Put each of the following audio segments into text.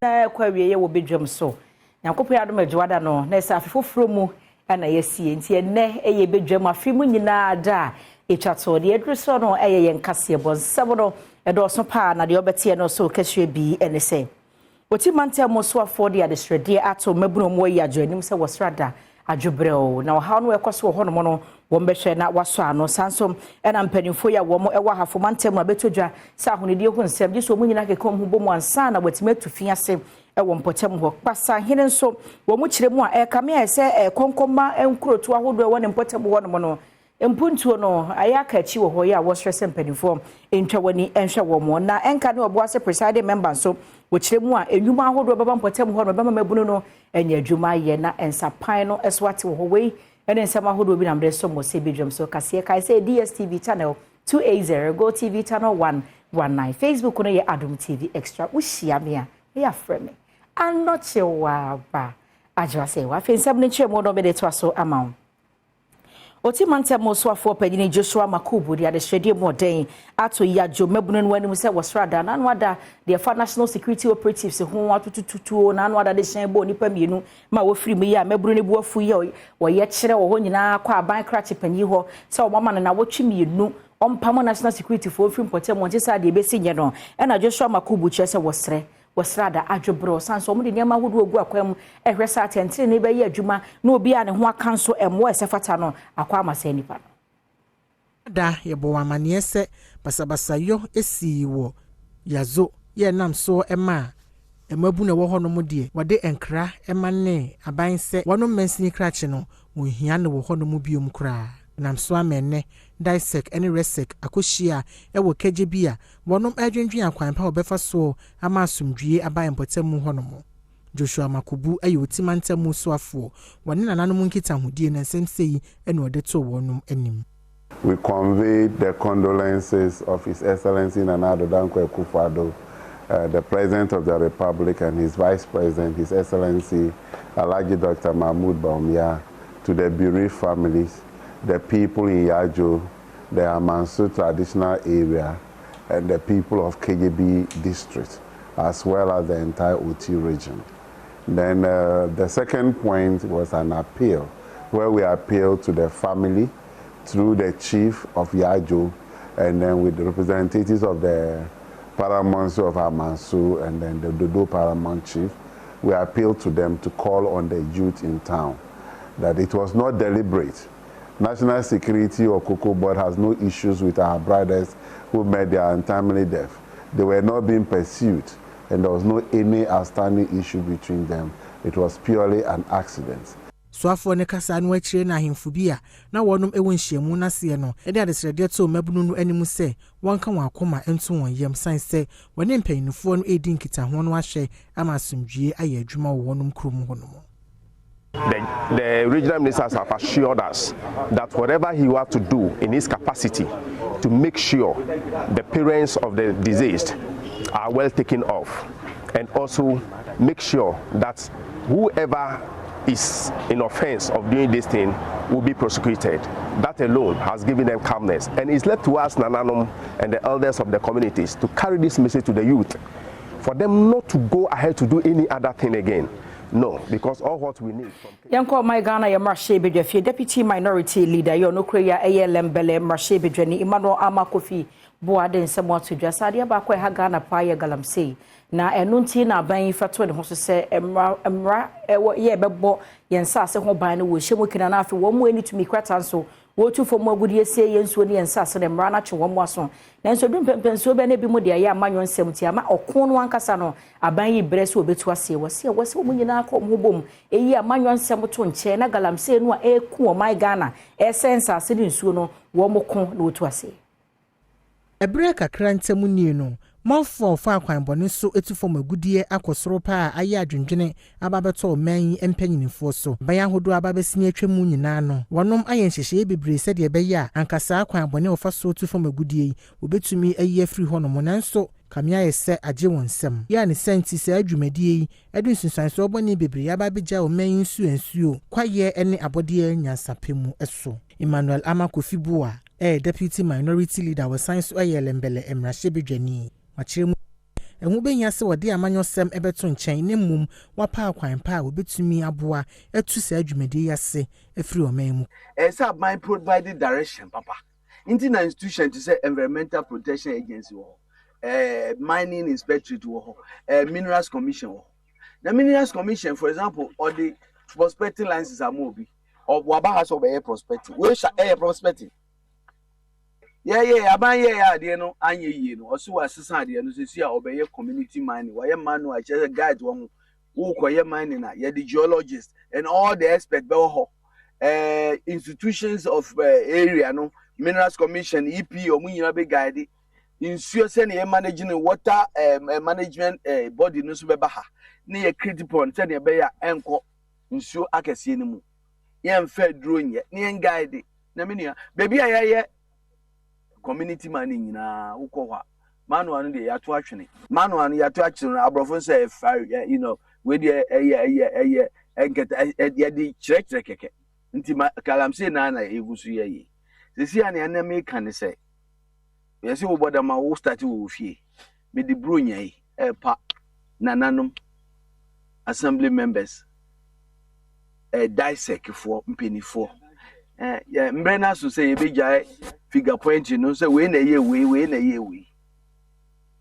na kwa wiye wo bedwam so nyankopon adom adwada no na sa afefoforo mu na yesie nti enne eye bedwam afimu nyina da etwato de edruso no eye yenkase bonsem no edoso pa na de obete no so kasue bi ene se oti mante mo so afọ de adesrede ato mabuno mo yi adwanim se wosrada adwobreo na ha no ekoso ho no no wombehwe na waso ano sansom ena mpanimfo ya wo mo ewa hafo mantem abetodwa sa ahonedie hu nsem de so mo nyina kekom hu bomu ansa na watimetu fiase ewo mpotem ho kpasa hene nso wo mo kire mu a ekame ese konkoma enkurotu ahodo ewo ne mpotem ho no no empuntuo no ayaka chi wo ho ya wo stress mpanimfo entwa wani enhwe wo mo na enka ne obo ase presiding member so wo kire mu a enwuma ahodo baba mpotem ho no baba mabunu no enya adwuma ye na ensapan no eswate wo ho wei ene nsema hodo bi na mde so mo se bedwam so kase kai say DSTV channel 280 Go TV channel 119 Facebook no ye Adom TV extra ushia me a ya frame anoche wa ba ajwa say wa fensem ne chemo no be de to so amount oti mante mo so afọ panyini Joshua Makubu dia de hwede mo den ato yajo mabunu no anim se wosrada na no ada the national security operatives ho atututuo na no ada de hyen bo nipa mienu ma wo firi mu ya mabunu ne bu afu ye wo ye kire wo ho nyina kwa aban krache panyi ho se wo mama na wotwe mienu ompamo national security for firi mpotem wonte sa de besi nye no na Joshua Makubu kire se wosrada adwobro sanso mo de niam ahodo ogu akwam ehwesa atentire ne be ye adwuma na obi a ne ho akanso emwo esefata no akwa amasa nipa no da ye bo amane se basabasa yo esi wo yazo ye nam so ema emabu na wo ho no mo de wode enkra ema ne aban se wono mansini krache no wo hia ne wo ho no mo biom kra nam so amenne dissect any resec akohia ewo keje bia wonom adwendwen akwan pa obefa so ama asumdwie aban mpotem ho no mo Joshua Makubu ayi otimantem so afo wone nananom nkita hodie na nsensei ene ode to wonum anim. We convey the condolences of His Excellency Nana Addo Dankwa Akufo-Addo, the President of the Republic, and his Vice President, His Excellency Alhaji Dr. Mahmoud Bawumia, to the bereaved families, the people in Yajo, the Amansu traditional area, and the people of KJB district, as well as the entire OT region. Then the second point was an appeal, where we appealed to the family through the chief of Yajo, and then with the representatives of the Paramount of Amansu, and then the Dodo Paramount chief. We appealed to them to call on the youth in town, that it was not deliberate. National Security or Cocoa Board has no issues with our brothers who met their untimely death. They were not being pursued, and there was no any outstanding issue between them. It was purely an accident. So afọ ne kasa no akire na ahemfo bia na wonum ewo nhyiamu na se no e de adesrede to mabunu no animu se wonka won akoma ento won yam san se wone mpanyinfo no edi nkita ho no ahwe ama asumdwie aye adwuma wo wonum krom ho no. The regional ministers have assured us that whatever he will have to do in his capacity to make sure the parents of the deceased are well taken off, and also make sure that whoever is in offense of doing this thing will be prosecuted. That alone has given them calmness, and it's left to us, Nananum, and the elders of the communities to carry this message to the youth, for them not to go ahead to do any other thing again. No, because all what we need from Yanko my Ghana ya Marshe Bedwafie Deputy Minority Leader yo no kreya Lembele Marshe Bedwani Emmanuel Amakofi Boade nsemo atodwa sade ba kwa ha Ghana pa ye galamsey na eno nti na ban fato ne ho so se emra ye bebo yensa ase ho ban no wo hyemu kina na afi wo mo ani tumi kwata nso wo tu fo mo agudie se yensuo ne yensa ase ne mra na che wo mo aso na nso dum pempenso be na bi mo de ya amanyo nsem ti ama okon no ankasa no aban yi bre se obetu ase wo se mo nyina akọ mo bom eyi amanyo nsem to nche na galamsey no a eku o my Ghana sensa ase ne nsuo no wo mo kon na otu ase ebre kakra ntemu nie no Mofo fa kwanbone so etufom agudie akosoro pa aye adwendwene ababeto man empanyinifo so ban ahodo ababesini atwemu nyina no wonom aye nhyehyeye bebre se de beya ankasa kwanbone ofa so etufom agudie obetumi ayi afri ho no monanso kamia yese age wonsem ya ne senti se adwumadie edu sunsanso obone bebre ababeja o man nsuo kwaye ene abode nyansapemu eso Emmanuel Amakofi Deputy Minority Leader was science Lembele Emrashe Bedwani. Ehu behia se wode amanyosem ebeto nchen ne mum wapa akwan pa obetumi aboa etu sa adwumade yase efiri oman mu. Say my provided direction papa. Into institution to say environmental protection agency mining inspectorate minerals commission. The minerals commission, for example, or the prospecting licenses are moving or wabahas of air prospecting. Where shall air prospecting? Yeah, you know, and you know, also a society and see obey community mining. Why a man who I just a guide one who quiet mining, yeah, the geologist and all the experts, institutions of area, no minerals commission, EP, or Munyabe guide. In Susan, managing water management body, no subaha. Near critical and send a bear anchor in so I can see anymore. Yan fair drawing yet, near guide. Naminia, baby, I community mining na Ukoha. Manu and the attraction. Manu and the attraction, Abrafon say, you know, with a and get the church. Until Calamse Nana, it was ye. The sea and the enemy can say. Yes, you bought my old statue with ye. With the brunye, a pa, nananum, assembly members, a dissect for penny for. Yeah, Mbrenas to say a big figure point, you know, so when a year we.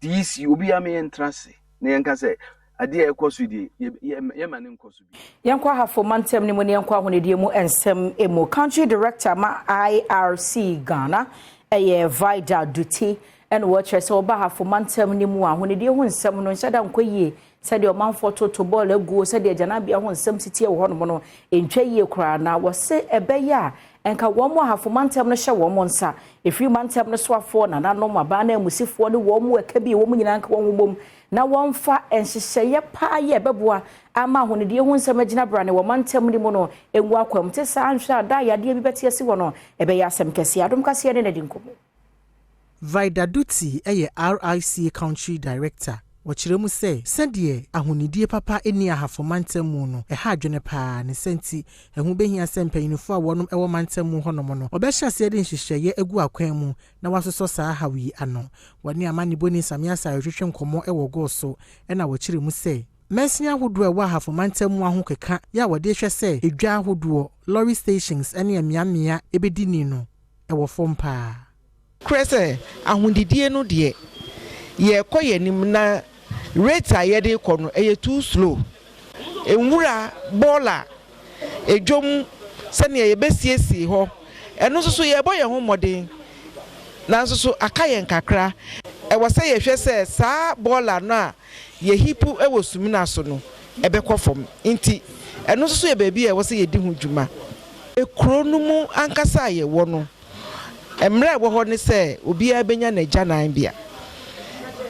This you be a me and trust. Nanka say, a dear course with ye, Yaman course. Yankwa have for mantem ni yankwa honediemu ensem emo country director ma IRC Ghana. Vida duty and watcher so baha for mantem ni mu a honedie ho nsem no nhyada nkoyie said your man photo to ball go said the janabia ho nsem sitie wo hono no entwaye kra na wo se ebeya enka wo mo ha for mantem no hye wo mo nsa efri mantem no so afo na no maba na musifo ne wo mo aka bi wo mo nyina nka wo bom na wonfa enhyehyeye pa ye beboa ama honedie ho nsem agina bra ne wo mantem ni mu no enwu akwam te sa anhwa da yade bi bete asi wo no ebeya asem kese adom kase ne nadinkomo. Vida Duty RIC country director. Wachiremu say, Sendie, ahunidie papa eni ahafo mantemu no, ha adwene pa ne senti, ehu behia sempa inifo a wonum ewo mantemu honom no. Obehya se de nhyehyeye egu akwan mu na wasoso saa hawi ano. Wani amani boni samia sa hwehwe nkomo ewo go so, na wachiremu say, Messia ahodo ewo ahafo mantemu aho keka, ya wode hwe se, edwa ahodo, lorry stations ene amiamia ebedini no, ewo fom pa. Krese ahundidie no de ye koyenim na rate ayede kono eye too slow enwura bola ejom sene ye besiesie ho eno so ye boye ho modern na so akaye nkakra e wose ye hwe se saa bola no a ye hipu e wosumina so no ebekọ fom nti eno so ye baabi e wose ye di ho dwuma ekronumu ankasa ye wo no emre wo ho ne se obi abenya na janan bia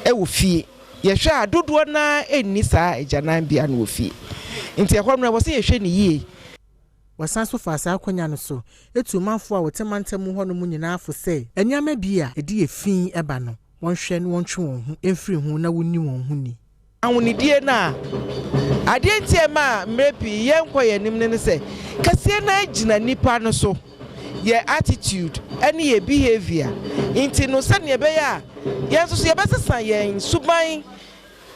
e wo fie ye hwe adodo na enni saa ejanan bia na wo fie nti ekwamre wo se ye hwe ne yie wasan so fa saa akonya no so etu manfo a wotemantam ho no mu nyina afo se enyama bia edi efin eba no wonhwe ne wontwe won hu emfiri hu na wonni won hu ni ahunidie na ade ntiema mrepi yenkoye nim ne se kase na agina nipa no so your attitude any your behavior into no send ye beya yes so ye besesa ye suban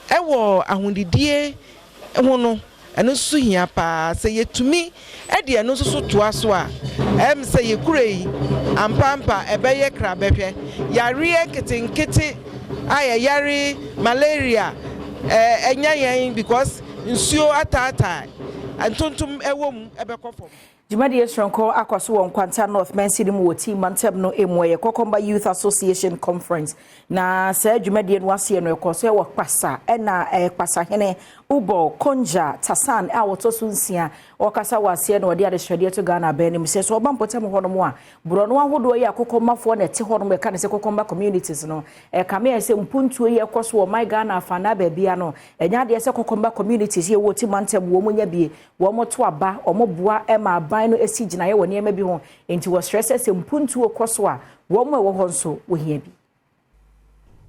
ewo ahundidie ho no eno so hia pa se yetumi e de eno so to aso a se ye kurei ampampa ebeye kra behwe yare kitinkiti aye yare malaria enya yen because nsuo atata antontum ewom ebekofom Jumadi Esronko akwaso won Kwanta North Mansidi mu woti mantem no emoye Kokomba Youth Association Conference na sa jumadi no wase no ekoso e wakpasa na kpasa hene ubo konja tasan a wotoso nsia okasa wase no de adehwede to Ghana ba ni mse so oba mpotem hono mo a buro no ahodo yi akokomafo na te hono me ka ne se kokomba communities no kame ese mpuntuo yi ekoso wo my Ghana afana ba bia no enya de ese kokomba communities ye woti mantem wo munya bie wo moto aba omoboa ema no esi gina ye woni ema bi ho enti wo stress ese mpuntu okoso a wo mo wo ho nso wo hia bi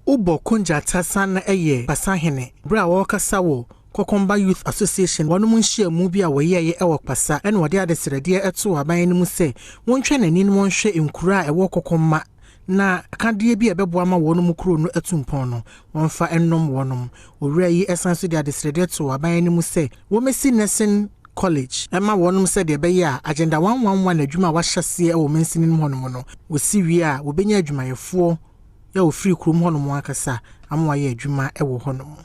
ubo konja tasan eye pasahene bra wo kasa wo Kokomba Youth Association wonu nhia mu bi a wo ye ewo kpasa ene wode adesrede eto aban ni mu se wonhwe nani no wonhwe nkura ewo kokomma na kadie bi ebebo ama wonum kro no atumpon no wonfa ennom wonum owura yi esanso de adesrede to aban ni mu se wo mesi nursing college ema wonum se de be ya agenda 111 adwuma wa hyase e wo mensini honum no wo si wi a wo benya adwumayefo ya wo free krum honum akasa amwa ye adwuma e wo honum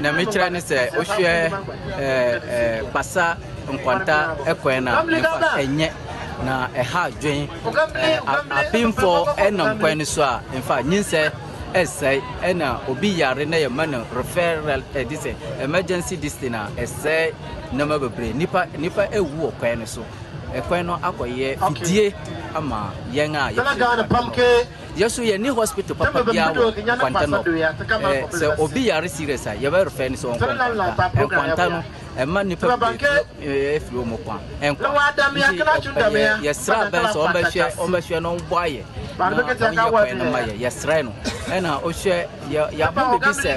na mechira ne se ohwe pasa nkwanta ekwena mefa enye na ha adwen apimfo enam kwan so a mfa nyinse essay ena obi yare na yema no referral this emergency distina essay na mabebre nipa ewu okwan so ekwan no akoye fidie ama yen a yesu ye ni hospital papa bia kwanta no se obi yare serious a ye be refer so kwanta no ema nipa efiro mo kwa ye sra ben so o be no boaye yesra no ena o hwe ya bo be se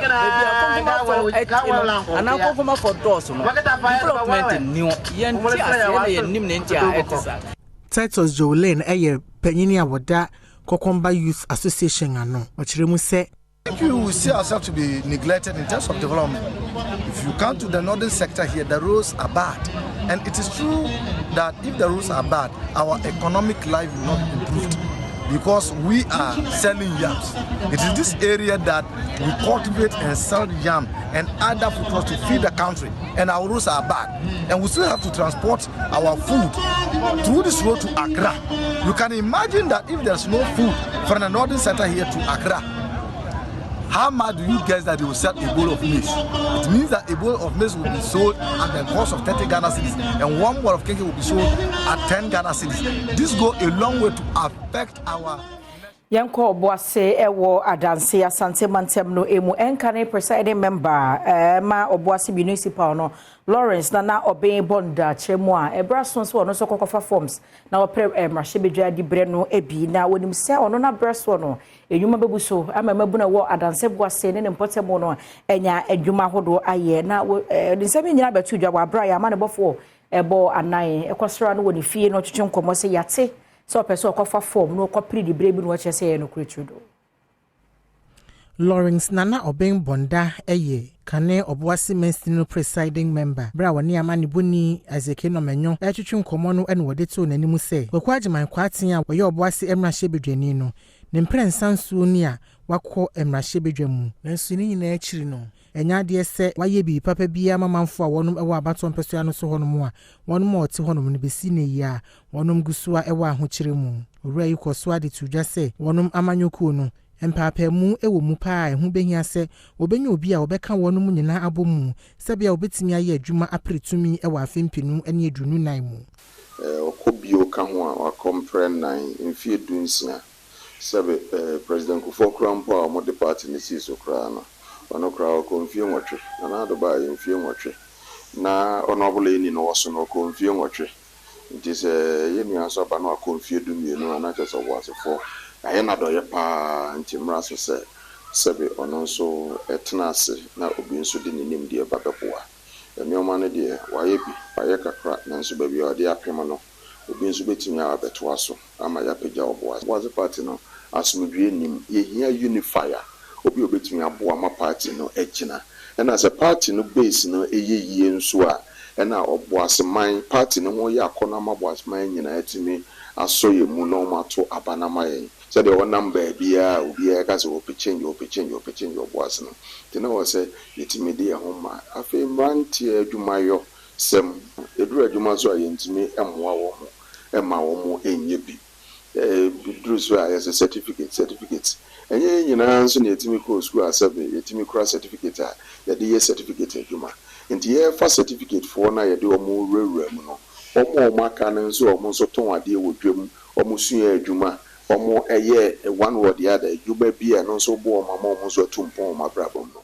anakofoma for doors no development new yenti ase ye nim ne ntia etisa Titus Jolene eye panyini awoda Kokomba Youth Association ano ochiremu se if you see ourselves to be neglected in terms of development. If you come to the northern sector here, the roads are bad. And it is true that if the roads are bad, our economic life will not improve because we are selling yams. It is this area that we cultivate and sell yam and other food products to feed the country. And our roads are bad. And we still have to transport our food through this road to Accra. You can imagine that if there's no food from the northern sector here to Accra, how much do you guess that they will sell a bowl of maize? It means that a bowl of maize will be sold at the cost of 30 Ghana cedis, and one bowl of cake will be sold at 10 Ghana cedis. This goes a long way to affect our. Yanko Obuase ewo adanse asante mantem no emu enkane presiding member ma Obuase municipal no Lawrence na obey bonda chemu a ebraso so no so kokofa forms na opre mrahye bedwa di bre no ebi na wonim se ono na braso no enwuma bebuso amamabu na wo adanse Buase ne mpotemo no enya adwuma hodo aye na nsemi nyina betu dwa abra ya ma ne bofo ebo anan ekosra no woni fie no twetwe nkomo se yate so person kofa form no kopri di brebi no chese no kretudo Lawrence Nana Obeng Bonda eye kane Obuase Menstino presiding member bra woni amane boni azeke no menyo etwetwe nkomo no ene wode to nanimu se wakwajiman kwaten a wo ye Obuase emrahye bedwani no ne mprensansuo ni a wakọ emrahye bedwamu nanso ni nyina akiri no enya de se waye bi papa bia mamamfo a wonum ewo abato mpeso ano so honom a wonum ote honom ne besi ne yi a wonum gusu a ewo ahokyere mu owura yi koso ade tudwa se wonum amanyoku no empapa mu ewo mu pa ehu behia se obenya obi a obeka wonum nyina abomu sebia obetimi aye adwuma apretumi ewo afempinu ene adunu nan mu okobio ka ho a wakompre nan mfie dunsia sebe president Kufuor Krampo a mo de party ne si so kra na ono kra ko mfie nwotwe na adoba ye mfie nwotwe na ono obule ni no woso no ko mfie nwotwe nti se ye ni aso ba no ko mfie dumienu na cha so wasefo aye na do ye pa nti mra so se sebe ono so etnase na obi nso de nim de ba beboa enioma ne de waye bi aye kakra na nso ba bi ode apem no obi nso betimi abeto aso ama ya pagya oboa was party no asumdwe nim ye hia unifier obi obetumi aboa ma party no ejina na se party no base no eyeyie nso a na Obuase man party no ho ya akona ma Obuase man nyina etimi asoye mu no mato abana mayen so de one number bia obi e ka se change Obuase no tena wo se yetimi de ho ma afi manti adwumayo sem eduru adwuma so ayentimi emmoa wo ho ema wo mo enye bi duru so ayese certificate enye nyina nso na yetimi ko school asebe yetimi kura certificate a yede ye certificate adwuma nti ye fa certificate for na yede o mo rewura mu no o mo aka nso o mo nso ton ade wo dwam o mo sua adwuma o mo eye one word the other adwuma bia no nso bo o mo nso tumpon ma brabom no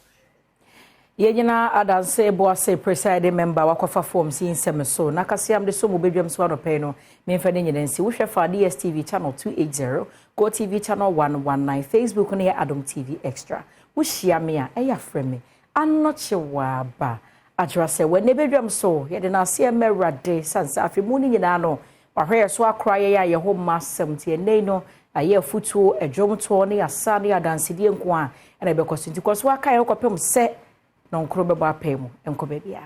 Yejina adanse Buase presiding member wakofa form si nsem so nakasiam de so mo bedwam so anope no memfa ne nyina nsi wohwe fa DSTV channel 280 Go TV channel 119 Facebook ne Adom TV extra wohia me a eya frame anochewa ba adrase we ne bedwam so ye de na ase emerade sansa afemu ni nyina no wahwe so akra ye ya ye ho masem tie nei no aye futuo edwomto ne asa ne adansedie nko a na bekoso nti koso aka ye kopem se no nkro bebo apemu enko bebia.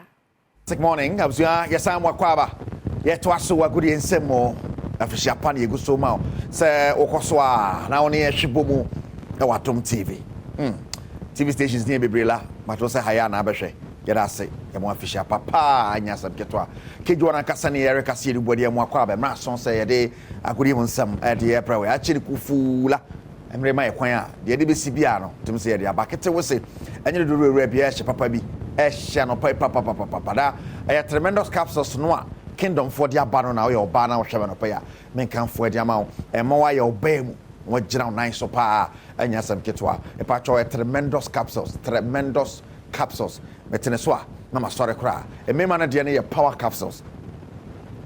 Good morning. Abusua yesam wakwaba. Yeto aso wagudi ensemo afishia pan yegu so ma. Se okoso a na oni ehwebomu e Adom TV. TV stations near bebrela, but also haya na abehwe. Yeda se ye mo afishia papa anya sam keto a. Keju wana kasa ne yere kase ri bodi mo akwaba. Mra son se yede agudi nsem e de yeprawe. Achiri kufula. Emre ma ekwan a de de besi bia no. Tum se yede abakete wo se. Enye do re bia ehye papa bi. Ehye no papa da. A tremendous capsules no a kingdom for the abano na we oba na wo hwebe no pa ya. Men kan for the ama wo. E mo wa ye oba mu. Wo gira nine so pa anya sam ketwa. E pa cho tremendous capsules. Metene so a na ma sore kra. E me ma na de na ye power capsules.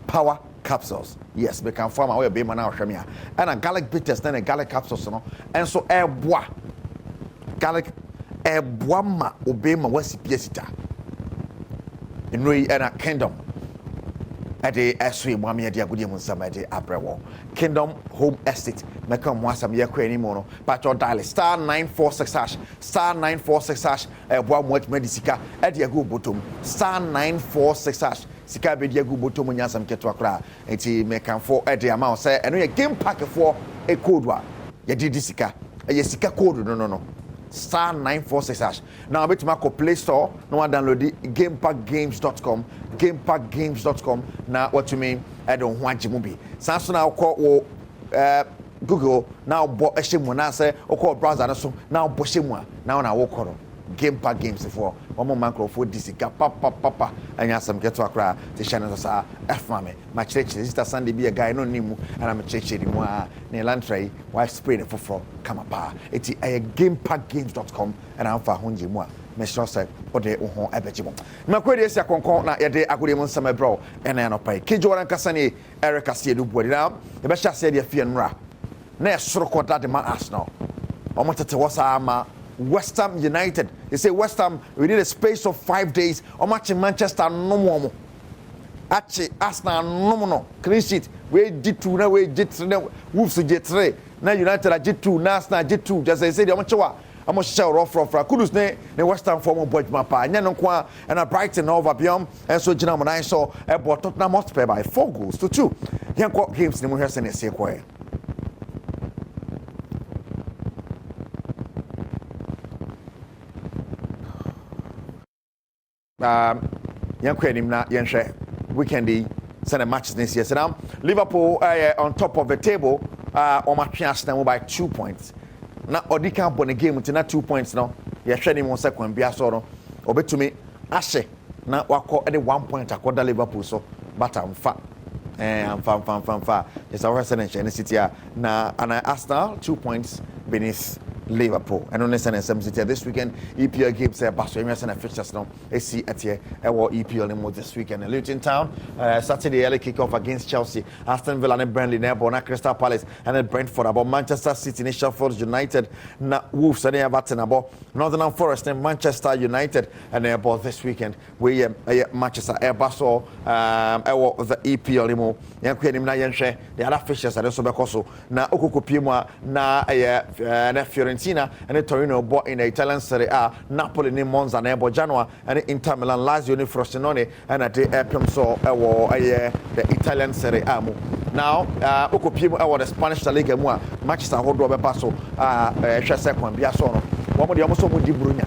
Power capsules. Yes, we can form our be man na hweme a. And a garlic bitters na garlic capsules no. Enso e boa. Garlic e boa ma obe ma wasi piesita. Enroi ena kingdom ade eswe mwami ade agudi mu nsama ade abrewo kingdom home estate meka mo asam ye kwa ni mo no patcho dial star 946 boa mo medisika ade agu botom star 946 sika be de agu botom nyasam keto akra enti meka fo ade ama o se eno ye game pack for e code wa ye di sika ye sika code no star 946 now bet ma ko play store no one download gamepackgames.com na what you mean I don't want you bi sanso na ko Google now bo ehemu na say ko browser na so now bo hemu now na wo koro Gamepack Games for one microphone disika papa anya sam keto akra te channel sa fmame ma church sister Sunday be a guy no nimu and am church ni mu a ne lantray wife spray the for kama pa eti gamepackgames.com and am fa honje mu a me sure say ode wo ho abejibo ma kwede esi akonkon na ye de agode mu nsama bro ena no pai kejo ran kasa ne Eric Asiedu bodi na e be sha se de fie nra na e soro koda de ma Arsenal omo tete wasa ma West Ham United. They say West Ham, we need a space of 5 days. Or match in Manchester, no more. Actually, Arsenal, no. Clean sheet. We did 2, now we did 3, Wolves did 3. Now United are did 2, now Arsenal did 2. Just as I said, I'm going to show rough. Kudus ne West Ham former boy mapa. Nyanon kwa and a Brighton over beyond. And so Jinam and I saw a Tottenham Hotspur by 4 goals to 2. Young court games in the Muhammad and Sequoia. Yankwenim na yenhwe weekendi send matches this year. So now Liverpool on top of the table on match Arsenal by 2 points. Na odika bon game na 2 points no. Ye hwe ni mo second bia so no. Obetumi ahye na wako e 1 point akoda Liverpool so but amfa amfa. Yes, our Arsenal City na Arsenal 2 points beneath Liverpool. And on the same city this weekend, EPL games Barcelona and fixtures now. AC at here, EPL in this weekend. In Luton Town, Saturday early kickoff against Chelsea, Aston Villa and Burnley, Nebona, Crystal Palace, and then Brentford about Manchester City, Sheffield United, Wolves and Everton about Northern Forest and Manchester United, and about this weekend we Manchester Airbus the EPL limo. Yankwani na yenhwe the other fixtures are also bekoso na okokopiem na Fiorentina and Torino bought in the Italian Serie A, Napoli ni Monza na ebo Genoa and Inter Milan, Lazio ni Frosinone and at the so the Italian Serie A mu. Now okopiem the Spanish La Liga mu Manchester hodo be paso second bia so no wo de omo di Brunya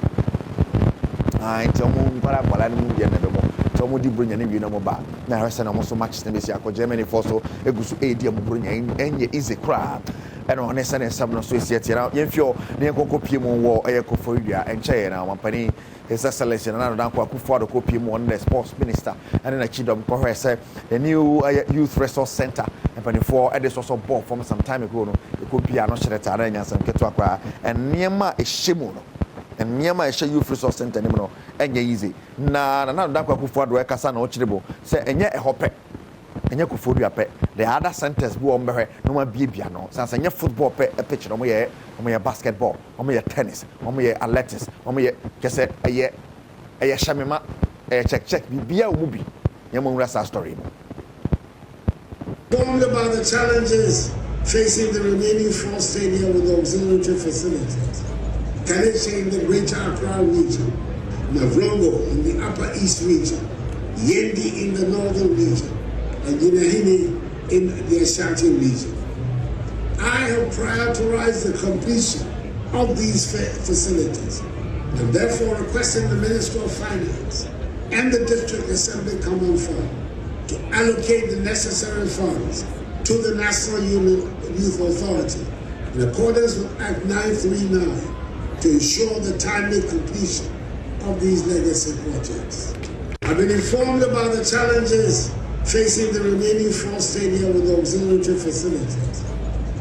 nti omo para bola ni mu ye na be mo so mo di Brunya ni wi na mo ba na resa na mo so Manchester Messi akọ Germany for so egusu edi mo Brunya enye easy crap and on a Sunday, some no Swiss yet. If you're near Copium war, a Coforia and China, company, His Excellency, and another for the Copium one, the sports minister, and then a Chidom Corresa, the new youth resource center, and 24 edits also bought from some time ago. It could be a no shelter and Ketuakra, and Niama is Shimuno, and Niama is a youth resource center, and easy. Now, another for the Casano Chibo, say, and yet a hopper. Enya kufodu ape the other centers bu ombe no ma bia no sansa nya football pe pitch no mo ye basketball mo ye tennis mo ye athletics mo ye kese eye shamema check bia o mu nya mo nra sa story mo. Informed about the challenges facing the remaining 4 stadia with auxiliary facilities. Kaleche in the Greater Accra region, Navrongo in the Upper East region, Yendi in the Northern region, and Yinahini in the Ashanti region. I have prioritized the completion of these facilities and therefore requesting the Minister of Finance and the District Assembly Common Fund to allocate the necessary funds to the National Youth Authority in accordance with Act 939 to ensure the timely completion of these legacy projects. I've been informed about the challenges facing the remaining 4 stadia with auxiliary facilities.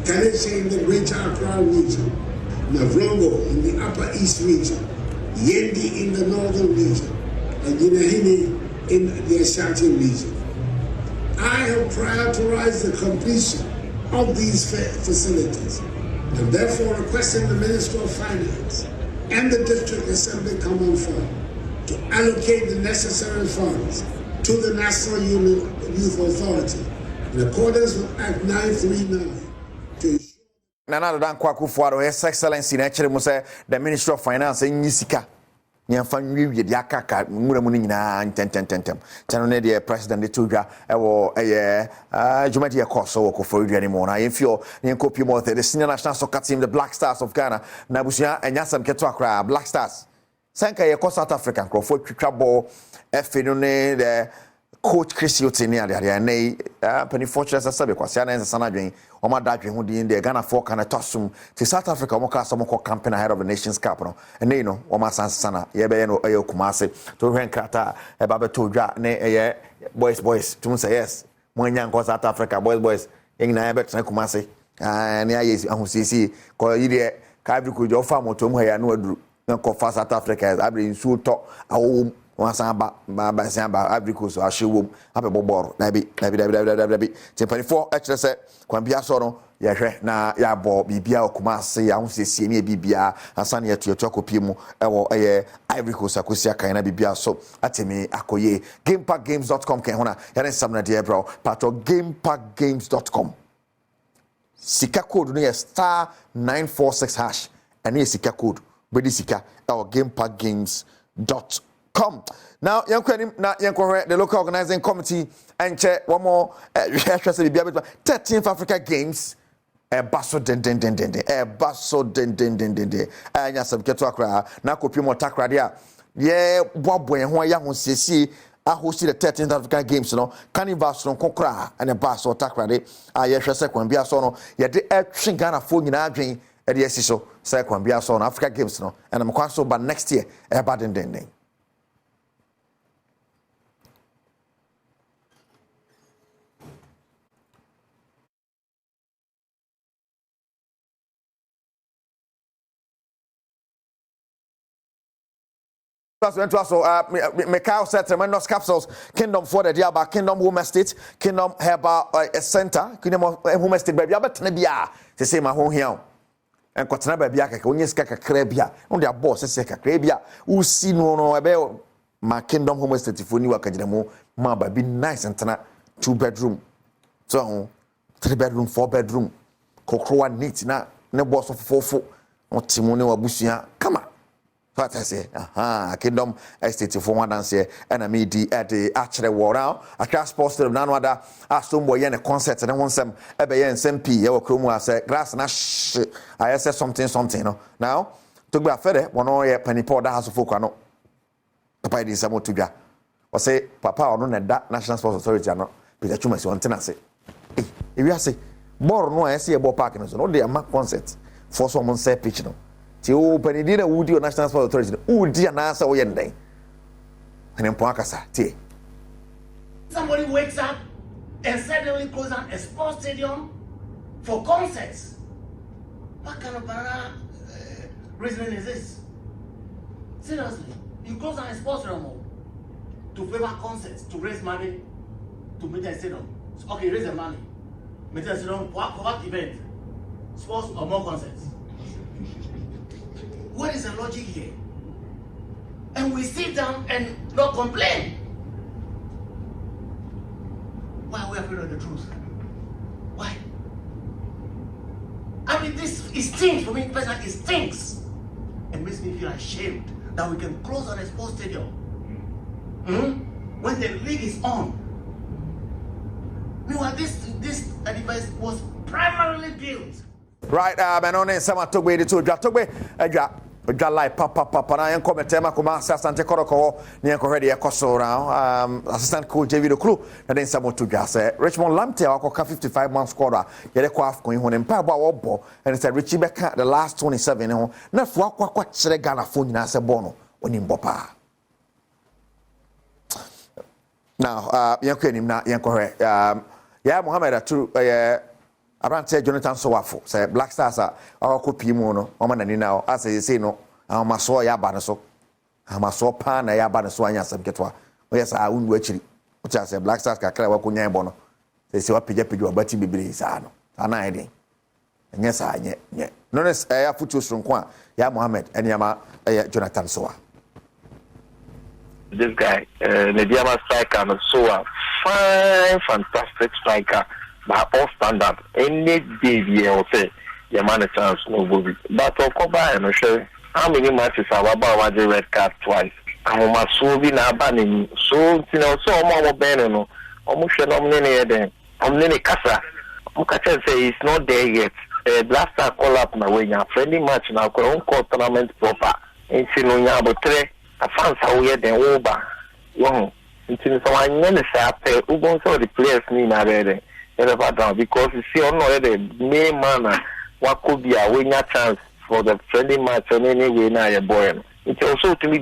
Kaleche in the Greater Accra region, Navrongo in the Upper East region, Yendi in the Northern region, and Yinahini in the Ashanti region. I have prioritized the completion of these facilities and therefore requesting the Minister of Finance and the District Assembly Common Fund to allocate the necessary funds to the National Youth Authority in accordance with Act 939 to ensure Nana Dan Kwaku Fuado, His Excellency, naturally, say the Ministry of Finance in Yisika. Nyamfan wiwi de akaka nwura mu nyina ntentem tano de president de tudwa ewo jumati ya koso wo kofo duane mo na yemfio ne kopi mo the senior national soccer team the Black Stars of Ghana na busia anyasam keto akra Black Stars sanka ye ko South African crofo twitwa ball no ne the coach Chris Yotini ade nei pani fortress asabe kwase na nsa na dwen o ma da dwen ho din de Ghana for kana tosum to South Africa mo ka so mo campaign ahead of the Nations Cup no nei no o ma sansana ye be no e Kumase to hwen krata e ba be to dwa ne boys tum say yes mo nya nko South Africa boys yin na be tena Kumase ne aye ahusisi ko yide ka Ivory Coast jo fa moto mo ya no aduru nko fa South Africa abri nsu to awo Wasamba Ivory Coast ashewom abebo boro nabi tempani4 HSS kwambia so no yehwe na ya bo bibia Kumase ya husesi ne bibia asane yeto akopie mu ewo Ivory Coast akosia kan na bibia so atemi akoye gamepackgames.com kan hona ya ne samna de bro patro gamepackgames.com sika code no star 946# and sika code bedi sika gamepackgames.com. Now, the local organizing committee and check one more 13th Africa Games. Basso den. Anya subketo akra na kopi mo takra dia. Ye boabo ho ya ho sesi a host the 13th Africa Games no. Carnival so kokra and basso takra de. Ye hwese kwambia so no. Ye de etwe Ghana fo nyina adwen e de esi so. Say kwambia so no Africa Games no. And am kwaso ba next year e ba den. Mikhail said tremendous capsules. Kingdom for the Diaba, Kingdom Home Estate, Kingdom Herbal Center, Kingdom Home Estate, baby. I bet Nebia to say my home here. And Kotana Babia, Onyeska Krebia, on their boss, Seka Krebia, who see no about my Kingdom Home Estate for New Academy, ma baby nice and 2-bedroom. So 3-bedroom, 4-bedroom, Kokroa neat, no boss of 4 or Timone or Busia. Come on. What I say, Kingdom Estate for one dance here, and I meet at the actually war now. A class poster of Nanwada, Aston Boy and a concert, and I want some Ebayan SMP, your Chrome say, grass nash. I said something, no. Now, to be a further, one or penny powder house of Focano. Papa did some to ga. Or say, Papa, or no, that National Sports Authority, no, Peter Chumas, one tenancy. If you say, more no, I see about parking, so no, they are mark concert for someone say pitch, no. Ti o penidina wudi o National Sports Authority wudi anasa wo yenden ene mpo akasa ti somebody wakes up and suddenly close down a sports stadium for concerts. What kind of banana reasoning is this? Seriously, you close down a sports stadium to favor concerts, to raise money to make a stadium. Okay, raise the money, make a stadium for what event? Sports or more concerts? What is the logic here? And we sit down and not complain. Why are we afraid of the truth? Why? it stinks for me personally. It stinks. It makes me feel ashamed that we can close on a sports stadium when the league is on. Meanwhile, this device was primarily built. Right, and on in some to wait to drop like papa na yen come tema kuma assistant koroko ne ko ready ekoso now assistant coach David Oklu na den some to dwa say Richmond Lamte akoka 55 man squad ye de ko afcon hu ne mpa ba wo bo and say Richie Beka the last 27 ho na fu akwa kire Ghana fo nyina se bo no oni mbopa now yen ko enim na yen ko ya Mohammed Aturu Abrante Jonathan Sowafo say Black Stars are copy mu no o manani na as you say no amaso ya ba no so amaso pa na ya ba no so anya sam ketwa o yes a unu akiri o cha say Black Stars kakra wa kunya bo no say wa pija obati bibiri sa no ana eden enye sa nye no ne ya futu sonko a ya Mohammed eniama Jonathan Sowa this guy Mediama striker no Sowa fine fantastic striker by all standard any day you say your man a chance no go but Okoba and show how many matches have about the red card twice I'm a so be na banning so you know so more ben no almost no many then many kasa Mukacha say it's not there yet Black Star call up na way your friendly match now ko tournament proper in Sinonya but three a fans how we then over yo into so I never say ubon so the players ni na ready because you see on the main man what could be a winner chance for the friendly match on any way now your boy. It also to be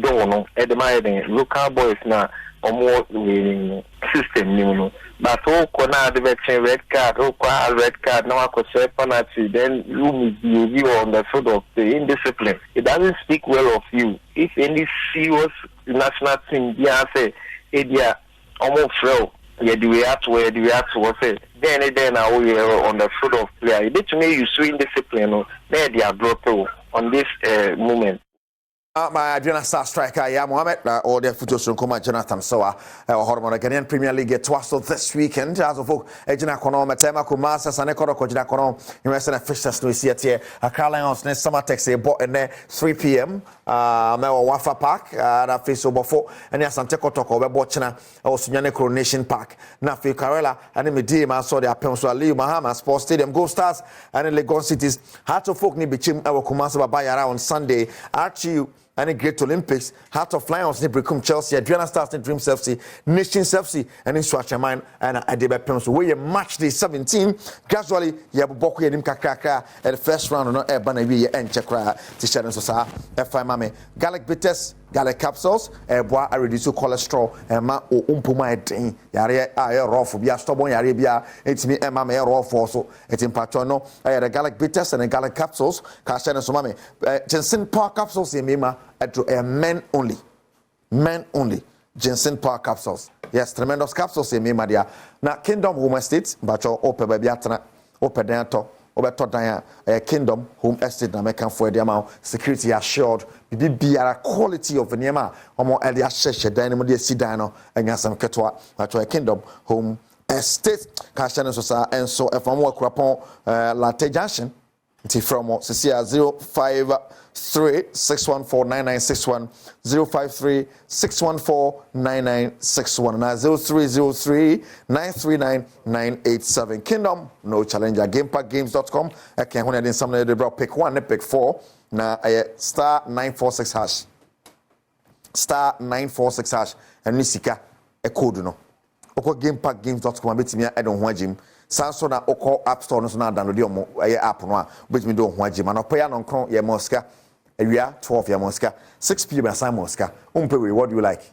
don't admiring local boys now or more winning system you know. But all corner the veteran red card, red card, now I could say penalty, then you on the sort of the indiscipline. It doesn't speak well of you. If any serious national team say Edia almost frail. Yeah, do we have to what's it? Then now we are on the foot of player. It to me you swing discipline there they are brought on this moment. My Adriana Star striker, yeah, Mohammed, or the photos from Kuma Jonathan Sowa, Hormone Ghanaian Premier League twice this weekend. As of Ejina Kono, Matema Kumasa, Sanekoro, Kojina Kono, in Western Fishers, no see it here. A Carlions next summer takes a boat in there 3 p.m. Mewa Wafa Park, na face over 4, and yes, Santeko Toko, Webochina, or Sunyane Coronation Park. Nafi Karela, and in Medima, saw the appearance of Liu Mahama Sports Stadium, Gold Stars, and in Legon Cities. Heart of Folk Nibichim, our Kumasa Bayara on Sunday. Archie. And a Great Olympics, Heart of Lions, Nibricum Chelsea, Adriana Stars, and Dream FC, Nation FC, and in Swatchaman, and Adeba Pems. We match day 17. Gradually, Yabuboku and Imkaka at the first round, no Ebanawi and Chakra, Tishan Sosa, F5 Mame, Gallic Bitters, Gallic Capsules, Bois, I reduce cholesterol, and Ma o Umpuma Edin, Yare, raw for Bia Stobon, Arabia, it's me, and Mame raw for so, it's in Patrono, I had a Gallic Bitters and a Gallic Capsules, Kashan and Somame, Jensen Park Capsules in Mima. Men only Jensen Power Capsules. Yes, tremendous capsules in Madia. Now Kingdom Home Estate, but your open baby atana, open danto, obeto daya, Kingdom Home Estate na mekan for the amount security assured. Be a quality of Nema, or more earlier session, dynamo de sidano, and yasam ketwa, but your Kingdom Home Estate, Kashan Sosa, and so if I'm work upon Latte Junction. From Cecilia 053-614-9961, 053-614-9961, and 0303-939-987. Kingdom, no challenger. GamePackGames.com. I can't win it in some of the pick 1, pick 4. Now, star 946 hash. Star 946 hash. And Nisika, a code no. Oko GamePackGames.com. I bet me I don't want Jim. Sanso na oko app store no so na download your app no a obetimi do ho agima no pay no kron ye moska awia 12 ye moska 6 pm assign moska umpe what do you like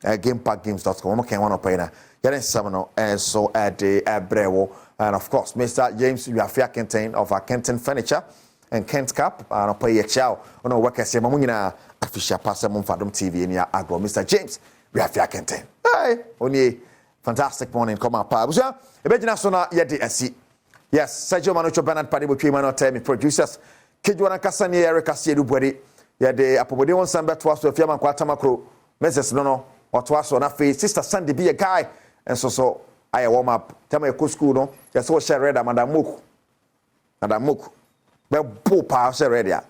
gamepackgames.com no can one pay na yare nsam no so ade abrewo and of course Mr. James you are fair contain of our Kenton Furniture and Kent Cap and pay ye chow no work as mamu nyina official pass Adom TV ni agro Mr. James we are fair contain hey oni fantastic morning come up abuja ebejina so na yede asi yes Sergio Manucho Bernard Padebo Twema tell me producers Kejwana Kasani Erica Siedu Bwede yede apobode won sambe to aso afiama kwa tamakro message no wato aso na face sister Sandy be a guy and so I warm up tell me school no yes so share read Madam Moku bo pa se red ya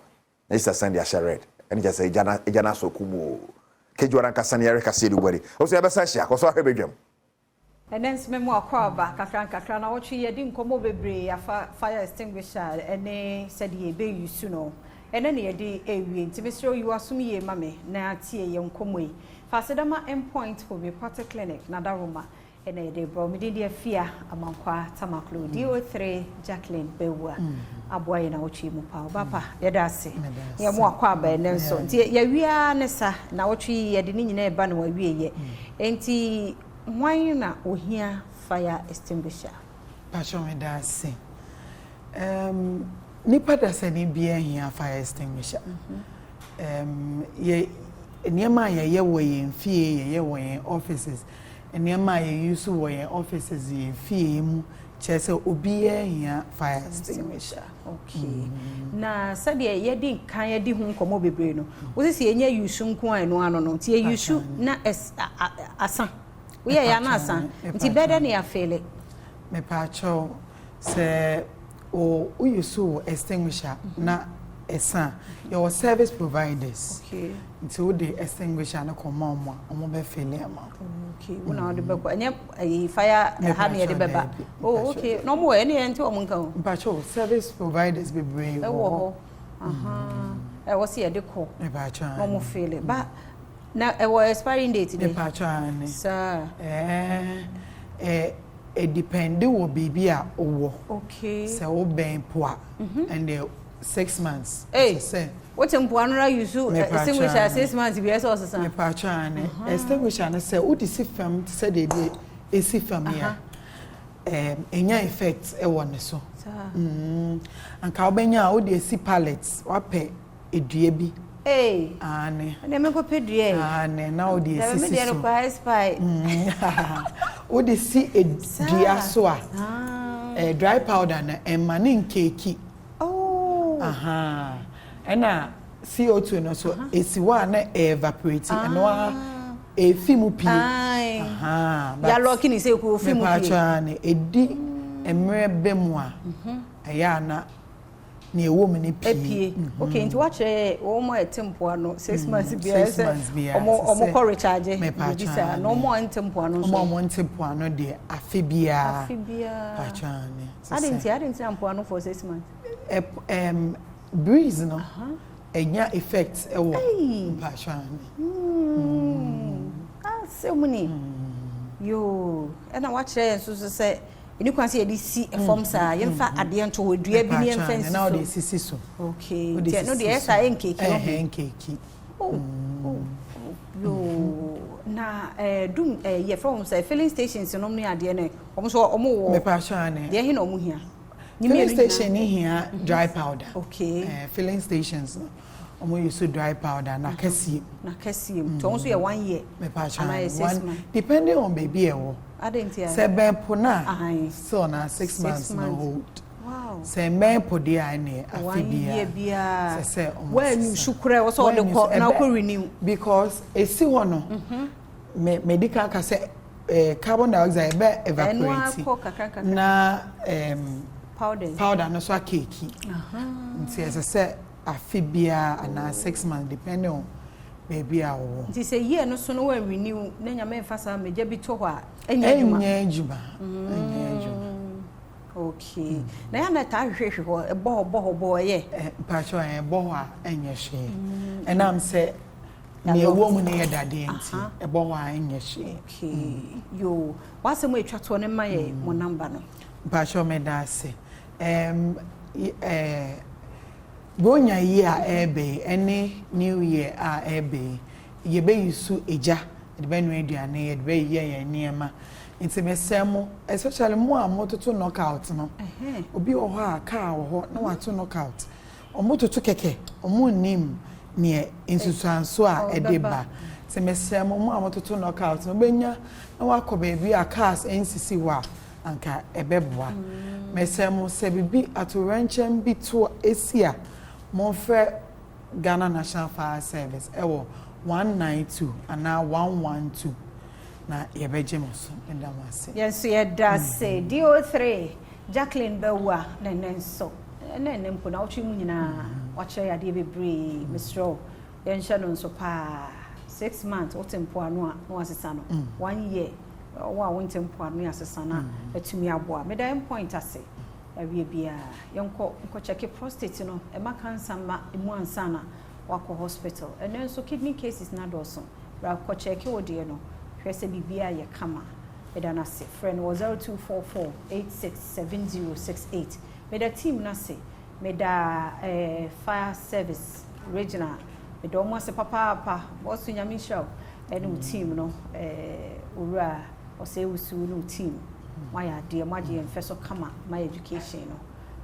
na isa send ya red ene je say ejana so kumu kejuara nka sane yare kase di gwari o so ya besa hia ko so ahwe bedwam enens me mo akwa kakra na wochi ye di nkomo bebre ya fire extinguisher ene said ye be use no ene ne ye di ewie ntimesro you asum ye mame na atie ye nkomo yi fasedama endpoint for me party clinic na daroma ene de bro me di afia amankwa tamaklo DO3 Jacqueline Bewa aboye na wochi mu pa bapa ye da se ye mo akwa ba ene so nti ye wia ne sa na wochi ye de ni nyina e ba na wa wie ye enti why na ohia fire extinguisher passion me da se nipa da se ni bia hia fire extinguisher ye niema ye wo ye mfie ye wo ye offices niema ye use wo ye offices ye fie mu chese obi hia fire extinguisher okay na sabe ye di kan ye di hu nkomo bebre no wo se ye nya use nko an no ano no ti ye use na asa we ya na asa nti bede na ya fele me pa cho se o use extinguisher na esa your service providers okay nti wo de extinguisher na koma omo be fele ama okay una de be kwa nya fire ha na de beba oh okay no mo ene enti omo nkan pa cho service providers be brave wo wo se ye de ko me pa cho no mo fele ba na expiring date me pa cho ani sir depend wo bibi a owo okay se wo ben poa and 6 months say what empoano ra use extinguisher 6 months bi eso so me pa cho ani extinguisher na se wo di si fam se de esi fam ya enya effect e wo ne so anka obenya wo de esi pallets wa pe edua bi ane na me ko pedua ane na wo de esi me de no kwa spy wo de si edua so a dry powder na emane cake ena CO2 no so esi wa na evaporate eno a efimu pie ya lock ni se ko fimu pie na edi emre bemu a aya na na ewo me ne pie okay nti wache wo mo etempo ano 6 months bia omo ko recharge bisa no mo etempo ano so omo etempo ano de afi bia pachane adenti ampo ano for 6 months breeze no enya effect ewo pachane semuni yo ena wache so se ini kwanse ye di si form sa ye mfa ade nto odua bi ne mfa na o de sisi so okay no de esa enkeki enkeki yo na dum ye from say filling stations no ne ade ne omo so omo wo me pa shane de he na omo hia filling station ni hia dry powder okay filling stations omo use dry powder na kasie to so ye 1 year me pa shane depending on baby ewo adentia se ben pona so na 6 months no hold wow se ben podi ane afibia se when shukure wo so de ko na ko renew because esi ho no medical ka se carbon dioxide be evaporate na powder no so akeki nti se afibia ana 6 months depending on baby awo nti se year no so no we renew na nya me fasa meja bi to ho a enya juma okay na ya na ta hwehwe ho bo ye pa cho bo ho a enya hwe enam se me ewo mu ne yedade nti bo ho a enya hwe okay yo wase mo etwa to ne ma ye mo number no pa cho me da se Bonya year ebe any new year ebe ye be yusu eja de be no aduane ye de be ye niema nti mesemo especially mo amototo knockout no obi wo ho a car wo ho na wato knockout omototo keke omo nim ne insusuanso a edeba nti mesemo mo amototo knockout no benya na wakoba bi a cars nsisi wa anka ebeboa mesemo se bibi atoranchem bi to esia Monfre Ghana National Fire Service ewo 192 ana 112 na yebeje moso ndamase yes ye da say DO3 Jacqueline Bewa nenenso na nempo na wochi mu nyina wache yade bebre misro yenhye no nso pa 6 months wotempo ano a no asesa no 1 year wa wotempo ano asesa na atumi aboa me da point ase awie bia yenko check prostate no e ma cancer ma emu ansana wako hospital and then so kidney cases na doso bra ko check wo de no hwese bibia ye kama edana se friend was 0244867068 me da team na se me da fire service regional me do mo se papa boss nyame show and team no ura o se usu no team why de maje enfeso kama my education no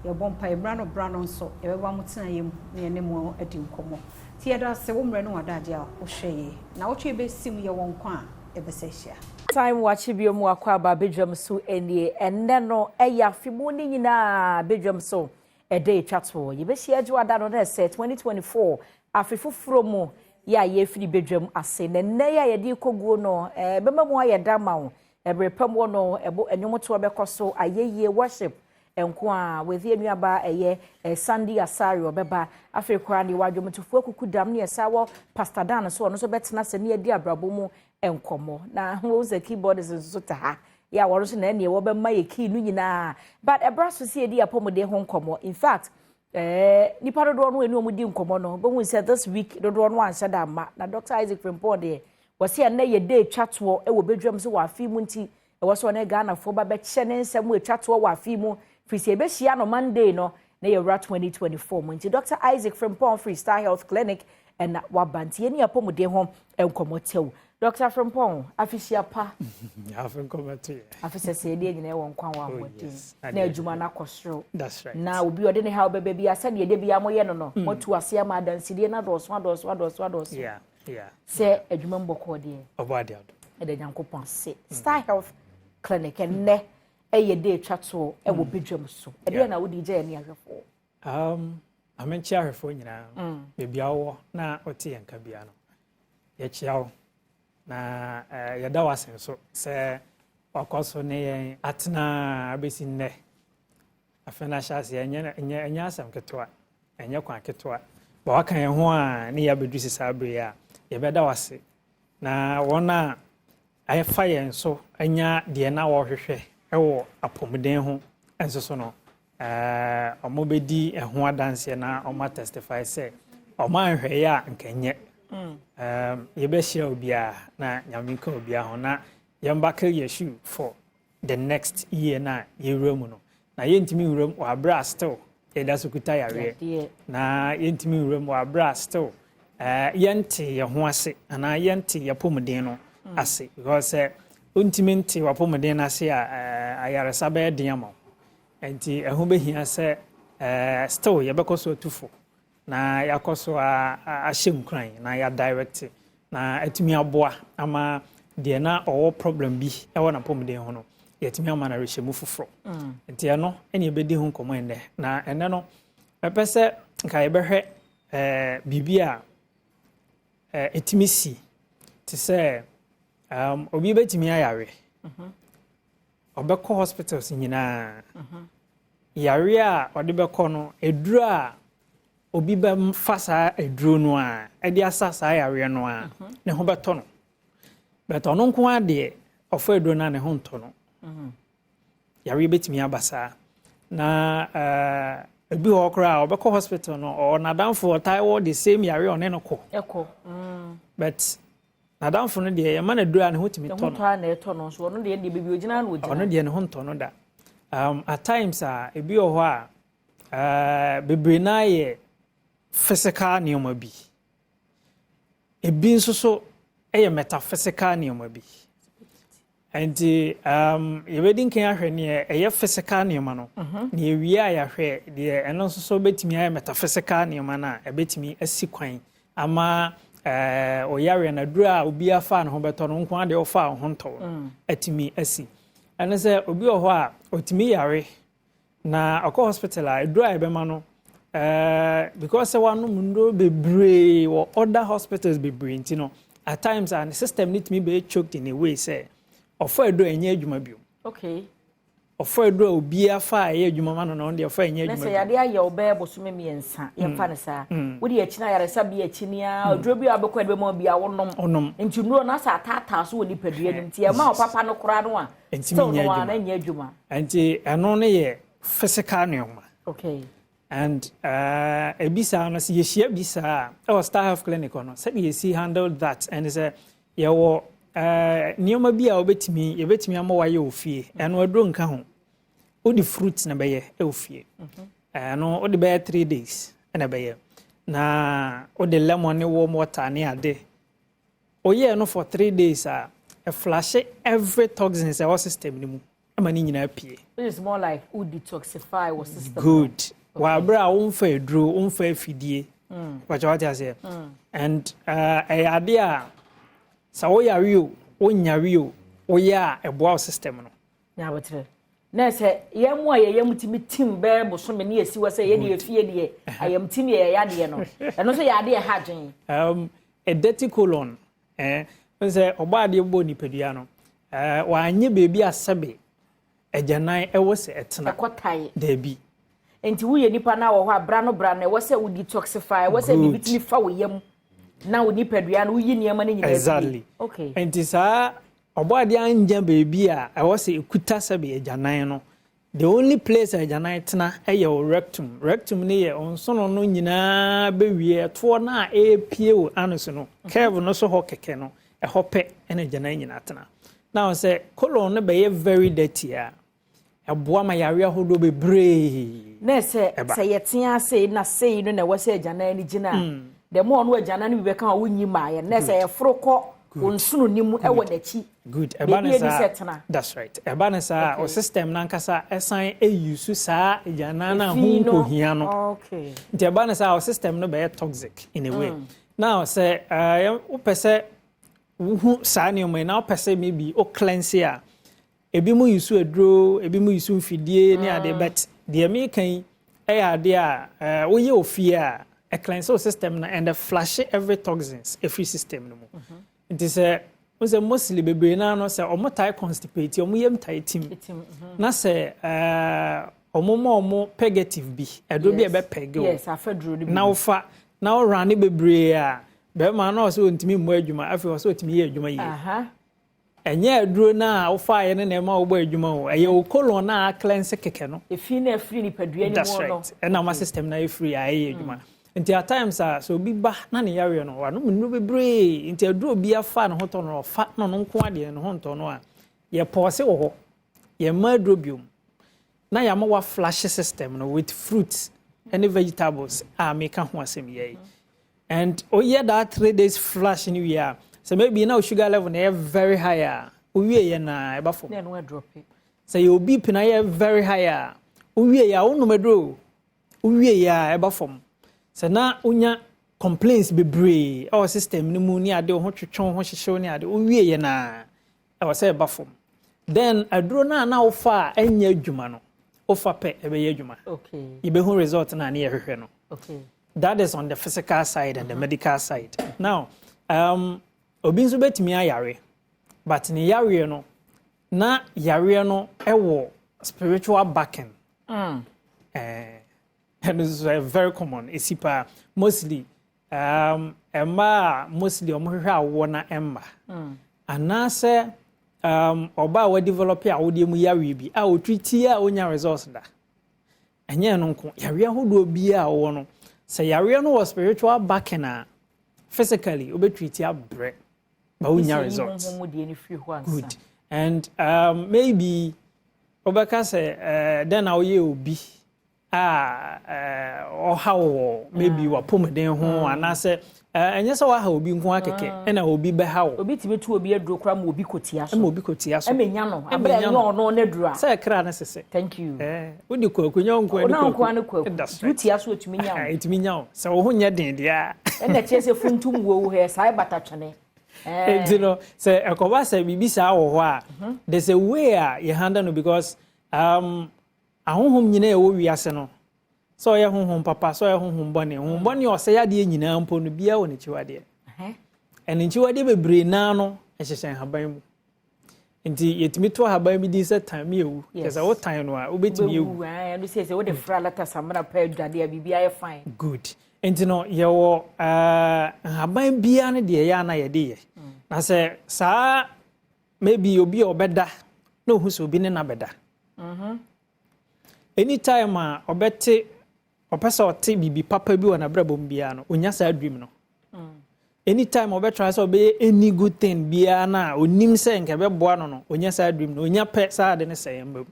ye bompa brano nso ye beba mutena yem ne ne mo adi nkomo ti yeda se wo mre no wadade a wo hweye na wo twe be sim ye won kwa e be se hia time watch bi mu akwa ba bedwam so enie enne no eya fimu ni nyina bedwam so e dey twato ye be hia ju ada no na se 2024 afifufuro mu ya ye firi bedwam ase ne nne ya ye di koguo no bema mu aye dama wo ebrepam wo no ebo enwomoto be koso ayeye worship enko a wezi enuaba eye Sunday asari obeba afrikwa ni wadwomtufu akuku dam ne esawo pastor Dan so no so betena se ne edi abrabo mu enkomo na wo ze keyboard so ta ha ya woro so na ne wo be ma ye key nu nyina but ebraso se edi apomode ho nkomo in fact nipa dodo no enu omudi nkomo no bo hu say this week dodo no ansa da ma na Dr. Isaac Frimpong de wose ya na ye day twatwo e wo bedwam so wa afi mu nti e wo so na Ghana fo ba be kye ne nsam e twatwo wa afi mu frisi ebe hia no Monday no na ye 2024 mu nti Dr. Isaac Frimpong Freestyle Health Clinic and wabanti ye ni apomode ho enkomo tew Dr. Frimpong afisia pa afenkomo te afisese de nyina won kwan wa modin na adwuma na kosro that's right na obi ode ne ha bebe bia sade de bia moye no no motu ase ama danside na doso yeah se adwuma mboko de obade ado de nyankopon se Star Health Clinic enne eye de twato e wo bedwam so e de na wo di je ne ahwefo amenchi ahwefo nyina bebia wo na ote yanka bia no ye chiawo na yada wasen so se wakoso ne yen atena abesi nne afena shase enya asam ketwa enya kwa ketwa ba waka yen ho a ne ya bedu sisa abre ya ye beda wase na wona ayefa yen so enya de na wo hwehwe ewo apomden ho enso so no omobedi eho adanse na oma testify say oma hwe ya nkenye yebe share obia na nyamika obia ho na yembaka yeshu for the next year na yewremu no na yentimi wrem wa bra still yeda sokuta yare na yentimi wrem wa bra still yente ye ho ase ana yente ye pomden no ase because untimenti wa pomden na ase ayare sabe diamo enti eho behia se still yebekoso tufo na yakoso a shemkran na ya direct na atumi aboa ama de na owo problem bi e wona pomden ho no yatumi ama na rehemu foforo enti no ene ebedi ho komo ende na ene no pepese nka yebehwe bibia etimi si ti se obi betimi ayare obekọ hospitals nyina yare a odebekọ no edura obi ba fasa eduro no a edi asasa yare no a ne ho beto no beto no nko ade ofo eduro na ne ho nto no yare betimi abasa na ebi ho kra obekọ hospital no or nadamfo taiwo the same yare on no ko eko but nadamfo no de ye ma na eduro a ne ho timi to no na eto no so no de bebi ogina na ogina ono de ne ho nto no da at times ebi ho a bebre na ye physical neoma bi ebi nso so metaphysical neoma bi and yebedi nkan ahwe ne physical neoma no na ewia ya hwe de eno nso so betimi metaphysical neoma na ebetimi asikwan ama oyare na dura obi afa na ho beto no nko ade ofa ho nto atimi asi ene se obi ho a otimi yare na akọ hospital a dura ebema no because one mundo bebre or other hospitals bebre nti no at times and the system need to be choked in a way say ofo edo enye adwuma bio okay ofo edro obi afa ye adwuma ma no de ofo enye adwuma na se yade aye obe bosome miensa ye fa ne sa wo de akina yare sabi akini a odro bi abekọ de mo bia wonom nti nuro na sa tata so woni padua nim ti e ma papa no kora no a ntimi nya adwuma na nya adwuma nti eno ne ye physical neoma okay and ebisa no se ye hia bisa our Star Health Clinic no se ye see handle that and say ye wo neoma bi a obetimi amawaye ofie eno adro nka ho odi fruits na beye ofie no odi be 3 days na beye na odi lemon warm water ne ade oye no for 3 days a flash every toxins our system ni mu ama ni nyina pie. It is more like who detoxify our system. Good. Wa bra unfa edro unfa afidie what you say and ade a sa wo yare o onyare o wo ya eboa system no nya botre na se yemu a yemu timi tim be bosome ne esi wo se ye de efie de ayam timi ye ya de no eno so ya de ha dwen a dirty colon nse oba de bo nipadua no wa anye bebi asebe agyanan ewo se etena ekotai da bi enti wo ye nipa na wo ho abra no bra na wo se wo detoxify wo se bibi timi fa wo yam na wo nipadua no wo yi niam na nyina exactly okay enti sa obade anja bebi a ewo se ekuta sebe agyanan no the only place agyanan tena eye rectum ne ye onsono no nyina bewie to na epie wo anuso no curve no so ho keke no ehope ene agyanan nyina tena now say colon no be very dirty a eboa ma yare ahodo bebre na se yetia say na say no na wo se agyanan ni gina the more no agyanan bi be kan wo nyi maaye na se efrokọ onsunu nimu ewo dachi good ebanesa that's right ebanesa o system nankasa esan eyusu sa agyanan na hu ko hia no okay the ebanesa o system no be toxic in a way now say o pese hu sa ne o na o pese maybe o cleanse a ebi mu yusu edro ebi mu yusu mfidie ne ade but the me kan ade a wo ye ofie a cleanse system na and flush every toxins every system no mu it is a mostly bebre na no say omotai constipate omuyem tai tim na say omo pegative bi edo bi ebe pege yes afedro bi na ofa na o run bebre a be ma na o so ntimi mo adwuma afi o so otimi ye adwuma yi enye aduro na ofa ye ne ma ogbo adwuma o eye o colon na cleanse keke no efi na free ni padua ni mo no and na my system na free aye adwuma nti at times so bi ba na ne yare no wa no mu bebre nti aduro bi afa no hoto no fa no nko ade no honto no a ye pause wo ho ye ma aduro biom na ya ma wa flash system no with fruits and vegetables make ho asem ye and yeah that 3 days flash in you so maybe now sugar level na very high we ye na e ba fo na no drop so you be na ye very high we ya wonu medro we ya e ba fom so na unya complaints bebre our system ni mu ni ade ho twetwon ho hyehyew ni ade we ye na e wa say e ba fom then aduro na ofa anya adwuma no ofa pe e be ye adwuma okay ibe hu result na na ye hwehwe no okay that is on the physical side and the medical side now obi nso betimi ayare but ni yare no na yare no ewo spiritual backing and this is very common isipa mostly mostly omohwehwe awo na emma anase oba wa develop a wo de mu yare bi a o treat a onya results da enye no nko yare ahodo bi a wo no say yare no was spiritual backing a physically obe treat ya bre ba onya results good and maybe obeka say then now ye obi or how maybe wa pomeden ho anase enye se wa ha obi nko akeke na obi be ha obi tibetu obi aduro kra ma obi kotia so obi kotia so emenya no abra no no na dura se kra na sese thank you odi kwakunya nko edi nko na kwaku kotia so otumi nya o etumi nya o se wo ho nya den dia na chese funtum wo he sai batatwene you know se ekoba se bibisa wo ho a there's a way you handle no because ahonhom nyina e wo wiase no so ye honhom papa so ye honhom bone o se yade nyina mpo no bia woni chiwade en chiwade bebre na no ehyehyɛ haban mu nti yetimi to haba mi di se time ewu kesa wo time no a obetimi ewu no say wo de fra lata samra pa adwade a bibia ye fine good nti no ye wo haba bia ne de ya na ye de ye na se saa maybe obi obeda no hu so obi ne na beda anytime a obete opesa ote bibi papa bi wona brabom bia no onya saa dream no anytime obetry so be any good thing bia na onim se nke be boa no no onya saa dream no onya pe saa de ne se mbam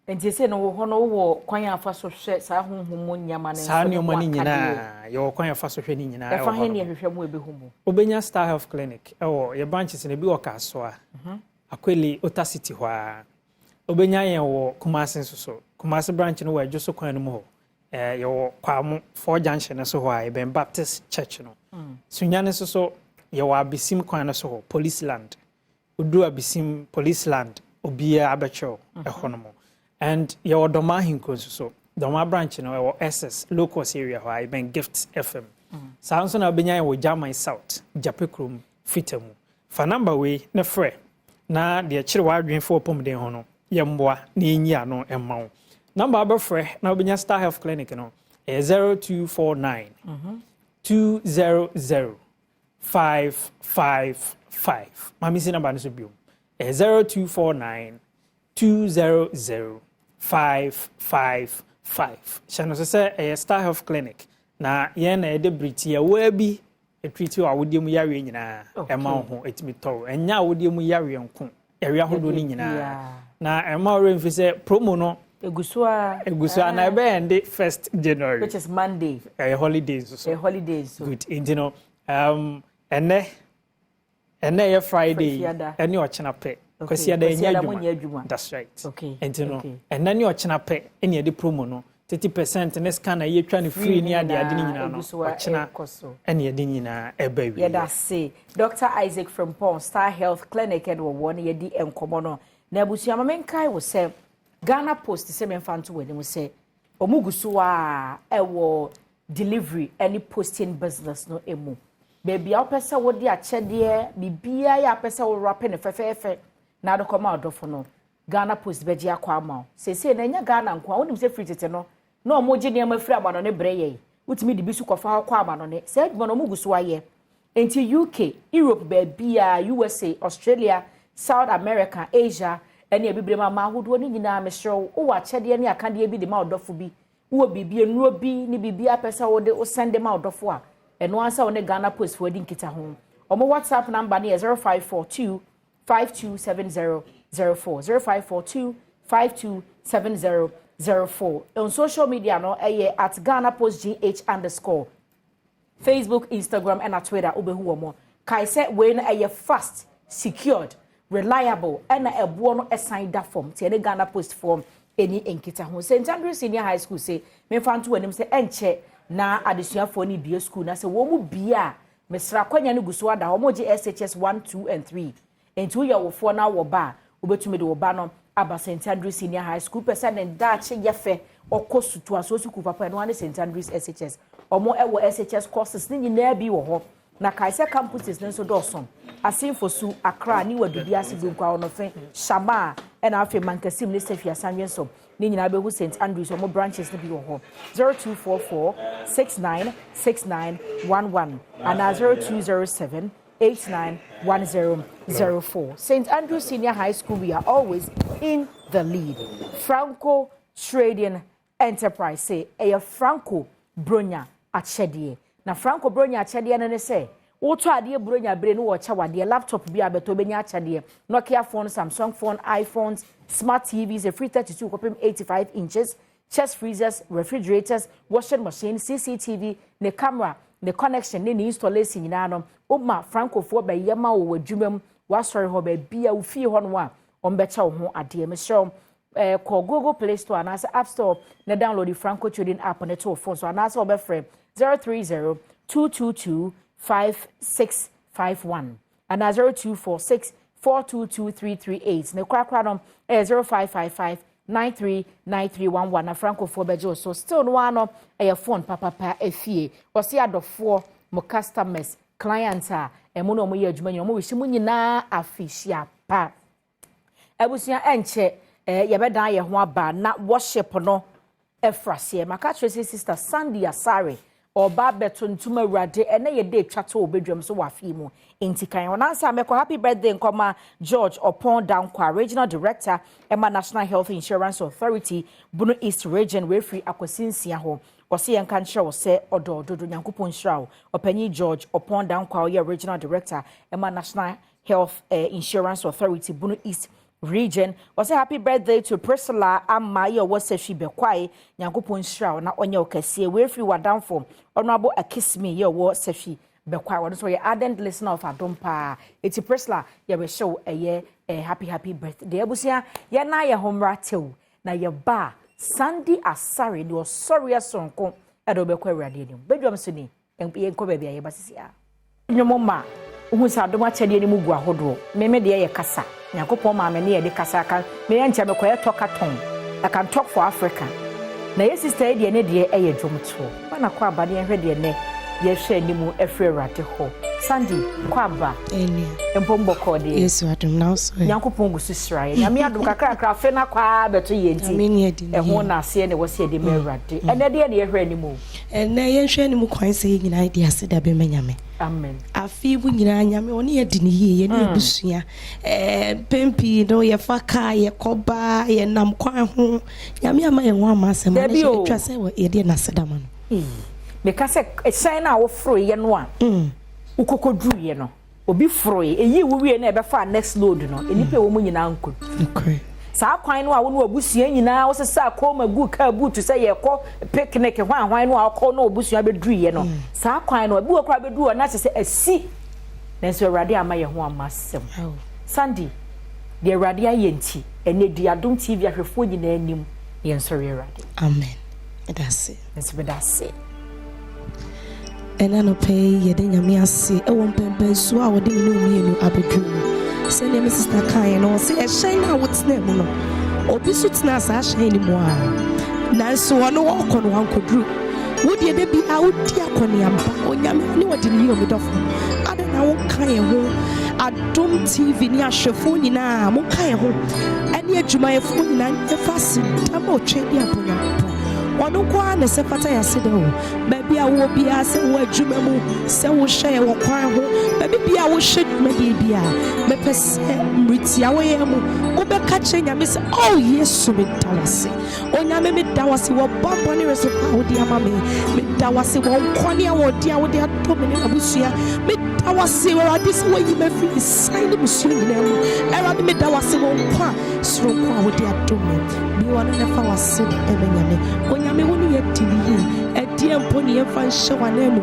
enti se no wo no wo kwan afa so hwe saa honhom nyama ne saa ne omani nyina ye wo kwan afa so hwe ni nyina e fa he ne hwehwe mu ebehumu obenya Star Health Clinic ye branches ne bi wo ka so a akweli Ota City hwa obenya ye wo Kumasi so Kumasi branch no wa adwo kwan no mu ho ye wo kwamo 4 junction so ho a Ben Baptist Church no sunyane so ye wo abisim kwan no so ho Police Land odu abisim Police Land obia abecho ehonomo and ye wo Doma Hinko so Doma branch no wo SS locus area ho a Ben Gift FM sanso na obenya ye wo German South Japekrum Fitamu fa number we na frɛ na de kire wa adwen fo pomden ho no ye mboa na enyi ano emma number abefre na obenya Star Health Clinic no 0249 200 555 mami si number no so biom 0249 200 555 chano se Star Health Clinic na ye na de briti ya wa bi treat you awodie mu yawe nyina ema ho etimi to enya awodie mu yawe nko yawe ahodo ni nyina na ema ore say promo no egusua na be end 1st January which is Monday holidays so holidays good you know ene ye Friday ene ochena pe kwesi ada enya adwuma that's right okay you know ene ne ochena pe ene de promo no 30% ne scan na ye twa ne free ni ade ni nyina no ochena ene ye de nyina ebawi ye da say Dr. Isaac from Pond Star Health Clinic and wo ne ye di enkomo no na abusuama menkai wo se Ghana Post se menfanto wani mu se omugusu a ewo delivery any posting business no emu baby a pesa wo di achede bibia ya pesa wo wrap ne fefefe na adokoma adofo no Ghana Post beji akwa ama se na nya Ghana nko a wonim se free tete no na omoje ne ma free amano ne breye utimi di bisu kofa akwa amano ne se adwuma no omugusu aye enti UK Europe baby a USA Australia South America Asia ene bibire ma ahodo ni nyina mesrew wo achede ne akade bi de ma odofo bi wo bibie nuo bi ni bibia pesa wo de o send ma odofo a eno ansa wo ne Ghana Post for di nkita ho omo WhatsApp number ne 0542 527004 0542 527004 on social media no at Ghana Post GH_ Facebook, Instagram and Twitter obehu omo kai se we na fast, secured, reliable and a buono assign that form te ne Ghana Post form any enkita ho St. Andrews Senior High School say me fanto anim se enche na adesuafo ni bia school na se wo mu bia mesra kwanya ne guso ada ho moje SHS 1 2 and 3 enti wo ya wo fo na wo ba obetumi de wo ba no aba St. Andrews Senior High School person and dache yefe okosutu asosuku papa no ane St. Andrews SHS omo ewo SHS courses ni nyina bi wo ho na kaise campuses nso doson asinfosu Accra ni wadubi asibu kwa onofe Shama na afi Mankasim ni Sefia Sanwenso ni nyina be hu St. Andrews omo branches ni bi wo ho 0244 696911 and 0207 891004. St. Andrews Senior High School, we are always in the lead. Franco Trading Enterprise say a Franco Bronya Achedie. Na Franco Bronya Achedie na say woto ade Bronya bre no wo chawade laptop bi abeto benya achedie Nokia phone, Samsung phone, iPhones, smart TVs, a free 32 85 inches, chest freezers, refrigerators, washing machine, CCTV, the camera, the connection, the installation nyina no Oma Franco for be yema wo wadwumam wasori ho be bia wo fie ho no a ombecha wo ho ade me show call Google Play Store and App Store na download the Franco Trading app on the to phone so and also be frame 030 222 5651 and 0246 422338 ne kwakwa no 0555 939311 na Franco for bejo so still no ano phone papa efie osi adofo mo customers clients a emo no mo ye adwuma nyo mo wishi mo nyina afishia pa ebusia enche yebeda ye ho aba na worship no efrase maka Tracy sister Sandy Asare oba betontum awurade ene ye de twato obedwam so wafi mu intikan onansa meko happy birthday nkoma George Opon Dankwa regional director Emma National Health Insurance Authority Bunu East region we free akwasinsia ho ose yenka nkyere wo se odododo nyankopon hirawo opanyi George Opon Dankwa ye regional director Emma National Health Insurance Authority Bunu East region was a happy birthday to Priscilla Amaya was a she be quiet nyankopon hirawo na onye okasie we free wadanfo honorable akisme ye wo sefi be quiet one so ye ardent listener of Adom pa eti Priscilla ye be show a happy birthday abusia ye na ye homra tew na ye ba Sandy Asare ni sorry asonko edo be kwa awurade anim bedwam so ni ye nko ba bia ye basisia nyomoma uhu sa Adom achede ni mugu ahodo meme de ye kasa Yakopon ma me ne de kasa kan me yancha me koye tokaton I can talk for Africa na ye sister de ne de eye dwomto bana kwa aba ne hwe de ne ye hwe animu efre rade ho Sandy kwa aba eni empombo ko de Yesu Adom na so Yakopon gu susra ye nyame Adom kakra fe na kwa beto ye nti e ho na ase ne wo se de me rade ene de ne ye hwe animu ene ye hwe animu kwan se nyina de ase da be manyame amen afi bu nyina nyame oni edi ne yie ye ne busua pempi no ye faka ye koba ye nam kwan ho nyame ama ye ho ama asem na ye twa se wo ye de na sedama no me ka se esan na wo fro ye no a ukokodru ye no obi fro ye eyi wo wie na e be fa next load no enipa wo mu nyina nko okay sa kwan no a wo no obusua nyina wo se sa akoma gu ka butu se ye ko picnic hwan no a ko no obusua be dru ye no sa kwan no bi wo kra be dru na se asi na so awurade ama ye ho amasem Sandy de awurade ayenti ene di Adom TV ahwefo nyina anim ye nsori awurade amen that's it ena no pay ye de nyame ase e won pempen so a wo de no mienu abedru se ne me sister kan no se e shine na wo tena mu no obi so tena sa shine mu a na so ono wo kono wankodru wo de de bi a wo di akone amba onyame ne wo de ni omi dofo ada na wo kan ho Adom TV ni ahwefo nyina mo kan ho ene adwuma ye fo nyina e fasi tamo twedi aponya ono kwa na se fata ya sede ho baby a wo bia se wo adwuma mu se wo hye wo kwan ho baby bia wo hye dwuma de bia me pese mritia wo ye mu wo be ka che nyame se oh yesu me dawase onyame me dawase wo bombo ne reso pa wo di ama me dawase wo nkwane a wo di a wo de ato me na busua me dawase wo adise wo yi me free sign the busua nyina mu era me dawase wo nkwa sro kwa wo di ato me bi wona na fa wase de emenyame onyame woni ye tili e die mponi e fa nhyewanemu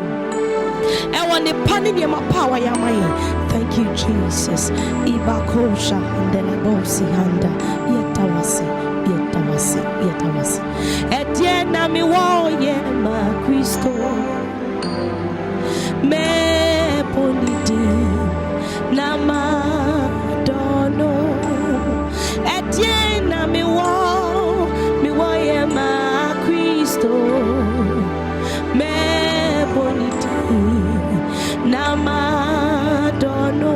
e woni pani ne ma power ya maye thank you Jesus ibakosha ndele bosi handa yetawase e die na mi wo ye ma Kristo me ponidi na ma dono e die na mi wo ye ma Kristo me boniti na madono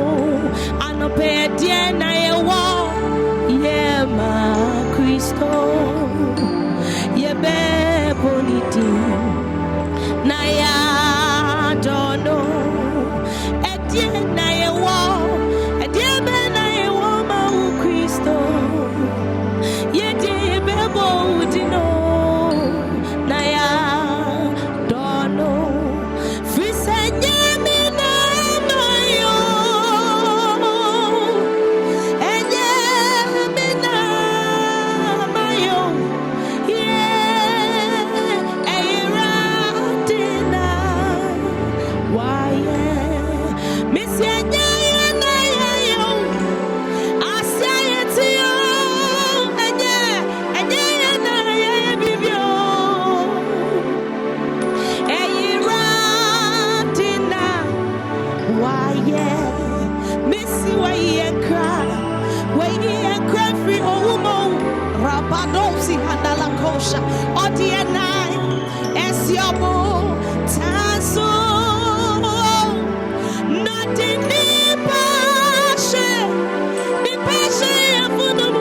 anope die na ye ma Kristo ye be boniti na ya dono die na ye die be na ye ma Kristo ye die be boniti Badosi handala kosha odienai esiobo taso nothing ni pashe afuno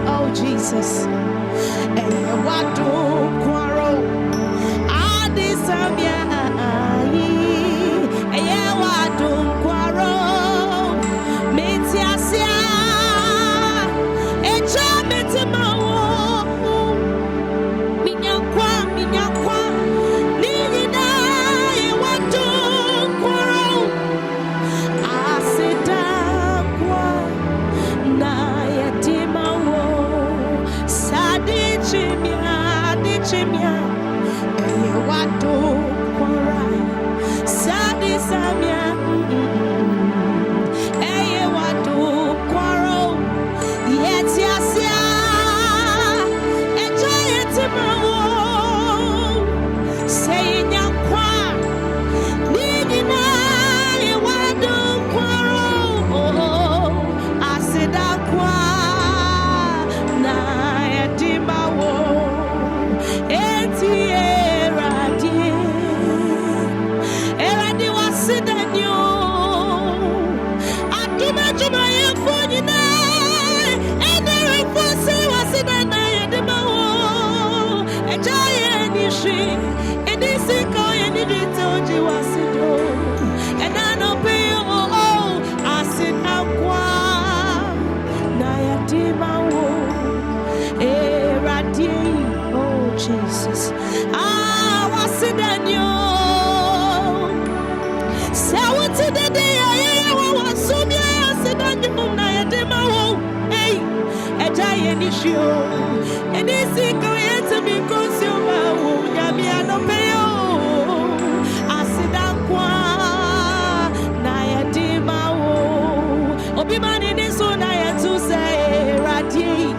Oh Jesus, and what do quarrel? I disappear. And what do quarrel? Metiasia, a charm to my wall. Minyakwa, Nina, what do quarrel? I sit down. Chimia, wato kwarai, sadi samia, wato kwaro, yetiasia, etimawo, saying kwa, nina, wato kwaro, asida kwa, na yetimawo. Eradi wasidanyo atuma juma yefonyina enere fosi wasidana yedemawo ejaye nishi edisiko yeniditoji wasido enano peyo asidakwa na yedemawo eradi. Jesus, what's it then you? Say what to the day I was so yes, and you I did my own. Hey, a giant issue, and this is going to be consumed. Yamiano Peo, I sit down qua Naya Dimao, Obiman in this one I had to say, Eradi,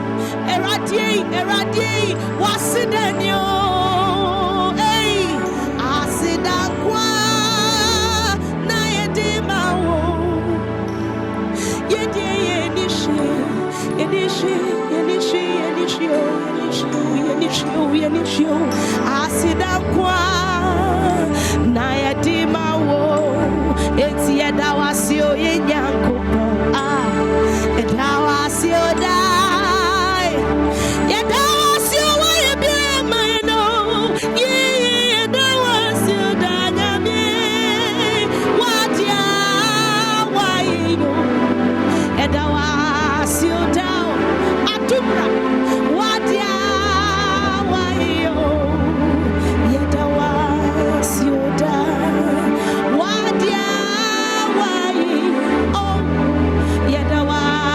what's it then you? Hey, I sit down qua Naya Dimao. Yedishu, I sit down qua Naya Dimao. It's Yadawasio in Yanko. And how I see you die. Yet I was you way a beer, my no. Yeah, that was you die. What ya? Why you? And I was you down. Atumra. What ya? Why you? Yet I was you down. What ya? Why? Oh, yet I was.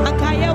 Akaya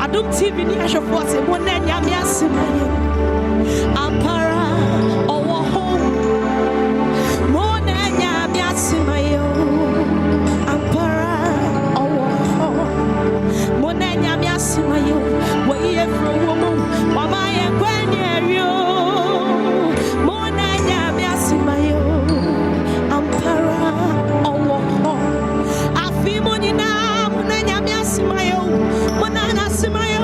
Adom TV ni ahwefo se mo na nyame asemaye ampara owo ho mo na nyame asemaye ampara owo ho mo na nyame asemaye wo ye fro wo mo mama ye kwani erio mo na nyame asemaye ampara owo ho afi mo ni na mo na nyame asemaye mo na asemaye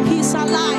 He's alive.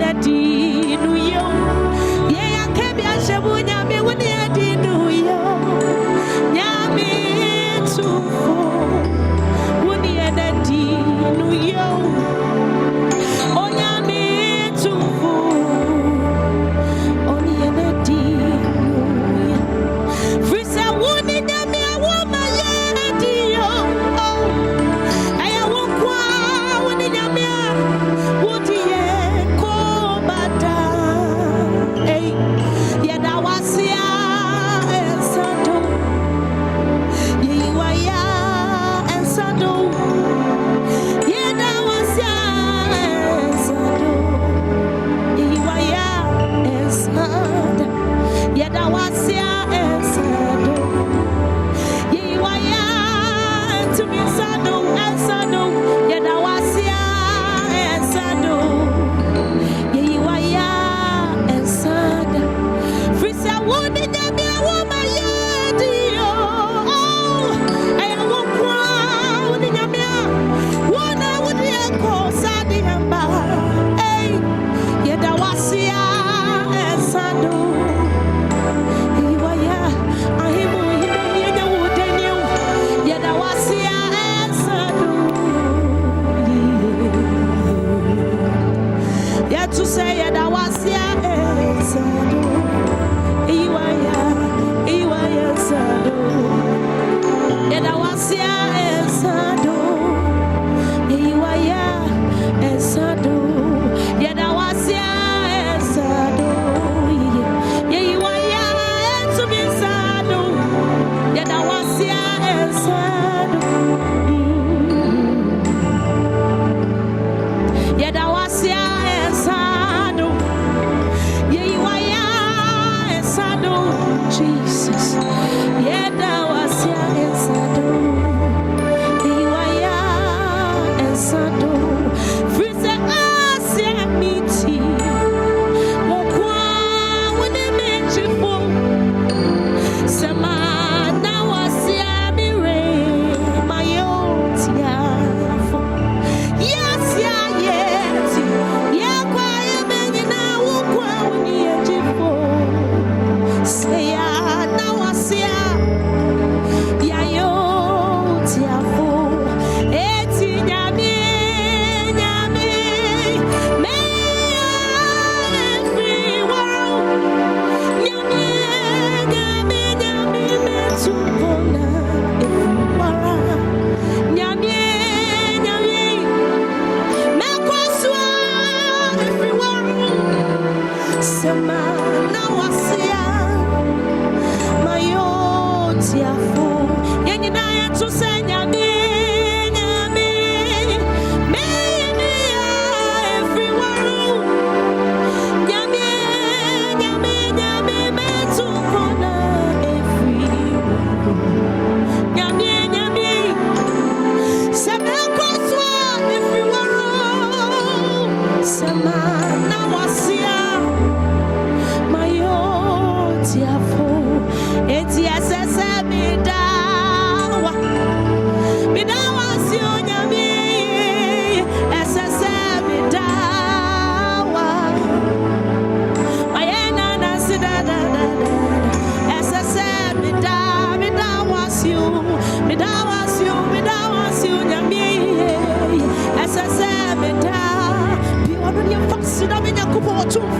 Daddy.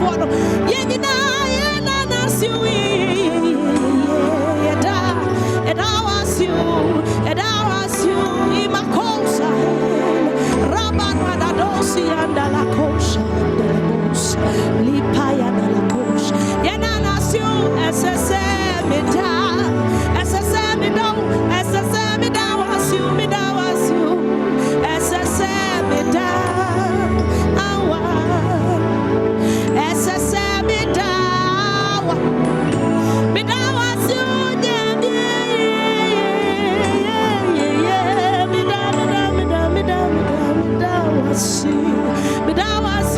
for Yenina, and I was you, Imakosa, Raban Radadosi and la Kosha, Lipaya and la Kosha, Yananasu, SSM, SSM, was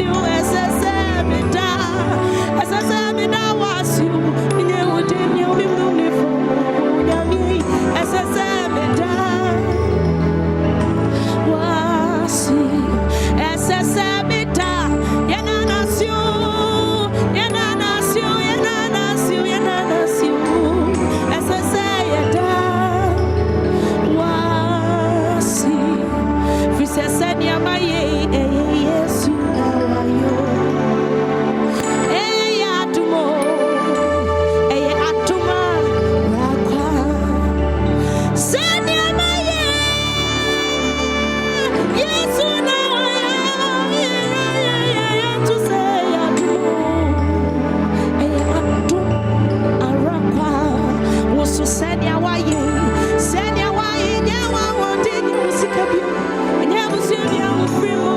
you, SSM, Free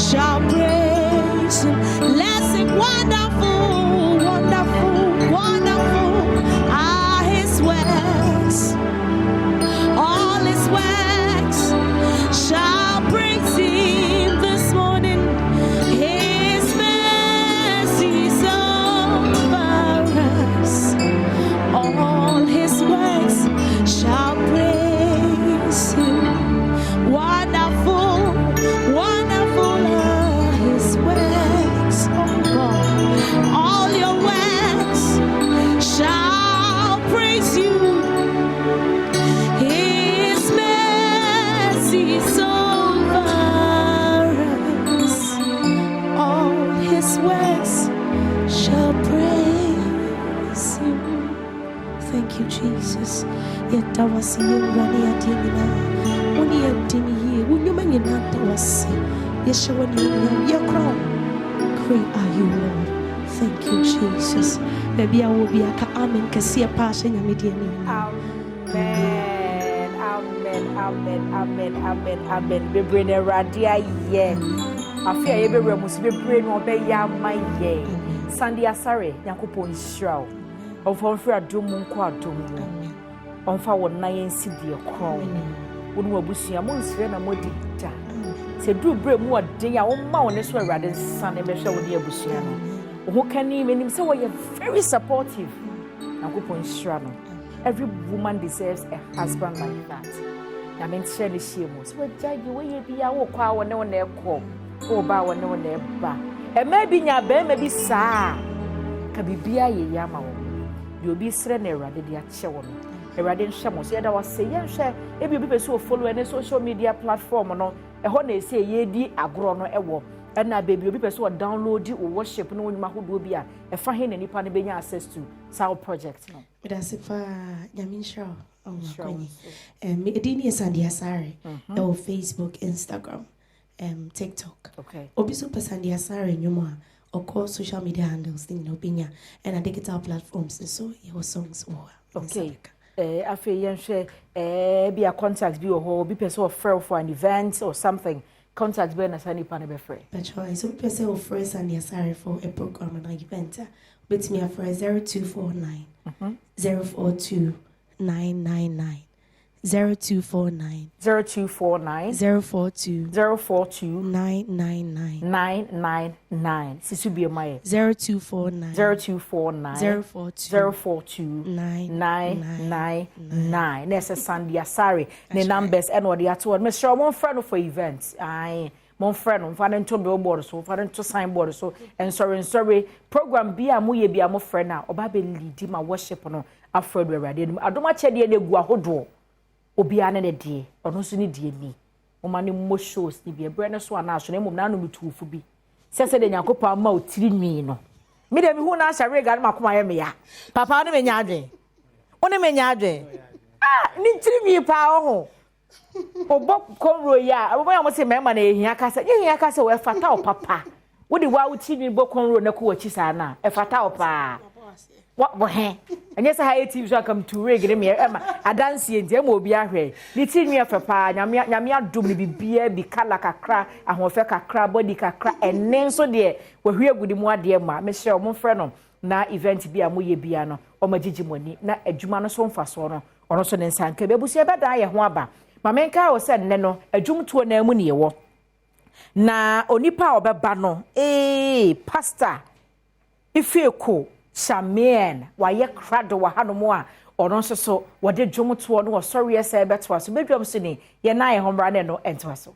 shall praise him. Let's sing wonderful, wonderful, wonderful are his works. All his works shall praise him this morning. His mercies over us. All his works shall praise him. Wonderful, wonderful are his works, oh God. All your works shall praise you. His mercies over us. All his works shall praise you. Thank you, Jesus. Yet I was in you running at Dinina. Only a dinny here. When you mean not to us, Yeshua, your crown. Great are you, Lord. Thank you, Jesus. Maybe I will be a amen. Kasi a passion in Amen. Amen. Amen. Amen. Amen. Amen. Be bring a radia ye. I fear every must be bring obey ya my ye. Sandy Asare, Yakupon Shroud. Of all for a doom quadrum. On for 9 city crown. When we see a month's friend and modi. Said, do bring more day. Our mount is where rather son and Besha with the Busiano. Who can even him so you're very supportive. Yakupon Shroud. Every woman deserves a husband like that. I mean, share the shemos. Well, Jaggy, will you be our power? No one ever call. Oh, bow, no one ever. And maybe your bear may be sa. Can be beer yama. You'll be serenera, the dear children. A radin shamos. Yet I was saying, share. If you be so follow any social media platform or no, a honey say ye di agrono ewo. And now, baby, you'll be so download you or worship no one who will be a fine and any benya access to South Project. No, but as if Yamin Shaw. Medini is Sandy Asare. Or Facebook, Instagram, TikTok. Okay. Obiso Sandy Asare, Nyuma, or call social media handles in Opinia and a digital platforms. So your songs were. Okay. I feel you share be a contact, be a whole, be person referral for an event or something. Contact be na sani pane be free. But choice so person refer Sandy Asare for a program and an event. Bet me a for 0249 042 999 0249 0249 042 999 999 Sisu be my 0249 042 999 Nessa Sandy Asare the numbers and what the atward me sure one friend for events I mon friend on faden to billboard so faden to signboard so and sorry program be a moye be a mo friend na oba be lead my worship no afred we rade adoma chede na gu ahodo obi ane ne de ono so ne die ni o mane mo shows ni be bre ne so ana so na mom na no mitufu bi sese de nyakopa ma otiri nwi no me de mi hu na share ga ma koma ye me ya papa no me nya adwen one me nya adwen ni tiri nwi pa ho obo konro ya abobo ya mo se mema na ehia kasa ehia kasa we fata o papa wo de wa uti nwi bo konro na ko wachi sa na e fata o pa wo he anya sa ha TV so akam to regre me adanse enti e ma obi ahwe ni ti nwi afepa nyame adom ni bibia bi kala kakra ahofe kakra body kakra enen so de wo hwe agudi mu ade ma me hye o mo frɛ no na event bi a mo ye bia no o magigi moni na adwuma no so mfa so no ono so ne nsanka be busu e beda ye ho aba mamenka o se nne no adwumtuo na mu ne yewo na onipa obeba no pastor ifeko Shaman, why ye crado wa hanomoa, or no so, what did Jomutuo no sorry as I bet was Bedwam Sunny, ye na home runner no entwaso.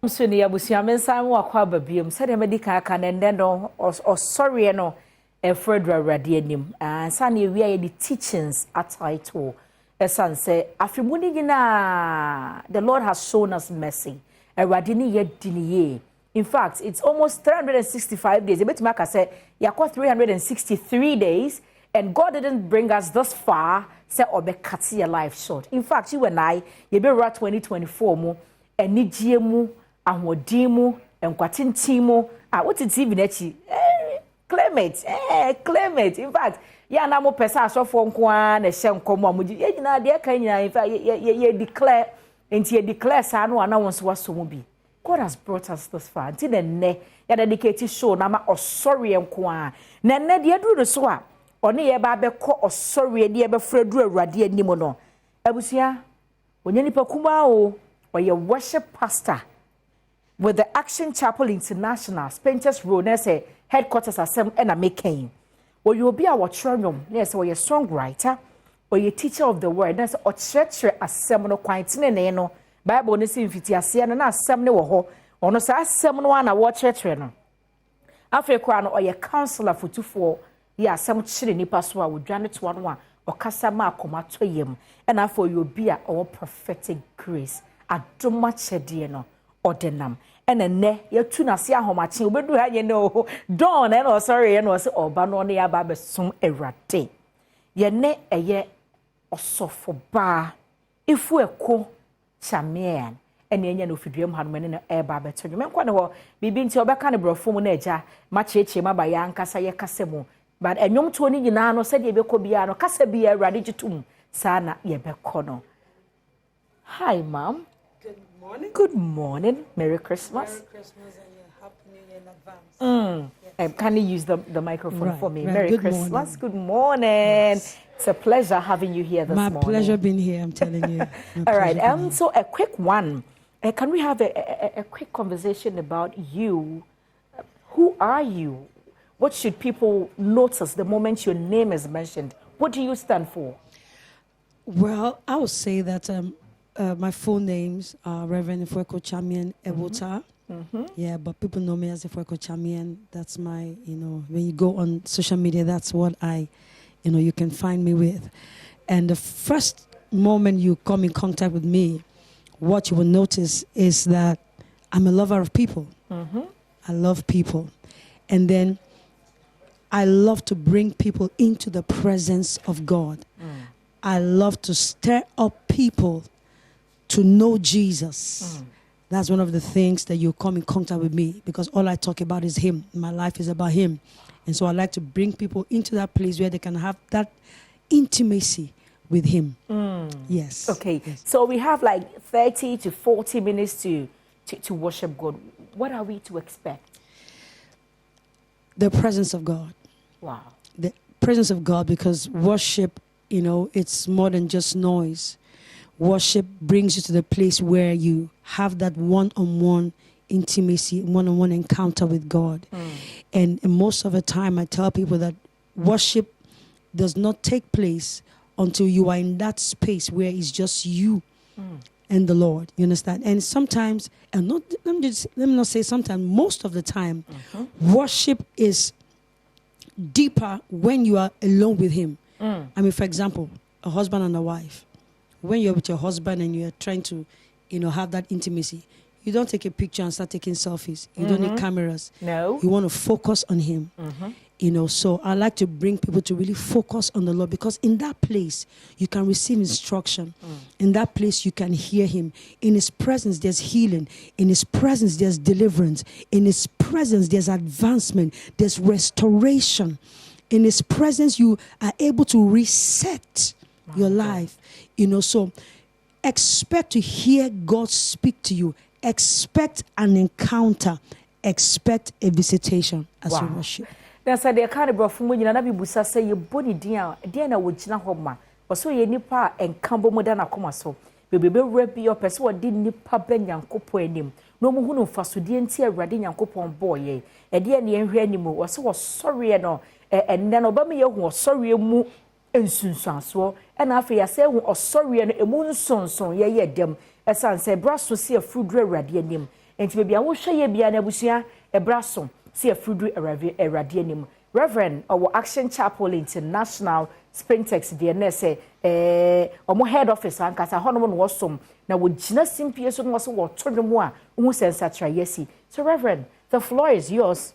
Sunny Abusiaman San wa kwaba bium, said a medical can and then or sorry no, a Fredra radianum, and Sunny we are the teachings at title. A son say, after Munigina, the Lord has shown us mercy, a radini yet dinier. In fact, it's almost 365 days. Ebet Maka said, "Yakwa 363 days, and God didn't bring us thus far. Say, obe kati your life short. In fact, you and I, you be right 2024 mu, and nijiemu, and wodimu, and kwatintimu. What is even echi? Clement, Clement. In fact, ya na mo pesa so for nkwa na hye nkomo amuji. Ye nyina de aka nyina. In fact, ye declare, enti ye declare sa no ana won so waso mu bi. God has brought us this far. Until the ne, ya dedicated show nama or sorry and kwa. Na ne dia do the soa. Oni ye ba be ko or sorry dia be fredru awrade animo no. Abusia, onye nipa kuma o, or your worship pastor with the Action Chapel International, Spenters Road, na say headquarters asem and a making. Or you will be our tronium, yes, or your songwriter, or your teacher of the word, that's or church asem no quite no. Bible ne sin fiti ase no na asem ne wo ho ono sa asem no na wo church no Africa no oye counselor for ya asem chire nipa so a wodwane to no a okasa ma akoma to yem and afọ you be a or prophetic grace adoma chede no ordenam and ene ye tu na se ahomache obedu ha ye no don and sorry no se oba no ne ya ba besum ewrade ye ne eye osofo ba ifu eko Chamian and yen no fidium had men in air barber to you. Men bibi nti obeka ne brofo mu na eja ma cheche ma ba ya nkasa ye kasemu but enyom to ni nyina no said ye beko bia no kasa bia awrade gitum sa na ye beko no. Hi mom. Good morning. Good morning. Merry Christmas. Merry Christmas and Happy New Year in advance. Yes. Can you use the microphone for me? Right. Merry Good Christmas. morning. Good morning. Yes. It's a pleasure having you here this morning. My pleasure being here, I'm telling you. All right. So a quick one. Can we have a quick conversation about you? Who are you? What should people notice the moment your name is mentioned? What do you stand for? Well, I would say that my full names are Reverend Ifweko Chamian Ebota. Yeah, but people know me as Ifweko Chamian. That's my, when you go on social media, that's what you can find me with. And the first moment you come in contact with me, what you will notice is that I'm a lover of people. I love people. And then I love to bring people into the presence of God. I love to stir up people to know Jesus. That's one of the things that you come in contact with me, because all I talk about is Him. My life is about Him. And so I like to bring people into that place where they can have that intimacy with Him. Yes. Okay. Yes. So we have like 30 to 40 minutes to worship God. What are we to expect? The presence of God. Wow. The presence of God, because worship, it's more than just noise. Worship brings you to the place where you have that one-on-one intimacy, one-on-one encounter with God. And most of the time I tell people that worship does not take place until you are in that space where it's just you and the Lord. You understand? And sometimes, let me not say sometimes, most of the time, worship is deeper when you are alone with Him. I mean, for example, a husband and a wife. When you're with your husband and you're trying to, have that intimacy, you don't take a picture and start taking selfies. You don't need cameras. No. You want to focus on Him. So I like to bring people to really focus on the Lord, because in that place, you can receive instruction. In that place, you can hear Him. In His presence, there's healing. In His presence, there's deliverance. In His presence, there's advancement. There's restoration. In His presence, you are able to reset your life. So expect to hear God speak to you. Expect an encounter. Expect a visitation as you worship. That's why they can't bring from when you na bibusa say you body dia na wojina homa. Oso ye nipa enkambo moda na koma so. Bebebe rebi your person what did nipa ben Nyankopon anim. No mu hu no fasodie nti Awurade Nyankopon boy ye. E de na enhwe animu. Wo so sorry no. And then obama ye hu sorry mu ensunsuaso. E na afa ya say hu sorry no emu nsonson ye dem. Esan say braso se afudru Awurade anim. Enti bebia wo hwe ye bia na abusua e braso see a fruit Irradianim. Reverend or Action Chapel International Sprintex DNS or head office and Casa Honorman was some now would Gina Simpius was what told them more who says such a yesi. So Reverend, the floor is yours.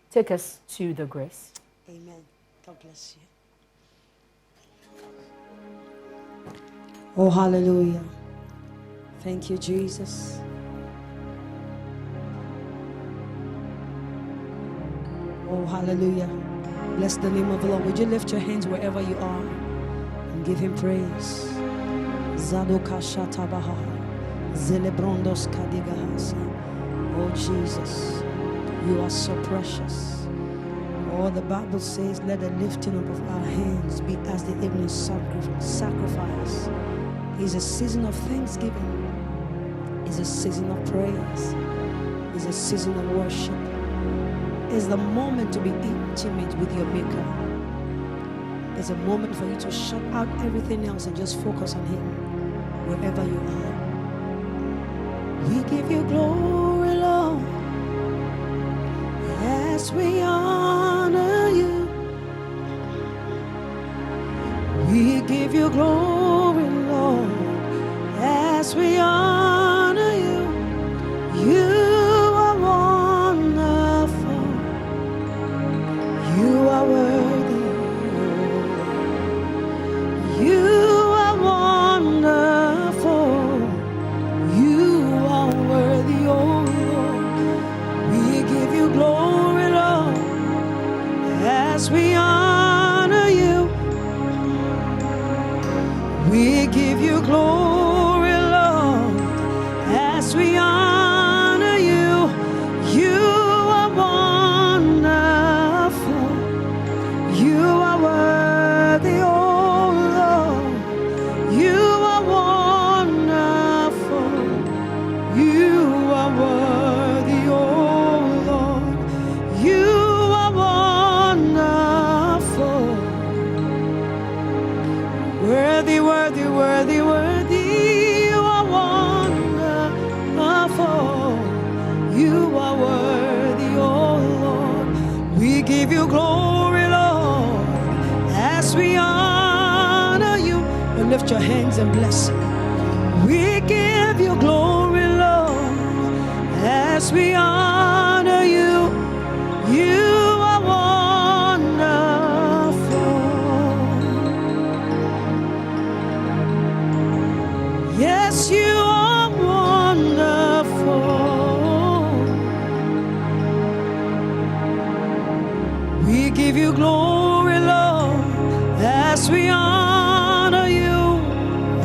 Take us to the grace. Amen. God bless you. Oh, hallelujah. Thank you, Jesus. Oh, hallelujah. Bless the name of the Lord. Would you lift your hands wherever you are and give Him praise? Zadokashatabaha. Zelebrondos kadigahasa. Oh Jesus, you are so precious. Oh, the Bible says, let the lifting up of our hands be as the evening sacrifice. It's a season of thanksgiving. It's a season of praise. It's a season of worship. It's the moment to be intimate with your Maker. It's a moment for you to shut out everything else and just focus on Him wherever you are. We give you glory, Lord, as we honor you. We give you glory, Lord, as we honor you. You are wonderful. You are worthy. You are wonderful. You are worthy, oh Lord. We give you glory, Lord, as we honor you. We give you glory, Lord, as we honor you. You are wonderful. You are worthy, oh Lord. You are wonderful. You are worthy, oh Lord. You are wonderful. Worthy, worthy, worthy, worthy. You are wonderful. You are worthy, oh Lord. We give you glory, Lord, as we honor you. And lift your hands and bless Him. We give you glory, Lord, as we honor you. You are wonderful. Yes, you are wonderful. We give you glory, Lord, as we honor you.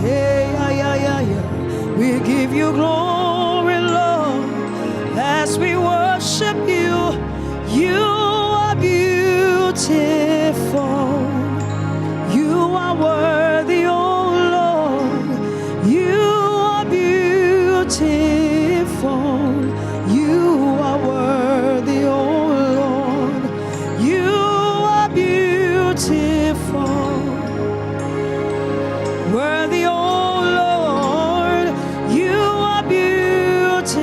Hey, yeah, yeah, yeah, yeah. We give you glory, Lord, as we worship you. You are beautiful. You are worthy, oh Lord. You are beautiful. You are worthy, oh Lord. You are beautiful. Worthy, oh Lord. You are beautiful.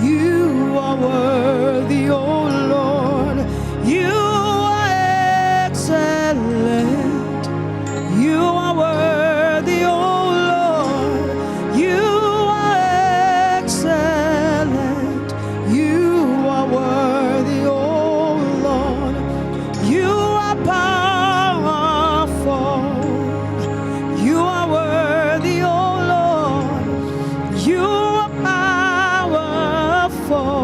You are worthy, oh Lord. You are excellent. You are worthy, oh Lord. You are excellent. You are worthy, oh Lord. You are powerful. You are worthy, oh Lord. You are powerful.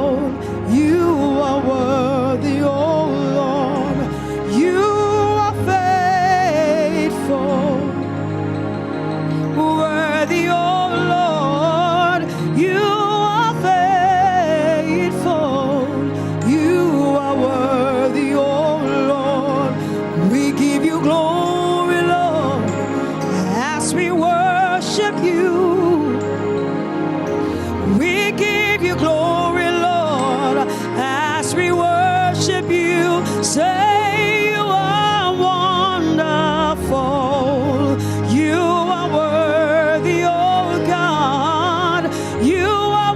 You are worthy, oh Lord. You are faithful. Worthy, oh Lord. You are faithful. You are worthy, oh Lord. We give you glory, Lord, as we worship you. We give you glory, Lord, as we worship you. Say you are wonderful. You are worthy, oh God. You are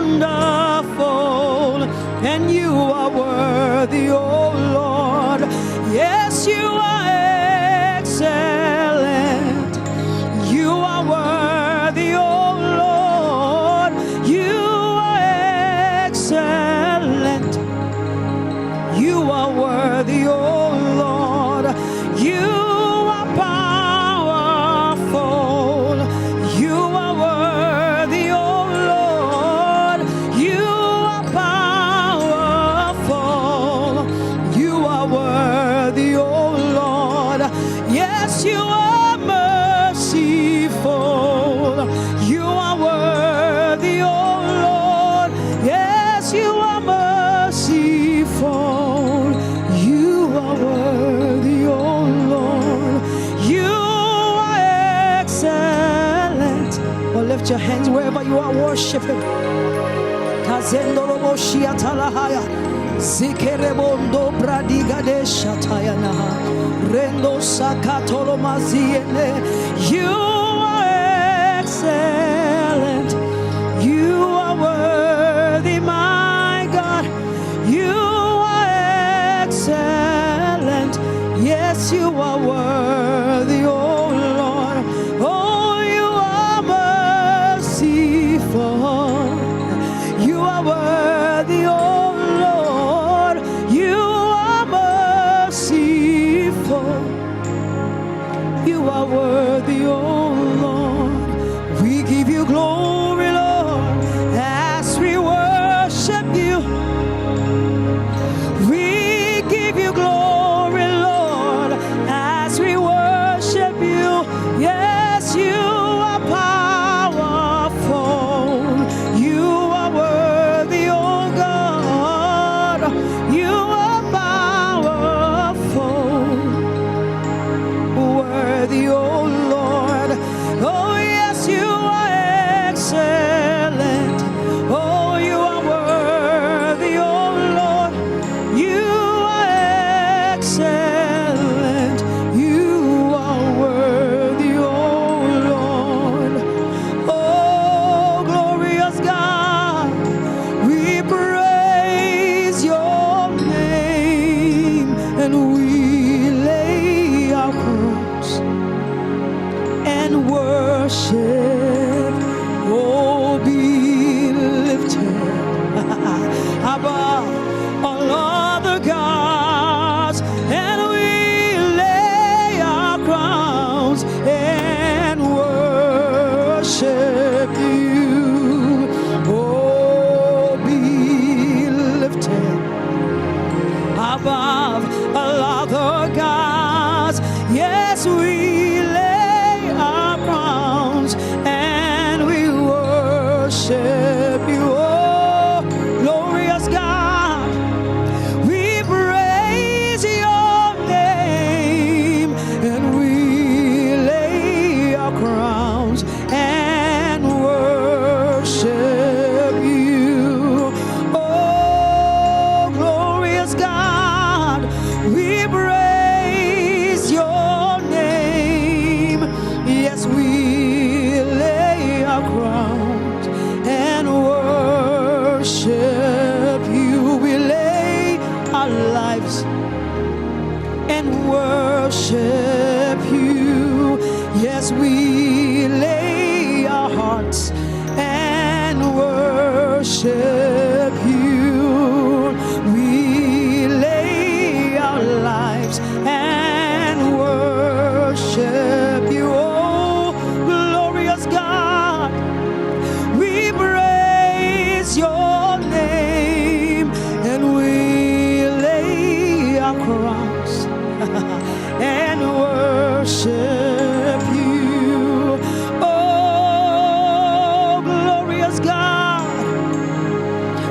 wonderful, and you are worthy, oh Lord. Yes, you are excellent. You are worthy, oh Lord. You are excellent. You are worthy, oh Lord. You are powerful. You are worthy, oh Lord. You are powerful. lift your hands wherever you are worshiping. Kazendorobo shiatalahaya. Zikerebondo bradigade shatayana. Rendo sakatolo maziene. You are excellent. You are worthy, my God. You are excellent. Yes, you are worthy, oh Lord. Oh, you are merciful. You are worthy, oh Lord. You are merciful. You are worthy, oh Lord. We give you glory, Lord, as we worship you. We give you glory, Lord, as we worship you. Yes, you are powerful. You are worthy, oh God. You are powerful. Worthy, oh Lord. Oh, yes, you are excellent. Oh, you are worthy, oh Lord. You are excellent. You are worthy, oh Lord. Oh, glorious God, we praise your name and we lay our crowns and worship. Oh, be lifted above all other gods, and we lay our crowns and worship you. Oh, be lifted above all other gods. Yes, we lay our crowns and we worship you. Oh, glorious God, we praise your name and we lay our crowns and worship you. Oh, glorious God, we praise your name. Yes, we lay our crowns and worship you. We lay our lives and worship you. Yes, we lay our hearts and worship you. We lay our lives and worship you. Oh, glorious God, we praise your name and we lay our crowns and worship you. Oh, glorious God,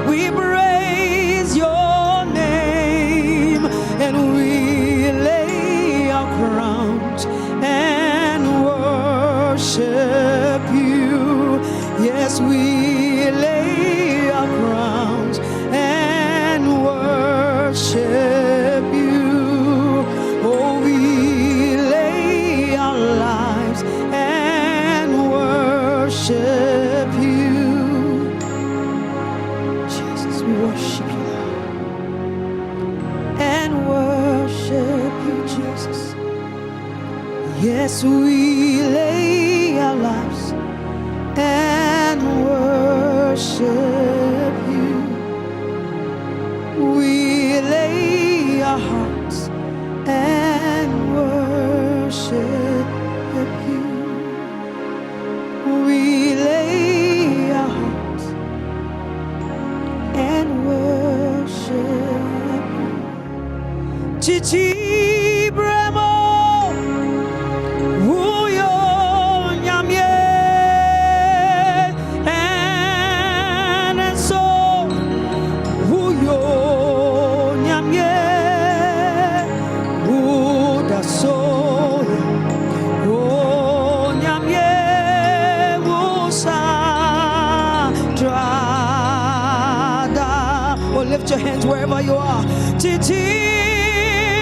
we praise your name and we lay our crowns and worship you. Yes, we lay our crowns and worship you. Oh, we lay our lives and worship you. Jesus, we worship you and worship you, Jesus. Yes, we lay our lives and worship you. We lay our hearts and worship you. We lay our hearts and worship you. Chichi Bremo, Uyo Nyamye, and so Uyo Nyamye, Uda so, O Nyamye, Usa. lift your hands wherever you are. Titi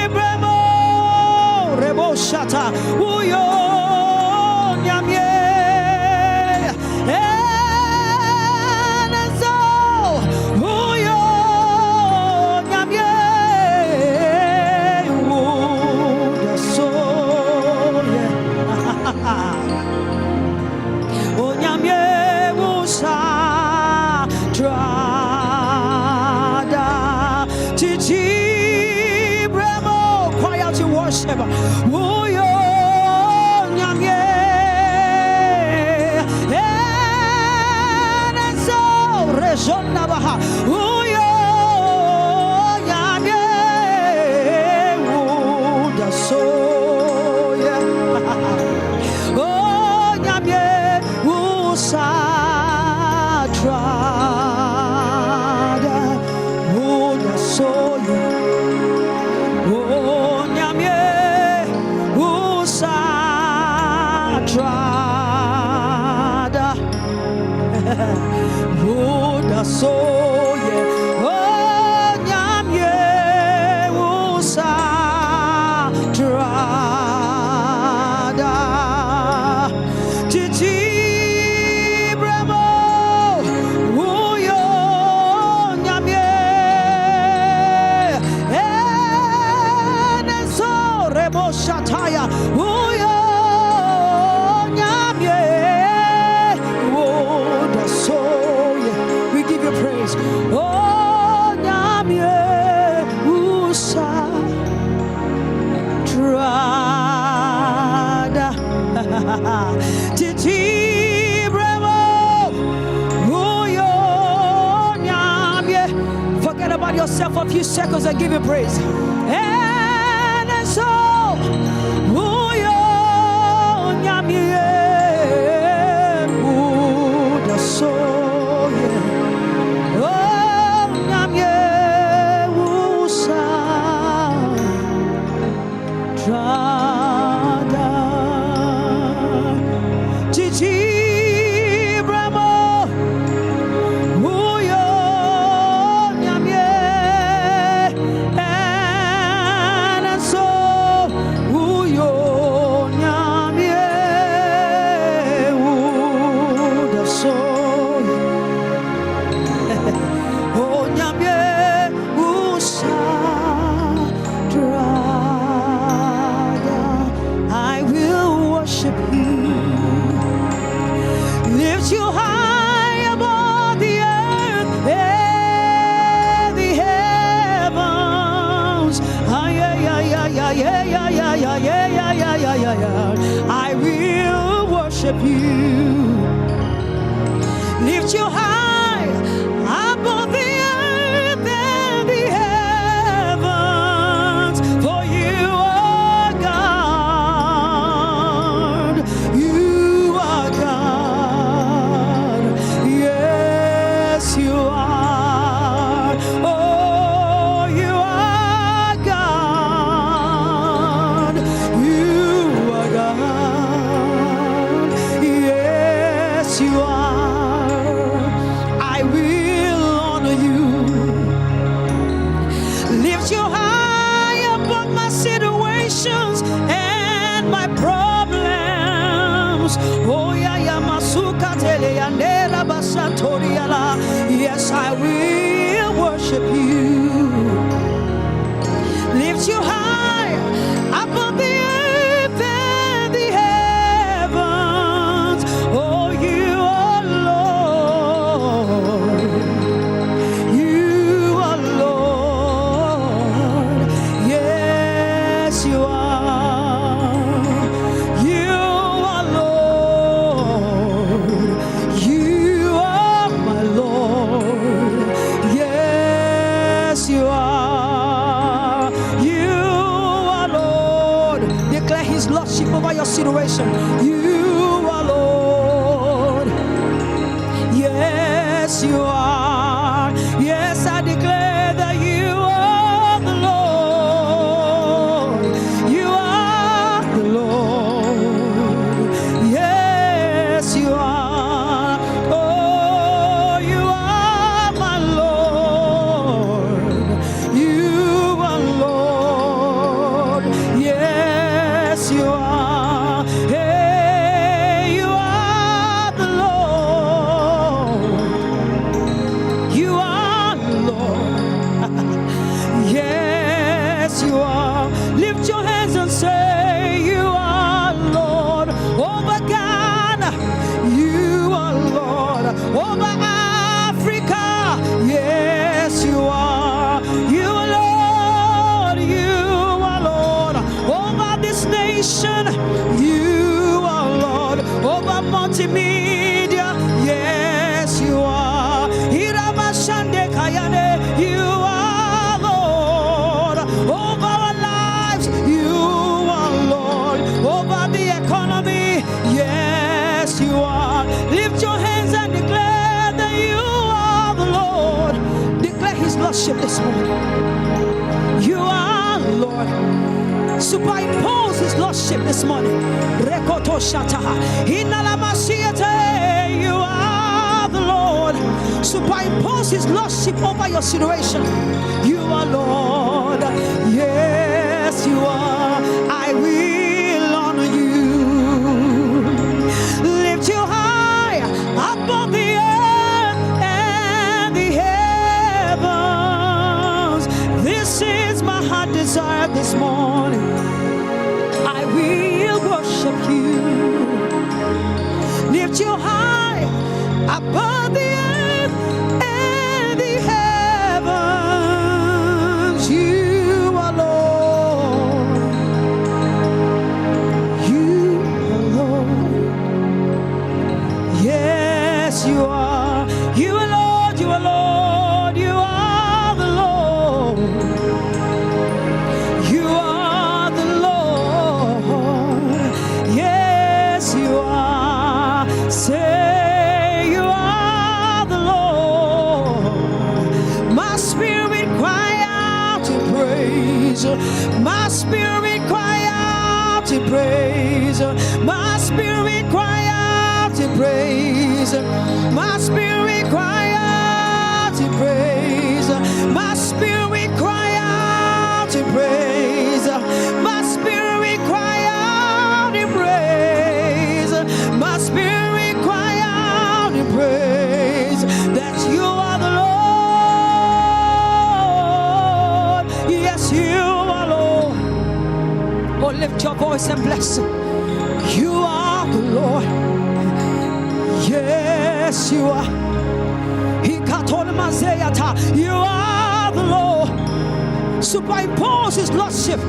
Bremo Rebo Shata Uyo Nyamye Enezo Uyo Nyamye Uda So O Nyamye Usa Trada Titi Bremo, cry out your worship. Uyo Nyamye Enezo Rejona Baha Uyo Nyamye Uda Soya Oh Nyamye Usa Trada Uda Soya Oh Nyamye Usa Trada Uda Soya Oh Nyamye Usa Trada Titi Bremo Uyo Nyamye Enezo Rebo Shataya Uyo Nyamye Uda Soya. We give you praise. Oh Nyamye Usa Trada Titi Bremo Uyo Nyamye. Forget about yourself for a few seconds and give you praise. And so Uyo Nyamye Uda Soye Oh Nyamye Usa Trada Titi Bremo Uyo Nyamye and so Uyo Nyamye Uda Soye Oh Nyamye Usa Trada. I will worship you, lift you high above the earth and the heavens. I will worship you, lift you high above the earth and the heavens, for you are God. You are God. Yes, you are. Oh, you are God. You are God. Yes, you are. I will honor you, lift you high above my situations and my problems. Oh yeah, yeah, masuka tele yandela basatoriala. Yes, I will worship you, lift you high above the earth and the heavens. Oh, you are Lord. You are Lord. Yes, you are. You are Lord. You are my Lord. Yes, you are. You are Lord. Declare his lordship over your situation. You are Lord. Yes, you are. Yes, I declare that you are the Lord. You are the Lord. Yes, you are. Oh, you are my Lord. multimedia. Yes, you are. Irabashande Kayane, you are Lord. Over our lives, you are Lord. Over the economy, yes, you are. Lift your hands and declare that you are the Lord. Declare his lordship this morning. You are Lord. Superimpose his lordship this morning. Rekoto shataha. Inalamasiete. You are the Lord. Superimpose his lordship over your situation. You are Lord. Yes, you are. I will honor you. Lift you high above the earth and the heavens. This is my heart desire this morning. I will worship you. Lift you high above the earth and the heavens. You are Lord. You are Lord. Yes, you are. You are Lord. You are Lord. You are the Lord. You are the Lord. Yes, you are. Say you are the Lord. My spirit cry out to praise. My spirit cry out to praise. My spirit cry out to praise. My spirit cry out to praise. My spirit cry out to praise. My spirit cry out in praise. My spirit cry out in praise that you are the Lord. Yes, you are Lord. Oh, lift your voice and bless him. You are the Lord. Yes, you are. You are the Lord. Superimpose his lordship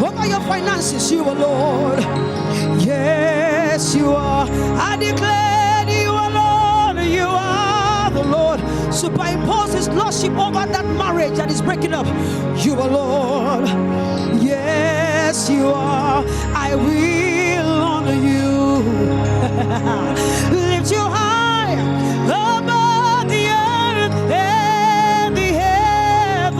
over your finances. You are Lord. Yes, you are. I declare you are Lord. You are the Lord. Superimpose his lordship over that marriage that is breaking up. You are Lord. Yes, you are. I will honor you. Lift you high above the earth and the heavens.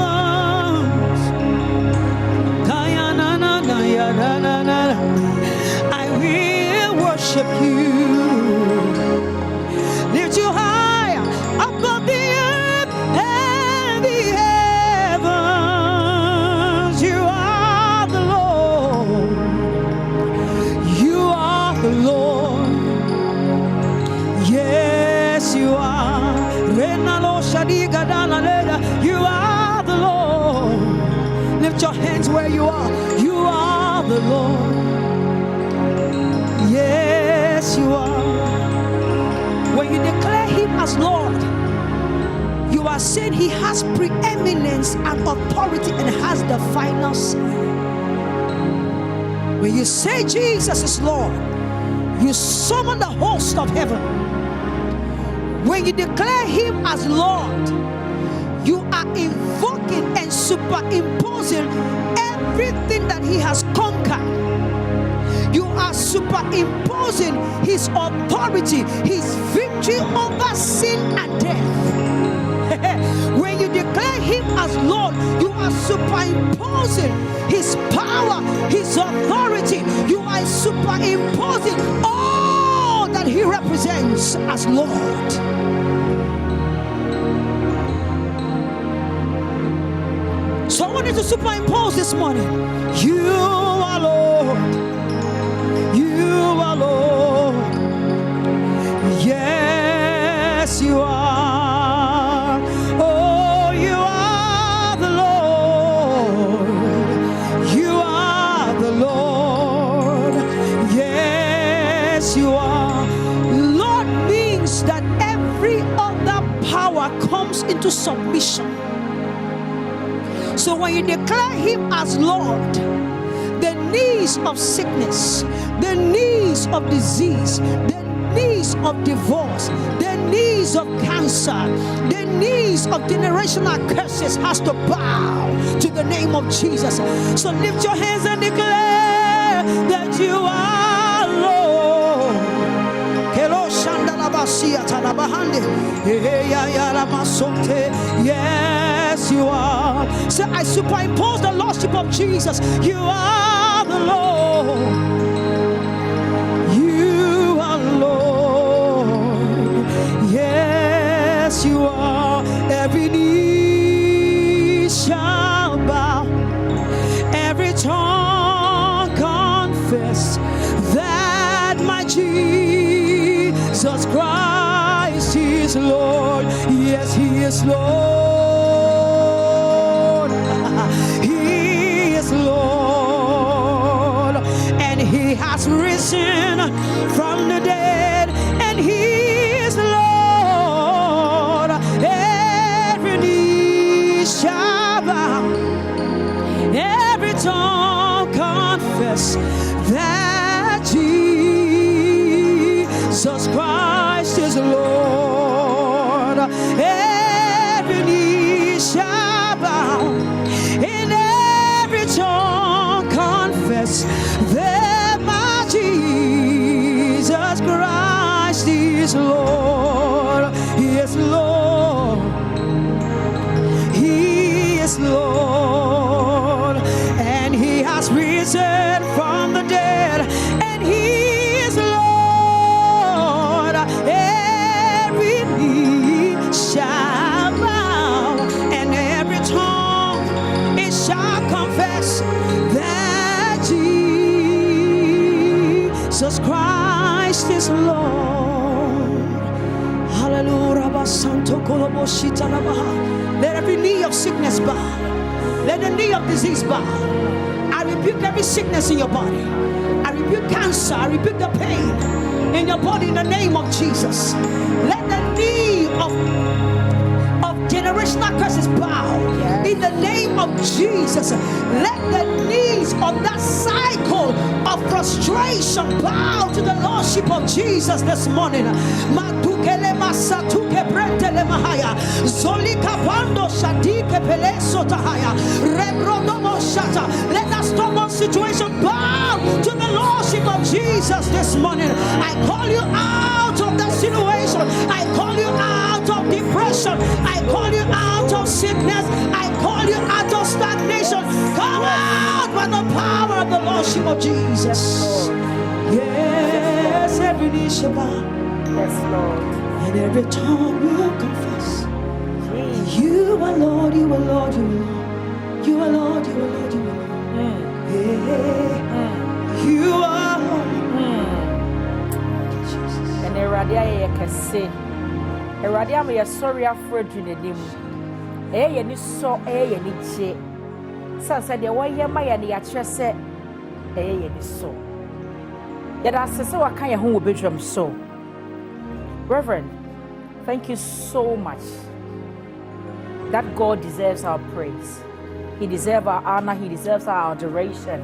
I will worship you. Lift you high above the earth and the heavens. You are the Lord. You are the Lord. Yes, you are. You are the Lord. Lift your hands where you are. You are the Lord. Yes, you are. When you declare him as Lord, you are saying he has preeminence and authority and has the final say. When you say Jesus is Lord, you summon the host of heaven. When you declare him as Lord, you are invoking and superimposing everything that he has conquered. You are superimposing his authority, his victory over sin and death. When you declare him as Lord, you are superimposing his power, his authority. You are superimposing all that he represents as Lord. So I want you to superimpose this morning. You are Lord. You are Lord. Yes, you are. Oh, you are the Lord. You are the Lord. Yes, you are. Lord means that every other power comes into submission. So when you declare him as Lord, the knees of sickness, the knees of disease, the knees of divorce, the knees of cancer, the knees of generational curses has to bow to the name of Jesus. So lift your hands and declare that you are Lord. Yes, you are. So I superimpose the Lordship of Jesus. You are the Lord. You are Lord. Yes, you are. Every knee shall bow, every tongue confess that my Jesus Christ is Lord. Yes, He is Lord. He is Lord. And He has risen from the dead. And He is Lord. Every knee shall bow, every tongue confess that Jesus Christ is Lord. Every knee shall bow, and every tongue confess that my Jesus Christ is Lord. He is Lord. He is Lord. And He has risen from the dead. And He is Lord. Every knee shall bow, and every tongue it shall confess that Jesus Christ is Lord. Hallelujah. Let every knee of sickness bow. Let the knee of disease bow. I rebuke every sickness in your body. I rebuke cancer. I rebuke the pain in your body in the name of Jesus. Let the knee of generational curses bow in the name of Jesus. Let the knees of that cycle of frustration bow to the Lordship of Jesus this morning. Let that stubborn situation bow to the Lordship of Jesus this morning. I call you out of that situation. I call you out of depression. I call you out of sickness. I call you out of stagnation. Come out by the power of the Lordship of Jesus. Yes, every knee shall bow. Yes, Lord. And every tongue will confess. You are Lord, you are Lord, you are Lord. You are Lord, you are Lord, you are Lord. Yeah. You are Lord. And Eradia Kase. Eradia may a sorry afraid to the dim. Eh, ni so, eh, ni che. Sansa de why my and the actress said, eh, ni so. Yet I said, so I can't home with bedroom so. Reverend, thank you so much. That God deserves our praise. He deserves our honor. He deserves our adoration.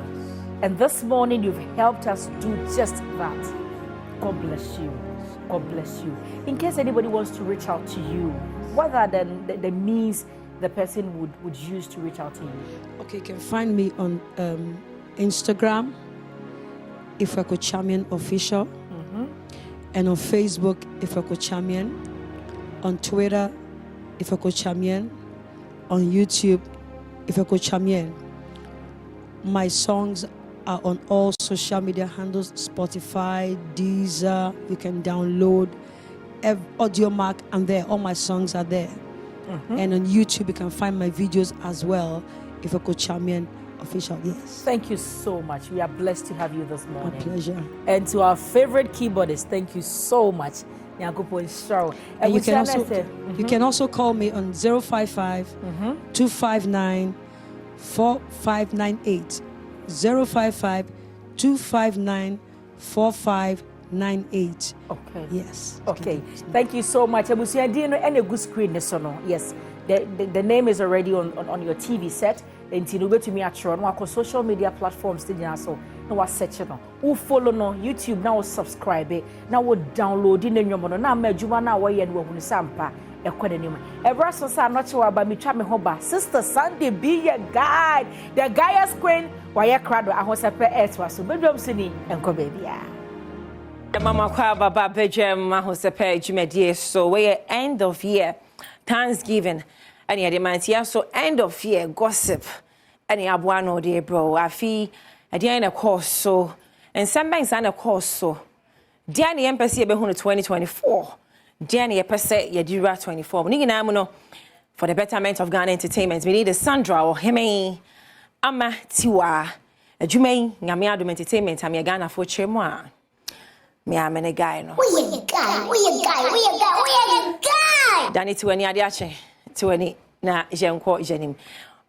And this morning, you've helped us do just that. God bless you. God bless you. In case anybody wants to reach out to you, what are the means the person would use to reach out to you? Okay, you can find me on Instagram, Ifeko Champion Official, and on Facebook, Ifeko Champion, on Twitter, Ifeko Champion, on YouTube, Ifeko Champion. My songs are on all social media handles, Spotify, Deezer. You can download Audio Mark, and there all my songs are there. And on YouTube, you can find my videos as well, Ifeko Champion Official. Yes. Thank you so much. We are blessed to have you this morning. My pleasure. And to our favorite keyboardist, thank you so much. And you can also call me on 055 259 4598. 055 259 4598. Okay. Yes. Okay. Thank you so much. And a good screen. Yes. The name is already on your TV set. enti no betumi atro no akọ social media platforms te nyina so na wa search no wo follow no YouTube na wo subscribe na wo download na nwomo no na ma adwuma na wo ye no wahunu sampa ekọ nanim ebra so sa no chewa ba mitwa me ho ba Sister Sunday be your guide the Gaia's queen wa ye krado ahosepe etwa so bedwam sini enko baby Mama kwa baba Badwam ahosepe jumedie so we end of year Thanksgiving and the man so end of year gossip and the abuano de bro afi at the end of course so and some banks and of course so Diani embassy be 2024 Diani epese yadira 24 nigi na no for the betterment of Ghana entertainment we need Sandra or Heme ama tiwa adwumai nyame Adom entertainment am Ghana for chemu a me amene guy no we a guy Dani tiwani ade ache tiwani na jenko jenim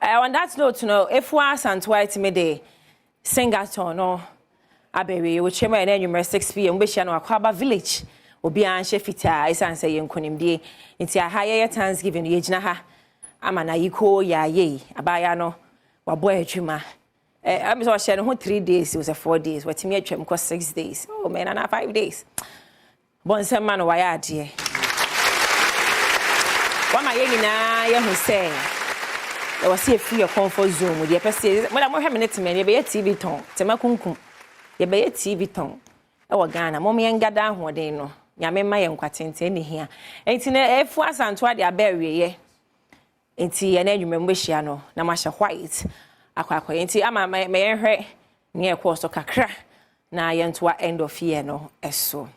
on that note no if we are santwa me de singaton no abewe we chema na number 6 pm we hia no akwaba village obi an shefita isanse yenkonimdie nti aha ye Thanksgiving ye gina ha ama na yiko ya ye abaya no wabo adwuma I'm so sharing 3 days it was 4 days what me atwam ko 6 days oh man na 5 days bon se man wa ya ade wama ye nyina ye hu say there was a free comfort zone with the person when mo hwe minute me be TV ton tema kunkum ye be TV ton e wo Ghana mo me ngada ahoden no nyame ma ye nkwatente ne hia enti na efu asanto ade abawie ye enti ye na adwuma mbehia no na ma hye white akwa enti ama me hwe ne ekwo so kakra na ye nto end of year no eso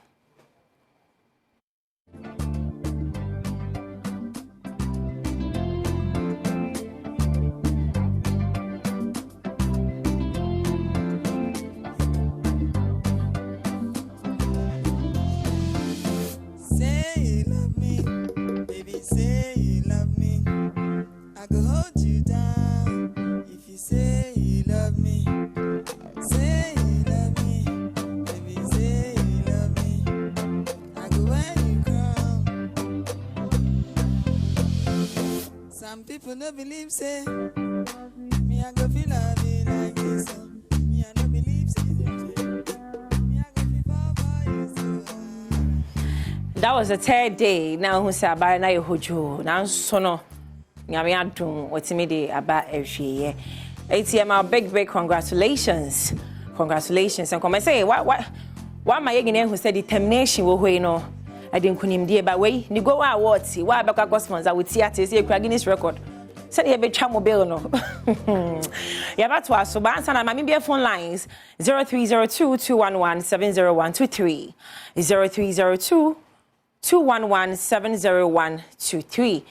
Say you love me, I could hold you down. If you say you love me, say you love me, baby, say you love me, I could wear you crown. Some people don't believe, say, me I go feel love you like this, so me I don't believe, say, me I go feel for you, so. That was the 3rd day. Now who say about na yehojo. Now so no. Nyame adom otimi de aba ehwie. ATM our big congratulations. Congratulations. And come say what my yegine who said determination wo hoi no. I didn't kunimdie ba we ni go awards. Wa be kwa sponsor with theater say Guinness record. Said you be twa mobile no. Ya ba to aso ba answer na mami be phone lines 030221170123 030221170123.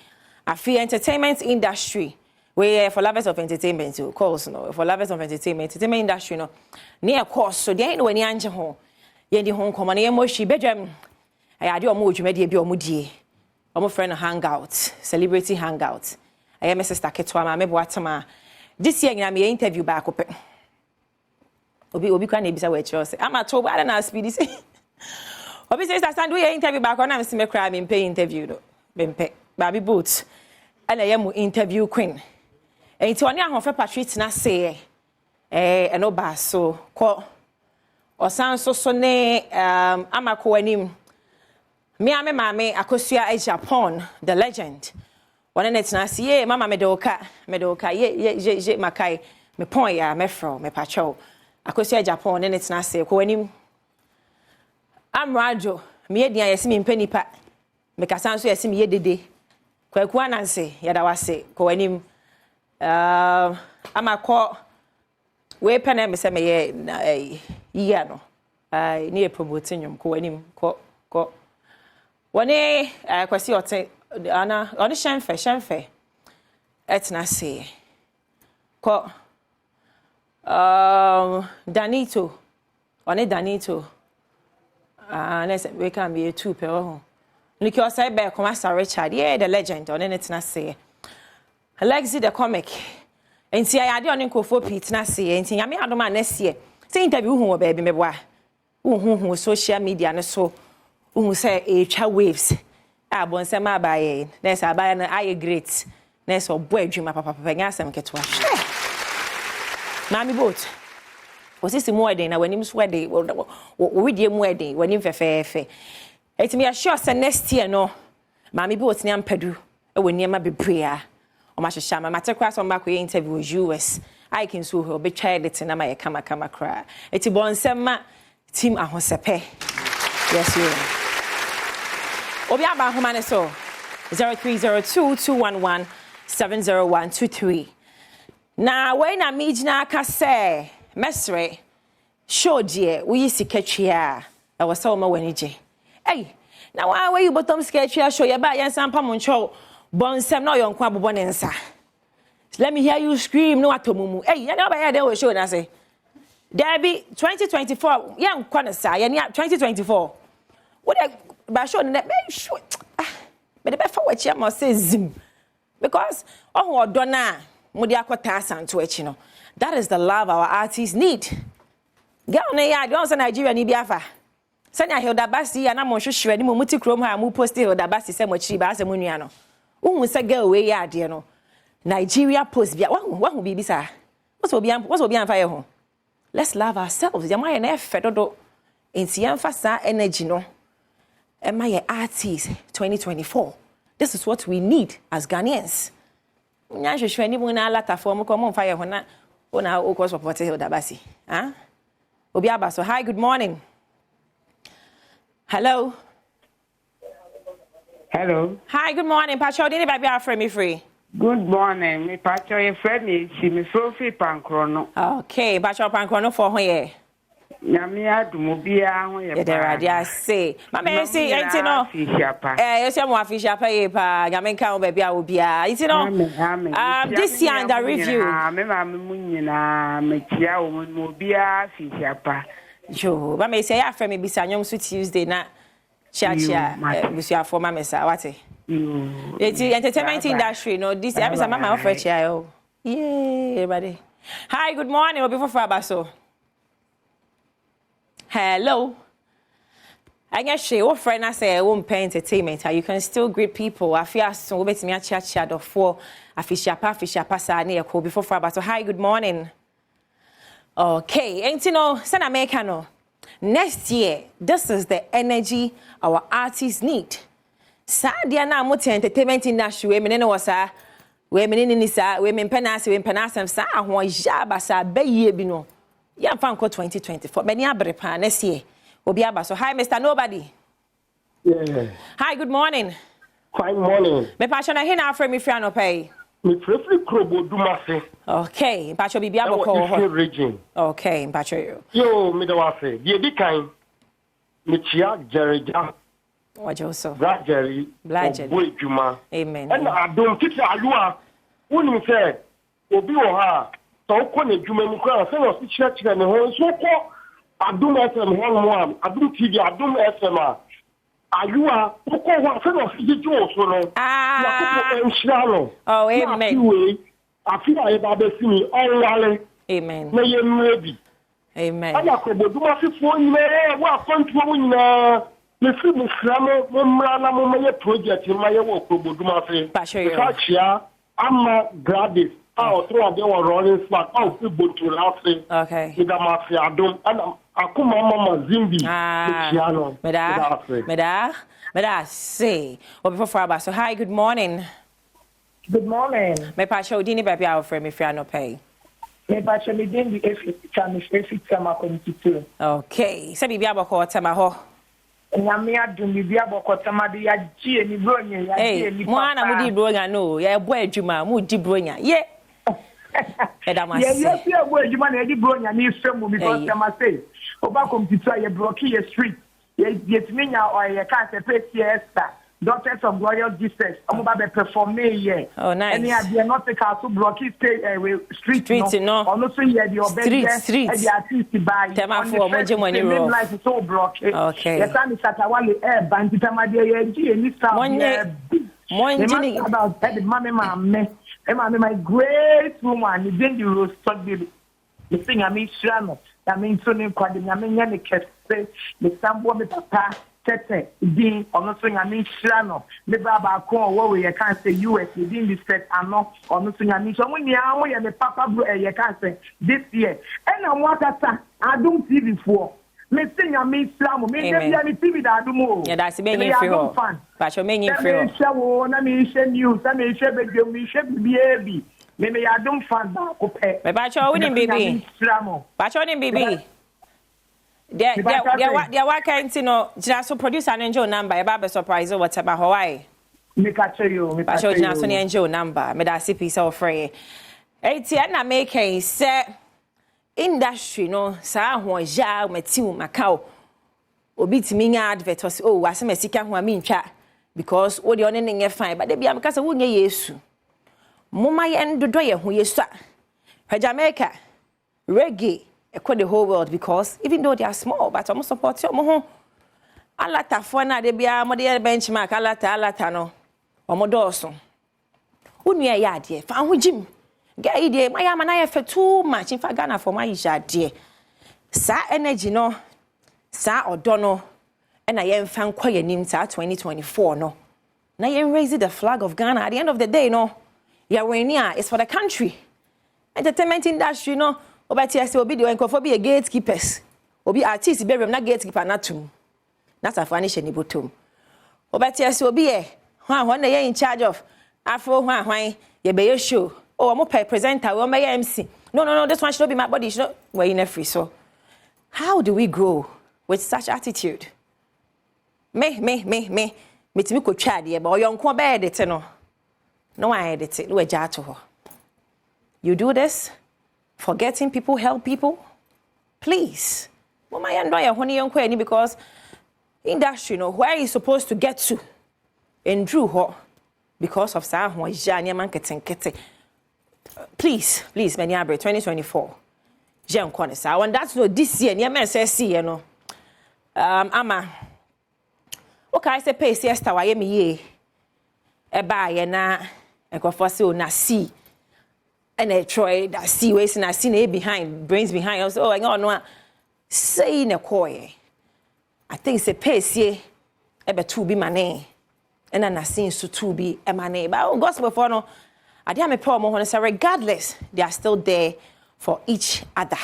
Afi entertainment industry. We for lovers of entertainment too. Course no. For lovers of entertainment industry no. Near course so there no any anje ho. Ye ndi ho nkoma na ye mo hwi Badwam. Ade o mo dwumade bi o mo die. O mo friend hangout, celebrity hangout. I am Sister Ketwa ma me boatama. This year na me interview back up. Obi kwa na ebisa we chiro say. Am atoba ada na speed say. Obi say Sister Sandu ye interview back on am se me cry me pay interview do. Bempe. Baby boot. Ana ye mu interview queen. Enti oni ahofe Patrick na say eno ba so ko osan so ne amako anim. Me ame mame akosua Japan the legend. One net na say mama medoka ye makai me pon ya me fro me pacho akosua Japan net na say ko anim amrajo me yedian yesi me mpanipa me kasan so yesi me yedede kwaku ananse yada wase ko anim amakọ we pene me se me ye iya no ni e promote nyum ko anim ko woni kwasi ote ana oni shenfe etna se ko Danito oni Danito nese we can be two pe ho niki osai be ko Master Richard yeah the legend oni netna se Alexi the comic enti ayade oni nkofo pit na se enti nyame adom anese se interview hu ba bi meboa hu social media no so hu say twa waves abonsem abaye nese abaye na aye great nese obo adwuma papa nya asem ketwa Mami boat. Osisi mu eden na wanim so eden. We die mu eden wanim fefefe. Eti me assure say next year no. Mami boat ni ampadu. E woni ma bebre a. O ma hwehwa ma matekwa so ma koye interview with US. I can so he be try it na ma ye kama kra. Eti bonsem ma team ahosepe. Yes you. Obi aba homa ne so 030221170123. Na when na mijina aka say mesre show die we sikatwia e wo se wo ma wanije. Hey, na wa you bottom sketchia show ye ba yen sampa mo ncho bonsem na yonkwa abobo ne nsa. Let me hear you scream no atomumu. Hey, ya na ba ya dey we show na say. Debbie 2024 yen kwa na sa ye 2024. What ba show na be show. But the best for what you say zim. Because oh dona mudi akota asanto echi no. That is the love our artists need. Girl na ya don't say Nigeria ni biafa. Sanya Hilda Basi ya na mo hwehwe ni mo muti krom ha mo post Hilda Basi se mo chiri ba se mo nua no. Uhun se girl we ya ade no. Nigeria post bia wahu bibi sa. What's obi anfa ye ho. Let's love ourselves. Yama ye na fedodo. Enti yamfa sa energy no. Am I artist 2024? This is what we need as Ghanaians. Nyashwe ni mo na lata form ko mo fire ho na ona o ko support Hilda Basi. Ah? Obi abaso. Hi, good morning. Hello. Hello. Hi, good morning. Pacho, did anybody offer me free? Good morning. Me Pacho, your friend me, she me Sophie Pankrono. Okay, Pacho Pankrono for here. Nyamia dumubia ho ye. There I say. Mama say enti no. You say mo afisha pa ye pa. Nyamenka o baby a obia. Enti no. This year under review. Me ma me munyina me tia o mo obia afisha pa. Jo, mama say ya frame me bisa nyom so Tuesday na chia busia for mama say what? Enti entertainment industry no this I say mama offer chia yo. Yeah, everybody. Hi, good morning. Obi for Abaso. Hello. I guess what friend I say I won't pay entertainment. You can still greet people. I feel so bet me a chat of for a fisher sa near call before Friday. So hi, good morning. Okay, ain't you know, San Americano. Next year, this is the energy our artists need. Sadia na multi entertainment industry women no sa women in nisa women penasam sa ahon jaba sa be ye bi no. Yeah, fan 2024. Many abrepa next year. Obi aba. So hi, Mr. Nobody. Yeah. Hi, good morning. Fine morning. Me passion na hina afre me frano pay. Me prefer Krobo Dumase. Okay, Pacho bibi abo ko ho. Region. Okay, Pacho you. Yo, me da wase. Die di kan. Me chia Jerija. Wajo so. Jerry. Boy Juma. Amen. And Adom TV alua. Woni se obi wo ha. So ko na dwuma mu kwa se no church na ho so ko Adom FM ho mo Adom TV Adom FM ayua ko ho se no jijo so no na ko enhira no oh amen afi aye ba be sini onwale amen na ye mrebi amen ala ko boduma fifo nyina wa kontuo mu nyina me fi mu framo mo mra na mo maye project ma ye wo ko boduma fe ka chia ama gratis. Oh, through the rolling spot. Oh, people to laugh. Okay. With a mafia, and Akuma Mama Zimbi. Meda, say. Or before Friday. So, hi, good morning. Good morning. Me Pacho, dini baby our friend me free no pay. Me Pacho, me dini if time 22. Okay. Se bibi aboko tema ho. Nyame adum bibi aboko tema de ya gie ni bronya ya gie ni papa. Mo ana mudi bronya no. Ya ebo adwuma, mo di bronya. Ye. Yes, you are going to bronya ni fremu because I say, Oba computer ye block your street. Yet me now or ye can't pay siesta. Daughters of Royal Districts. I'm about to perform me. Oh, nice. And yeah, they are not the castle block street. No. Also, yeah, the street. And the artist by. Tema for money roll. Life is so blocked. Okay. Yes, I'm Satawale air band. Tamadia and this about the mamma. My great woman, then the rose stuck the thing I mean, Shram. I mean, so name called the Yamini Cafe, the Sambo, the papa, Tete, Dean, or nothing, I mean, Shrano, the Baba Con, where you can't say US, within this set, and not, or nothing, I mean, so when you are and the Papa Blue, you can't say this year. And I want that, I don't see before. Me sing a me slam, me never any TV that I do more. Yeah, that's making you fun. But you're making you feel. I mean, share news, I mean, share baby, me share baby. Maybe I don't fun back. Okay. But you're winning, baby. But you're winning, baby. There, what kind of no? Just produce an angel number. About a surprise or whatever. Hawaii. Me catch you. Me catch you. Just an angel number. Me that CP so free. Hey, Tiana making say industry no. Sa ho ja metiu Macau. Obi timi nya advert o say oh asem sika ho ami ntwa because wo de one ne fine but dey bia me kasa wo nya Yesu. Mama ye ndodo ye ho Yesu a. Jamaica reggae echo the whole world because even though they are small but almost support you mo alata fo na de bia mo de benchmark alata no omo doso unu ye ade fa ho jim guy dey my am na ye fe too much in fact Ghana for my ade sa energy no sa odo no e na ye mfa nkwa yanim sa 2024 no na ye raise the flag of Ghana at the end of the day no ya wenia is for the country entertainment industry no obati ase obi de enkofo bi gatekeepers obi artist be rem na gatekeeper na tum na safani hye ni botom obati ase obi hwan na ye in charge of afro hwan ye be show oh mo presenter we may MC no this one should not be my body should not we in free so how do we grow with such attitude me timi ko twa de ba oyonko be edit no I edit no agya to ho you do this forgetting people help people please mama ya ndo ya honi yonko ani because industry no where you supposed to get to and drew ho because of sa ho ja ne man ketenkete please many abre 2024 je nko ne sa when that's no this year ne man say see you know ama okay say pay siesta wa ye me ye e ba ye na e ko for say o na see and I try that see ways and I see it behind brains behind us oh I no say in a coy I think it's a pace ye ebe to be mane and I see so to be a mane but gospel for no I dey me problem when say regardless they are still there for each other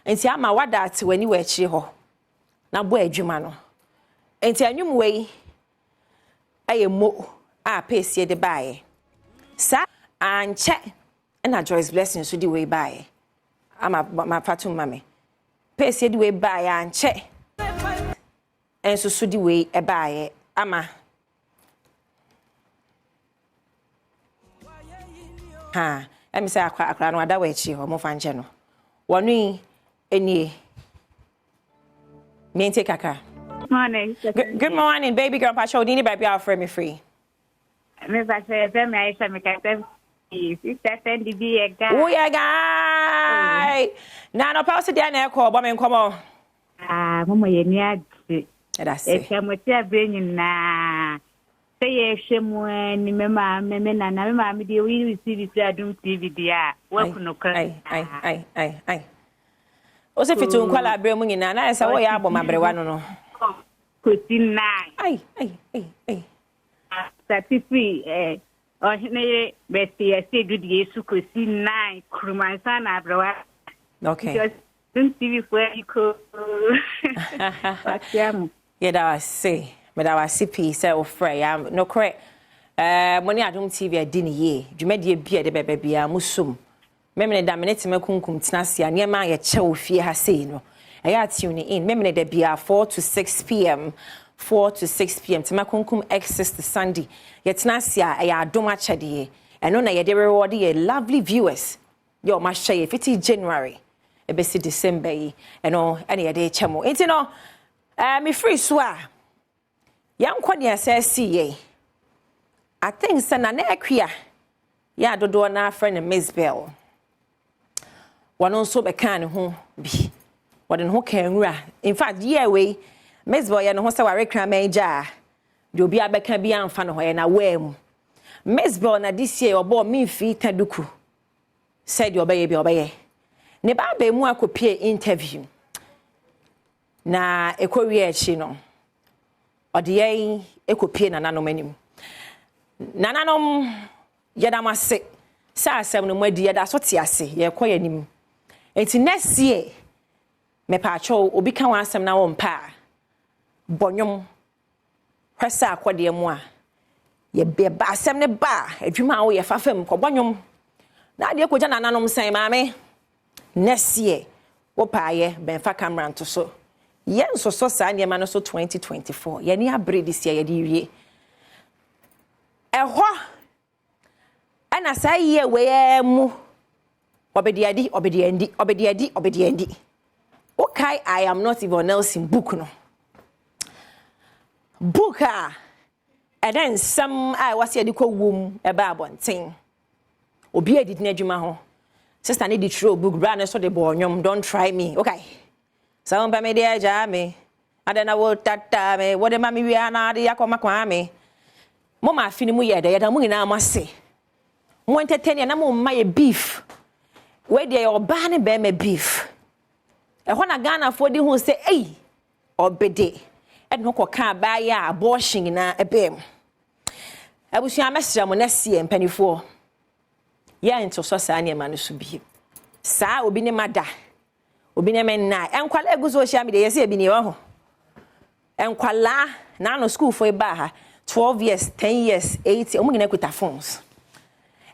and see ama wada at when you were chi ho na bo adwuma no enti anwum wei ayemo a pace ye de bae sa anche and Joyce blessing so the way by I'm my fatum mame pay say the way by and check and so the way e buy ama ha em say akra no ada we chi ho mo fa nche no wonu eni me take kaka morning good morning baby girl pa show dini baby our friend me free me ba say me Aisha me ka sister send the a guy. Oh yeah guy. Na no pause there na e call bo me nkomo. Mama ye ni ade. That's it. E mo ti abrenyin na. Say ye hwemu ni me ma me na me ma me de we receive it Adom TV dia. Wa kuno kra. Ai. O se fitu nkwala abre mu nyina na say wo ya abom abrewa no no. Kwesi 9. Ai. Certificate oh ne besti ese dudi Yesu kosi 9 krumansa na abrewa. Okay. Because Adom TV for you ko. Yeah, that was say. But I was CP say ofre ya no correct. Money Adom TV adini ye. Dwumadi bia de bebia musum. Memene da menete makunkum tenase ane ma ye che ofie ha sei no. Eya tune in. Memene da bia 4 to 6 p.m. 4 to 6 p.m. Temakunkum access to Sunday. Yetnase ya Adom achede. Eno na ye de reward ye lovely viewers. Yo ma share if it is January. Ebesi December yi. Eno ene ye de chemo. Enti no me free so a yan kwani asasi ye I think sana na akua ya dodo na friend Miss Bell wono so be kan ho bi woden ho kan wura in fact yeah we Miss Bell ya no ho se ware kran manja de obi abeka bi amfa no ho ya na wam Miss Bell na this year obo me fi taduku said obeye bi obeye ne ba ba mu akopie interview na ekowie echi no ɔde ekopie nananom anim nananom yɛdamase sa asɛm no madi yɛda so te ase yɛkɔ yɛnim enti next year me paacho obi ka wan asɛm na wo mpa bɔnwom hwesa akɔde mu a ye ba asɛm ne ba adwuma wo ye fafam kɔ bɔnwom na de kɔgya nananom sɛn maame next year wo paaye benfa camera nto so ye nsoso saa nneɛma no so 2024 ye ni abre this year ye di wie ɛhɔ ana saa yie we mu obediadi okay, I am not even else in book no. Book and then some I was here to call womb about one thing. Obi edit n'adwuma ho. Sister need the true book brand so the boy don't try me. Okay. So me dey ja me. Adana wo tata me. What the mami we na dey akoma kwa me. Mama afini mu ye dey da mu nyina amase. Mo entertain na mo ma beef. Where dey your ban be me beef. Ehona na Ghana for di hu say eh obede e no koka ba ya abortion na ebem abusia mesra mo nesie mpanifo ya into so sa ne ma no so bi sa obi ne mada obi ne men na enkwala egu social media yesi ebi ne ho enkwala na no school for ba ha 12 years 10 years 8 omo ngina kwita phones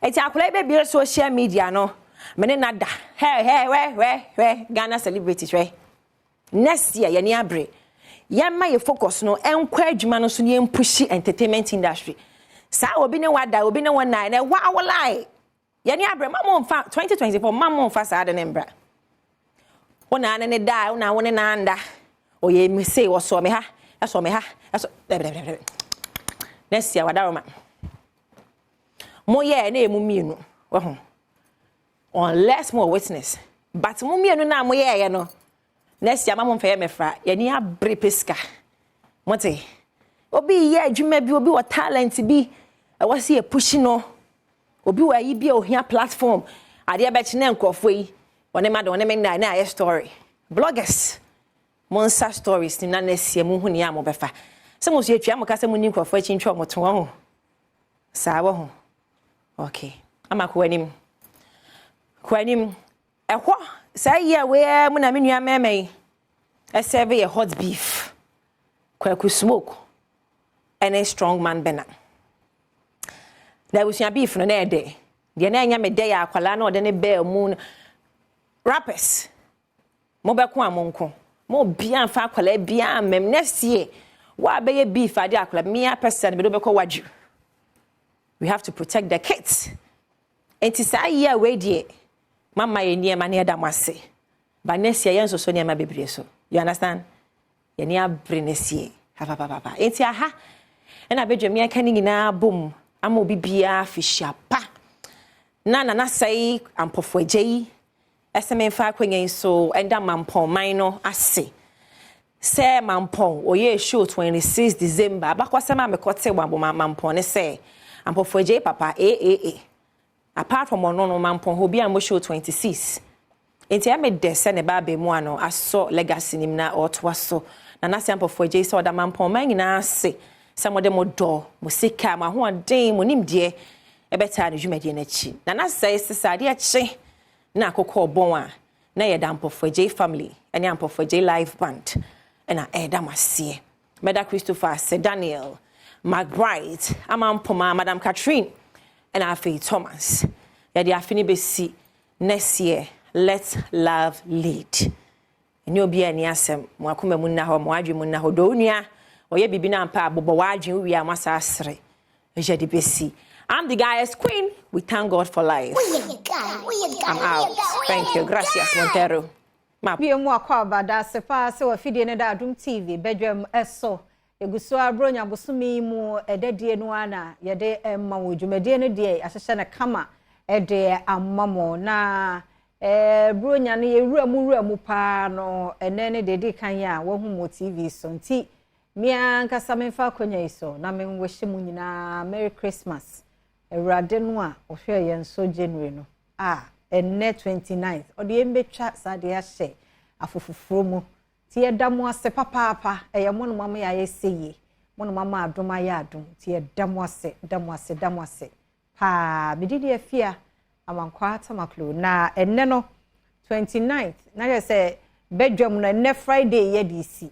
eti akwala be bi social media no mene nada hey we Ghana celebrities we next year ye ni abre ye ma ye focus no enkwa adwuma no so ne push entertainment industry sa obi ne wada obi ne wona na wa awolai ye ni abre mama mfa 2024 mama mfa sa de nembra wona ne da wona wona na anda oye mi say wo so me ha eso next year wada roma mo ye na emu mienu wo ho unless more witness but mo mienu na mo ye no next year mama mfa me fra ye ni abre peska mote obi ye adwuma bi obi wo talent bi e wase e push no obi wa yi bi ohia platform ade e be kine nkofo yi one ma de one me na ye story bloggers monsa stories ni na next year mo hu ni am befa se mo so etwa mo ka se mo ni nkofo a chinchwa mo to ho sa wo ho okay amako anim kwanim ehwo say ye we mu na menua memei e serve ye hot beef kwaku smoke and a strong man bena there was your beef no na de na anya me de ya akwala na ode ne be mu rappers mo be ko amonko mo bia fa akwala bia mem next year wa be ye beef ade akwala me a person me do be ko waju we have to protect the kids enti say ye we die mama ye niema na yeda mase ba nesia ye nsoso niema bebre so you understand ye nia brenesie papa enti aha na bedwame aka ni nyina bom ama obi bia fishia pa na sai ampofo agyi eseme fa akwenye so enda mampon man no ase se mampon oye show 26 December abakwasema mekote wabo mampon ne se ampofo agyi papa apart from ono mampon hobi am show 26 enti ame de se ne ba be mu ano aso legacy nim na otwaso na sampofo agyi so da mampon man nyina ase some de modo musika ma ho den mo nim de ebeta ne dwumade na chi na sai sisade a chi na akokɔ bon a na ye dampofo agyi family ene ampofo agyi live band ena eda masie Meda Christopher Se Daniel McBride amampoma Madam Catherine and Afi Thomas. Ya di afini besi next year. Let love lead. Enyo bia ni asem mo akoma mu na ho mo adwe mu na ho do nua oye bibi na mpa abobo wadwe wi amasa asre. Eja di besi. I'm the guy's queen. We thank God for life. I'm out. Thank you. Gracias, Montero. Bi mu akwa bada sefa se wa fidie ne da Adom TV Badwam eso eguso abronya bosumi mu edadie no ana yede emma wo dwumadie no de ahyehye na kama ede amamo na bronya no yewura mu pa no ene ne de kan ya wo hu mo TV so nti mia nkasa menfa konya iso na menwehye mu nyina Merry Christmas Ewurade no a ohwe ye nso January no enne 29th odi embetwa sade ahye afofoforo mu ti edamo ase papa eye mo no mama ya yeseye Mono mama adom aye adom ti e damo ase pa bididi afia amankwa tamaklo na enne no 29th na je say Badwam na ne Friday ye DC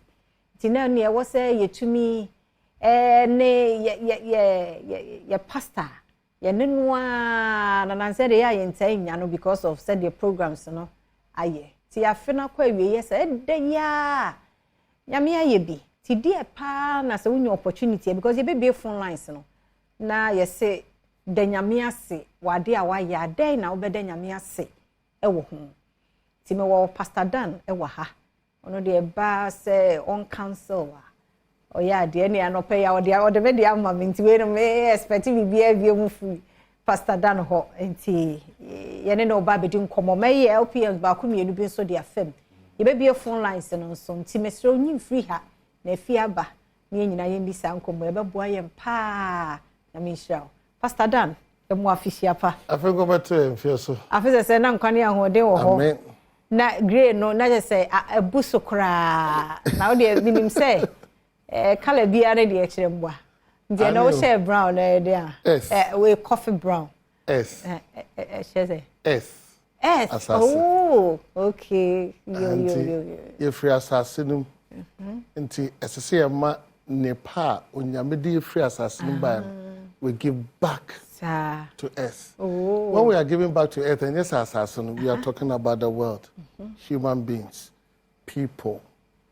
ti na ne wo say yetumi ne ye pastor ye nenwa na nanse de ya yentai nya no because of said the programs no aye ti afena kwa wie ye say de ya nyame aye bi ti die pa na se wunye opportunity because ye be phone lines no na ye say de nyame ase wade a wa ya den na obede nyame ase ewo ho ti me wo Pastor Dan ewo ha ono de ba say on council o ya de ne anope ya o de be de ama me nti we no me expect bi mu fu Pastor Dan ho nti ye ne no ba be di nkomo me ye LPS ba ku mienu bi so de afem ye be be phone lines no so nti me sro nyi free ha na fi aba ne nyina ye bi sa nkomo ye be boa ye mpa na me hira Pastor Dan emu afisia pa afengo beto mfieso afese se na nkwane ahode wo ho amen na grey no na je say abuso kra na o de minim say color bia na de kire mbwa nje na o share brown na de we coffee brown share S oh okay yo ye free assassin num nti esese ye ma nepa onyamedi free assassin ba we give back to earth. When we are giving back to earth, and yes, assassin, we are talking about the world, human beings, people,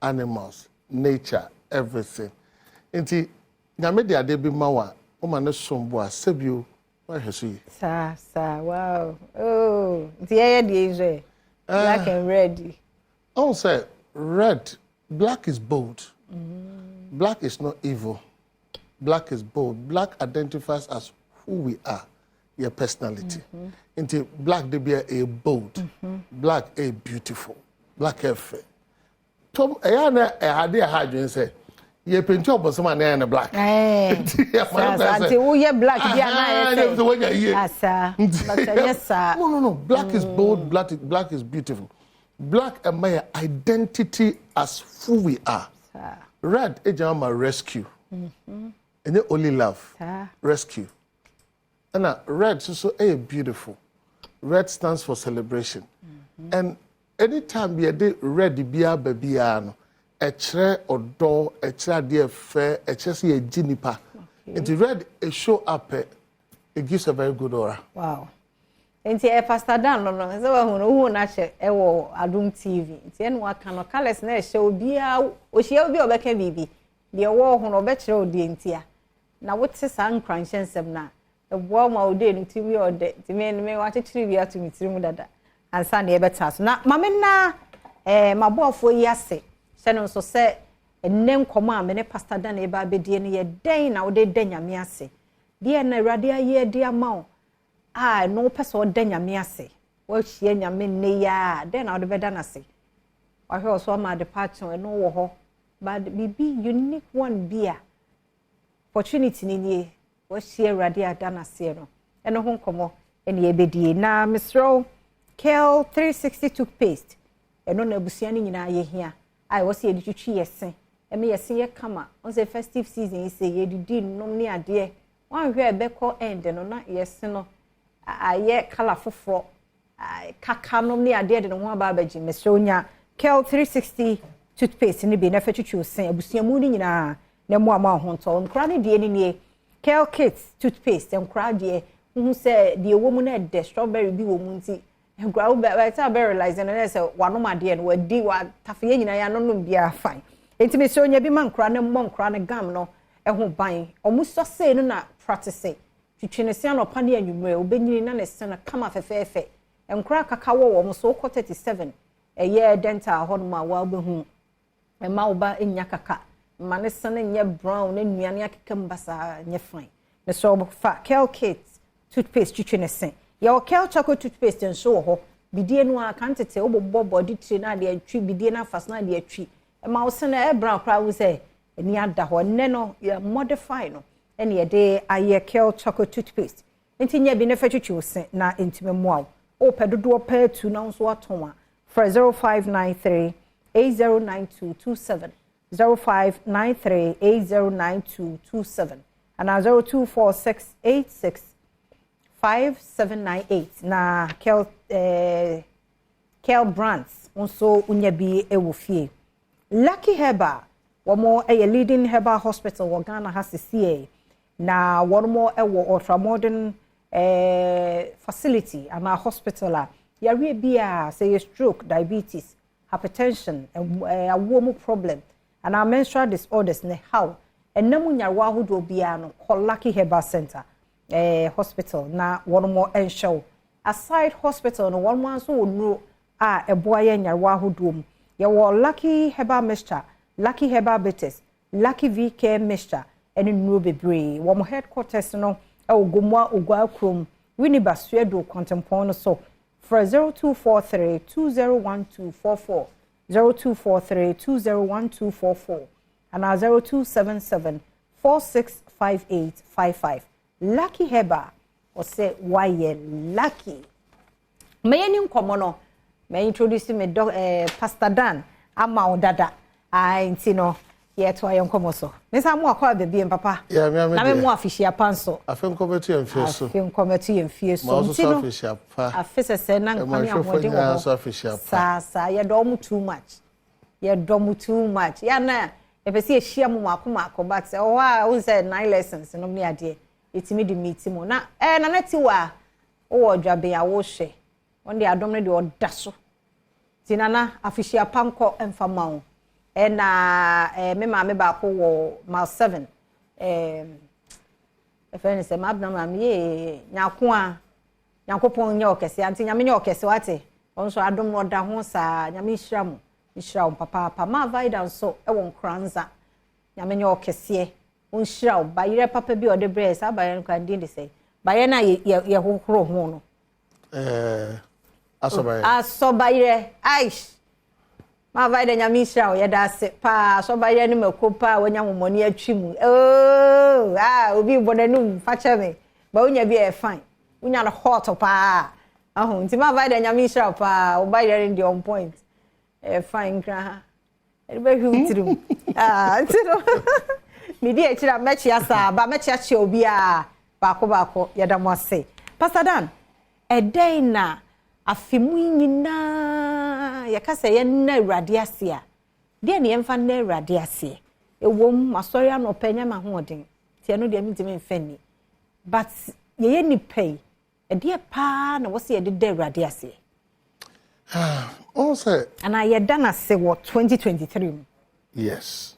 animals, nature, everything. Inti, nyamedi adebi mawa, omane somboa, sebiu, why hesu? Sa, wow. Oh, the air the black and red. Oh, say red, black is bold. Black is not evil. Black is bold. Black identifies as who we are, your personality. Into black they be a bold, black a beautiful, black a fair. Tom ayana had a hydrogen say, ye paint up some man in black. Until we black, no. Black is bold, black is beautiful. Black and my identity as who we are. Red is my rescue. And they only love. Rescue. And red so beautiful. Red stands for celebration. And anytime you do red bia babiano, a chair or door, a chair dear fair, a chair see a juniper. And the red it show up, it gives a very good aura. Wow. And see, Pastor Dan, no, so who na she ewo Adom TV. See, no can no colors na show bia o she obi obeka bibi. The wo hu no be kire odi ntia. Na wote san kransensem na the war ma odi no TV or de me wa kire bia to mitiri dada. Ansa na e beta so. Na mame na mabofo yi ase. Se no so se ennem koma me ne Pastor Dan e ba be die ne ye den na wo de nyame ase. Die na Awurade aye die ama no person den nyame ase. Wo hie nyame ne ya den na wo de beda na ase. Wa hwe so ma departure no wo ho. But bibi unique one bia opportunity ni wo hie Awurade ada na ase no. Eno ho nkomo ene ebedie na Mr. Kel 360 toothpaste. Eno na abusua ni nyina ye hia. Ai wo se editwitwi yesen. Eme yesen ye kama. On say festive season yi say ye didi nom ni ade. Wan hwe ebekọ end no na yesen no aye kala foforo kaka nom ni ade de no ho aba abaji Mr. Onya Kel 360 toothpaste ni be na fatwitwi osen abusua mu ni nyina na mu ama ho nto nkra ne de ni Kel Kids toothpaste nkra de hu se de wo mu na de strawberry bi wo mu nti nkra wo ba ta be realize na se wanom ade no wadi wa tafe nyina ya no nom bia fine enti Mr. Onya bi man nkra ne mo nkra ne gam no eho ban omuso se no na practice twitwenese anopa ne anwumre obenyini na ne sena kama fefefe enkra kaka wo mo so 37 eye dental hodma wa obehu ma oba enya kaka ma ne sena nye brown ne nuane akeka mbasa nye fine ne so fa Kel Kids toothpaste twitwenese ya Kel chocolate toothpaste nso ho bidie no akantete obobbo body tree na de atwi bidie na fast na de atwi ma wo sena brown kra wo say eni ada ho ne no ya modify no eni de aye Kel chocolate toothpaste enti nya bi ne fatwitwi ose na entime moa o pedodo pa tu na nso aton a for 0593 809227 0593809227 and 0246865798 na Kel Brands also unyabi ewofie. Lucky Herba womo a leading herbal hospital wo Ghana has CA na one more ultra modern facility and a hospital yare bia say stroke, diabetes, hypertension, a warm problem and our menstrual disorders ne how and namu nyarwa hodo bia no call Lucky Herbal Center hospital na one more enshow aside hospital no one more so no eboye nyarwa hodo ya wo Lucky Herbal Mixture, Lucky Herbal Bitters, Lucky VK Mixture and no bebre wo headquarters no ogomwa ogwa krom Winneba Suedo Contempono so for 0243201244 0243201244 and 0277465855 Lucky Heba or say why lucky may any common may introduce me Pastor Dan ama dada intino yet why on comoso Miss Amwa kwa baby and papa yeah me mo afishia panso afem committee and fieso afem committee and fieso ntino afese se na nkwani amode wo sa ya do too much ya na e pese e hia mu makoma but oh who said 9 lessons no me ade etimi di meeting mo na na nati wa wo dwabe ya wo hwe on de adom ne de odaso tinana afishia panko emfama wo na me ma me ba ko wo mal 7 efeni se mabna ma me nyako a nyakopon nya okese anti nyame nya okese wate onso adom no da ho sa nyame hyiram papa ma vaida so e won kranza nyame nya okese on hyiram bayire papa bi ode breast abayire kan din de say baye na ye hohoro ho no asobayire aish ma vaida nyame hyiram ye da se pa asobayire ni makopa wonya momoni atwimu obi bonanum fa cheme ba wonya bi e fine unya na hot pa nti ma vaida nyame hyiram pa wo bayire ndi on point fine gra ebe hutrim ntino mi di ekira mechi asa ba mechi achi obi a baako yada mo ase Pastor Dan edai na afimu nyina yakasa ye na awurade ase a de ne yemfa na awurade ase ewom masori anopanya ma hoden tie no de mi ntimi mfani but ye ni pay ede pa na wo se ye de awurade ase also and I had done a say what 2023 yes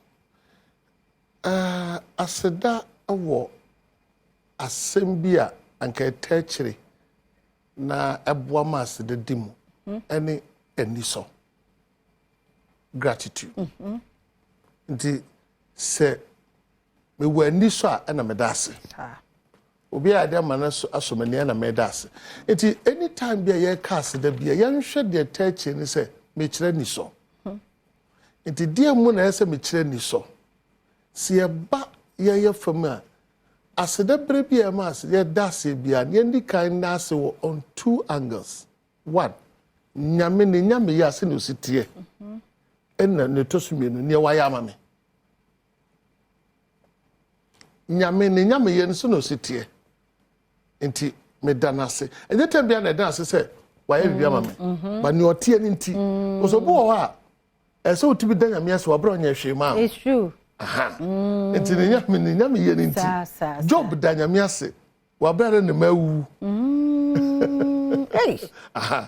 aseda awo asembia anka techere na Badwam aseda dimu any eniso gratitude nti se me waniso a na medase obi a de manaso asomani na medase nti anytime bia ye cast da bia ye nhwe de techere ni se me kire niso nti die mu na ese me kire niso se ba ye fama aseda bre bia ma se ye dase bia ne ndi kan na ase on two angles one nyame ne nyame ya se no sitie enna ne tosumienu ne wa ya mame nyame ne nyame ye nso no sitie nti me danase enye tambia na danase se wa ya bibia mame ba ne otie ni nti osobo ho a ese otibi dan nyame ase wa bra onye hwe ma it's true nti ne nyame ye ni nti job dan nyame ase wa bra ne mawu hey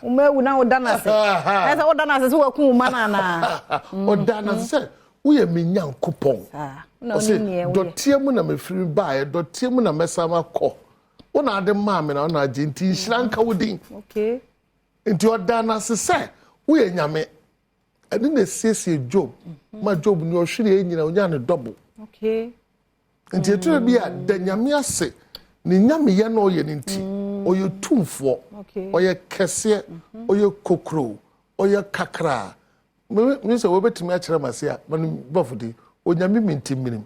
umewu na odanase ese odanase so wa ku mana na odanase se wo ye menyankopon dotie mu na mefiri bae dotie mu na mesama kɔ wo na ade maame na na agye nti nhyiranka wodin okay nti odanase se wo ye nyame ade na siesie job ma job ni ohwire enyina onya ne double okay nti etu bi a da nyame ase ni nyame ye na oye nti oye tumfo oye kese oye kokro oye kakra me se wo betimi a kire mase a man bofudi onyame mintim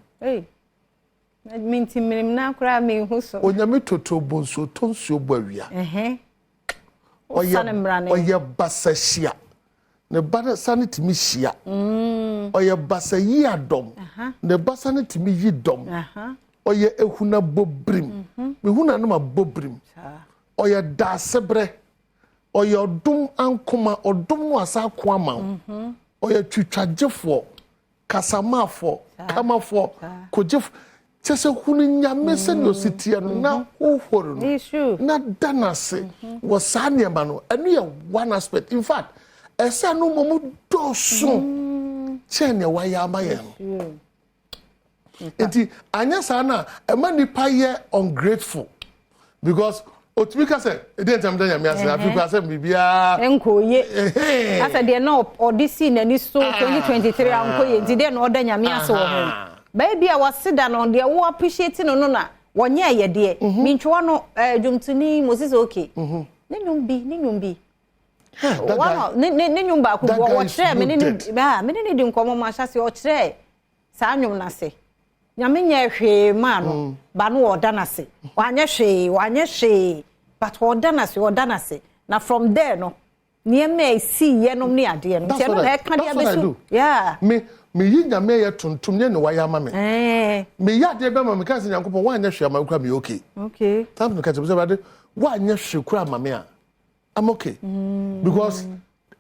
mintim na kra me huso onyame toto bonso tonso boawia oye basashia ne ba sane timi hia oye basa yi adom ne basa ne timi yi dom oye ehuna bobrim me huna no ma bobrim oye da sebre oye odum ankoma odum wasa ko ama oye twitwagefo kasamafo kamafo kojef chese hunu nyame se no sitia no na hohoro no na danase wo sane ma no enu ye one aspect in fact esa no momu doso chene wa ya amaye enti anya sana ema nipa ye ungrateful because otubika say e dey time nyame ase afiku ase bibia enkoye asa de na odisi nani so 2023 ankoye enti de na oda nyame ase wo ho baby a wasida no de wo appreciate no no na wonye ye de minchwo no dwumtuni Moses okay ne nyumbi ne nyumba ku wo kire me ne di nkomo ma hya se o kire saa nyum na se nyame nye hwe ma no ba no oda na se wanye hwe but oda na se na from there no nieme see ye no ne ade no se no na ka dia besu yeah me yi nyame ye tuntum ne waya ma me me ya de be ma me kan se nyankopon wanye hwe ma kura me okay tam no ka tebe se ba de wanye hwe kura ma me a I'm okay because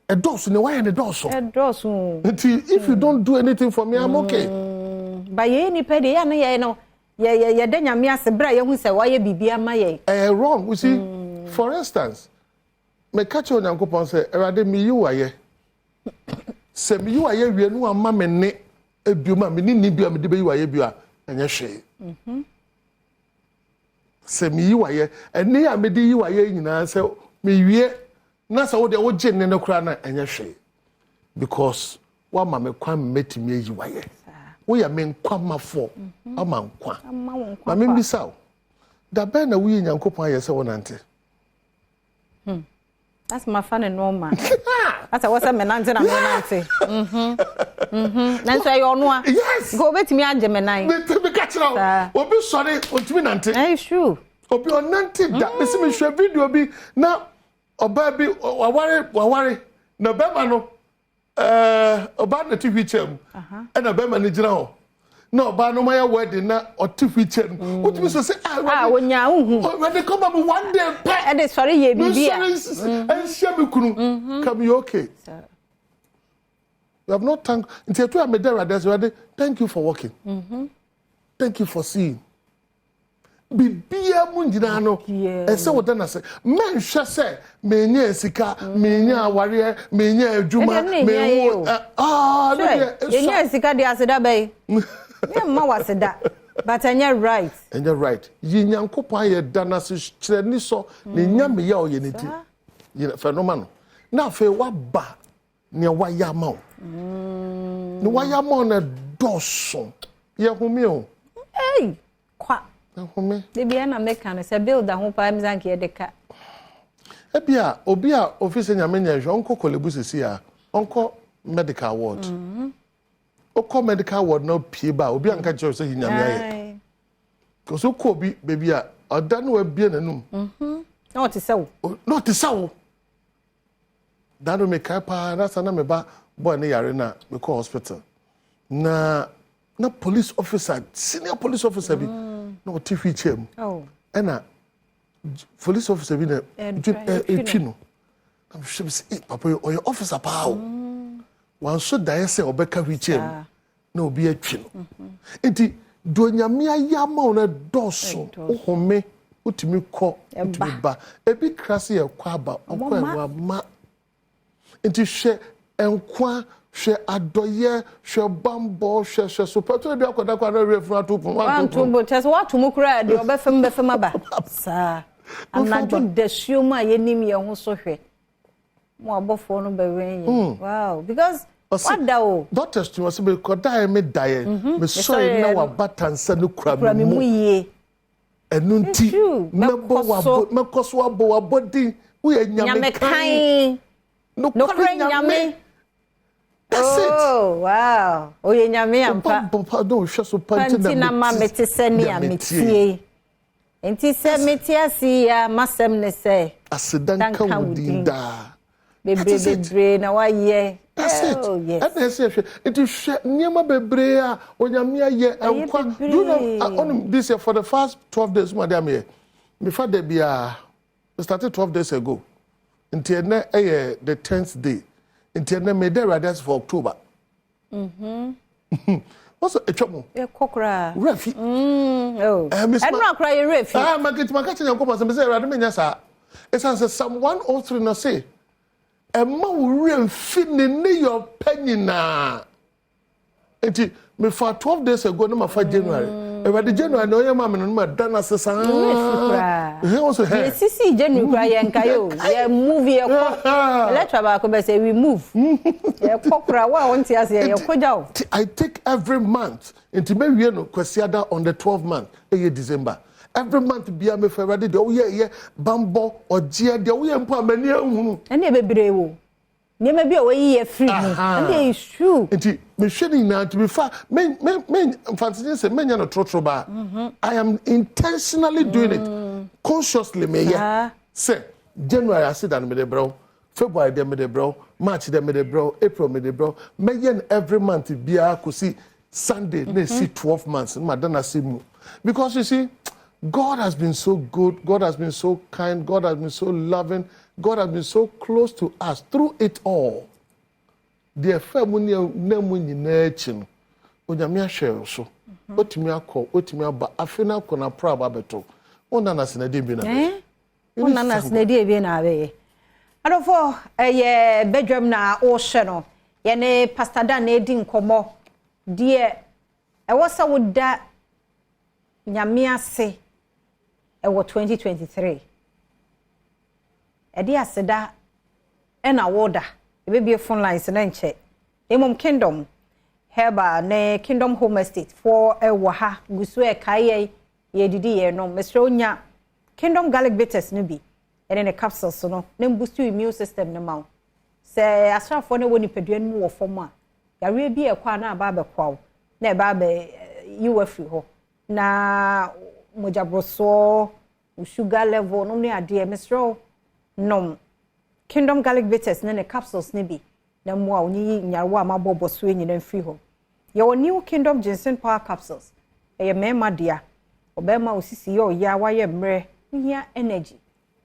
a dose in the way and a dose. If you don't do anything for me, I'm okay. By any pedi, you know, yeah, then you miss a bray who say, why you be my wrong. We see, for instance, me catch on Uncle Pon say, rather me you are ye. Say me you are ye, we know a mamma ne a buma, me need be a debate you are ye, and your shade. Say me you are ye, and near me you are ye, you know, so. Me wie na sa wo de wo genne ne kura na enye hwe because wa ma me kwan metimi yi waye wo ya me nkwa mafo ama nkwa ma me bisa da be na wo yi nyankopon aye se wo nante that's my fun and normal that's what me nante na me nante nan so you no yes go betimi anje me nan me ka kira obi sori ontimi nante eh sure obi onante da me se me hwe video bi na oba bi waware na bema no oba na TV chem na bema ni gina ho na oba no my wedding na o TV chem what me say wonya hu when they come up one day e dey sorry ye bibia and share me kunu come you okay you have not thank until to am there that's ready thank you for working thank you for seeing bibia munjina no ese woda na se men hwe se menya esika menya aware menya adwuma menwo enya esika de aseda bai ye ma waseda but enya right yi nyankopon ye dana se kire ni so ne nyame ya o ye neti ye phenomenon na fe wa ba ne wa ya ma o ne wa ya ma na doso ye humi o kwa de bia na meka no se build da ho pa mzanke ye de ka ebia obi a office nyame nya hwe onko kolebu sesi a onko medical ward okọ medical ward na pie ba obi anka je se nyame aye ko so ko bi baby a oda no abie nanum no te sawo dano me kai pa na sana me ba boy ne yare na me call hospital na police officer senior police officer bi no TV chem ena police officer bi na etwino am sure say papa your officer pa o wan so die say obeka wi chem na obi atwino enti do nyame ayama na doso ohome utimi kọ utimi ba ebi krase ye kwa ba okọ ewa ma enti hwe enkwa hwe adoye hwe bambo hwe sopato bi akoda kwa na refra to pon wan to bo tes what to mukura de obefem aba sa anaju desioma yenim ye ho so hwe mo abofo no be wen wow because what da o doctors to was be koda me daye me so na wa batansa no kura me mu ye enunti mekoso abo wabodi we nyame kan no kura nyame. That's it. Oh wow. Oye nyame ampa. Papa do hwe so panti na ma mete ni ametie. Enti se metie si ya masem ne se. Asedan ka wudinda. Bebre na wa ye That's it. Yes. And they say, it is Niama Bebrea, Onyamia, do you know, this year for the first 12 days, madam, before they be we started 12 days ago. Until the 10th day. Until they made their radars for October. Also, a trouble. A cockra. Refi. Oh, I'm not crying, Refi. I'm catching a couple of say, Radamina, it's as someone also no say. A man real feeling your penny na. And me for 12 days ago, no, for January. About the January, no, your mamma and my Dana says, he also had. See, January and Kayo, a movie, a electric, say we move. A cockra, once I say, I take every month into maybe Kwesiada on the 12th month, December. Every month, be a me for ready, the Bambo or Gia, the way and Pamania. And never be never be away free. And it is true. And machining now to be far. Men, fancy say, men, no trotroba. I am intentionally doing it consciously. Me, say January, I sit down with the bro. February, them with the bro. March, them with the bro. April, with the bro. May every month be a could see Sunday, they see 12 months. And Madonna see mu. Because you see, God has been so good. God has been so kind. God has been so loving. God has been so close to us through it all. The family name nature. Onyamia share so. Otimia call, otimia ba. Afina kona proud abeto. Onana sinedi bi na. Onana sinedi bi na be. Adofo ye Badwam na o hye no. Ye ne Pastor Dan na edi nkomo. Die ewasa woda nyamia se ewo 2023. Edi aseda ena woda ebebie phone lines na nche emom kingdom heba ne kingdom home estate for ewo ha gusu e kaye ye didi ye no mesro nya kingdom garlic bitters no bi ene ne capsules no ne boost immune system ne ma se asrafo ne woni pedua no wo fom a yare bi e kwa na aba be kwawo na e ba be yiwa free ho na mojabroso sugar level no ne ade mesro no kingdom garlic bitters ne capsules ne bi na mo a onyi nyarewa amabobo so enyi na free ho your new kingdom ginseng power capsules e mema dia obema osisi yo ya waye mre hia energy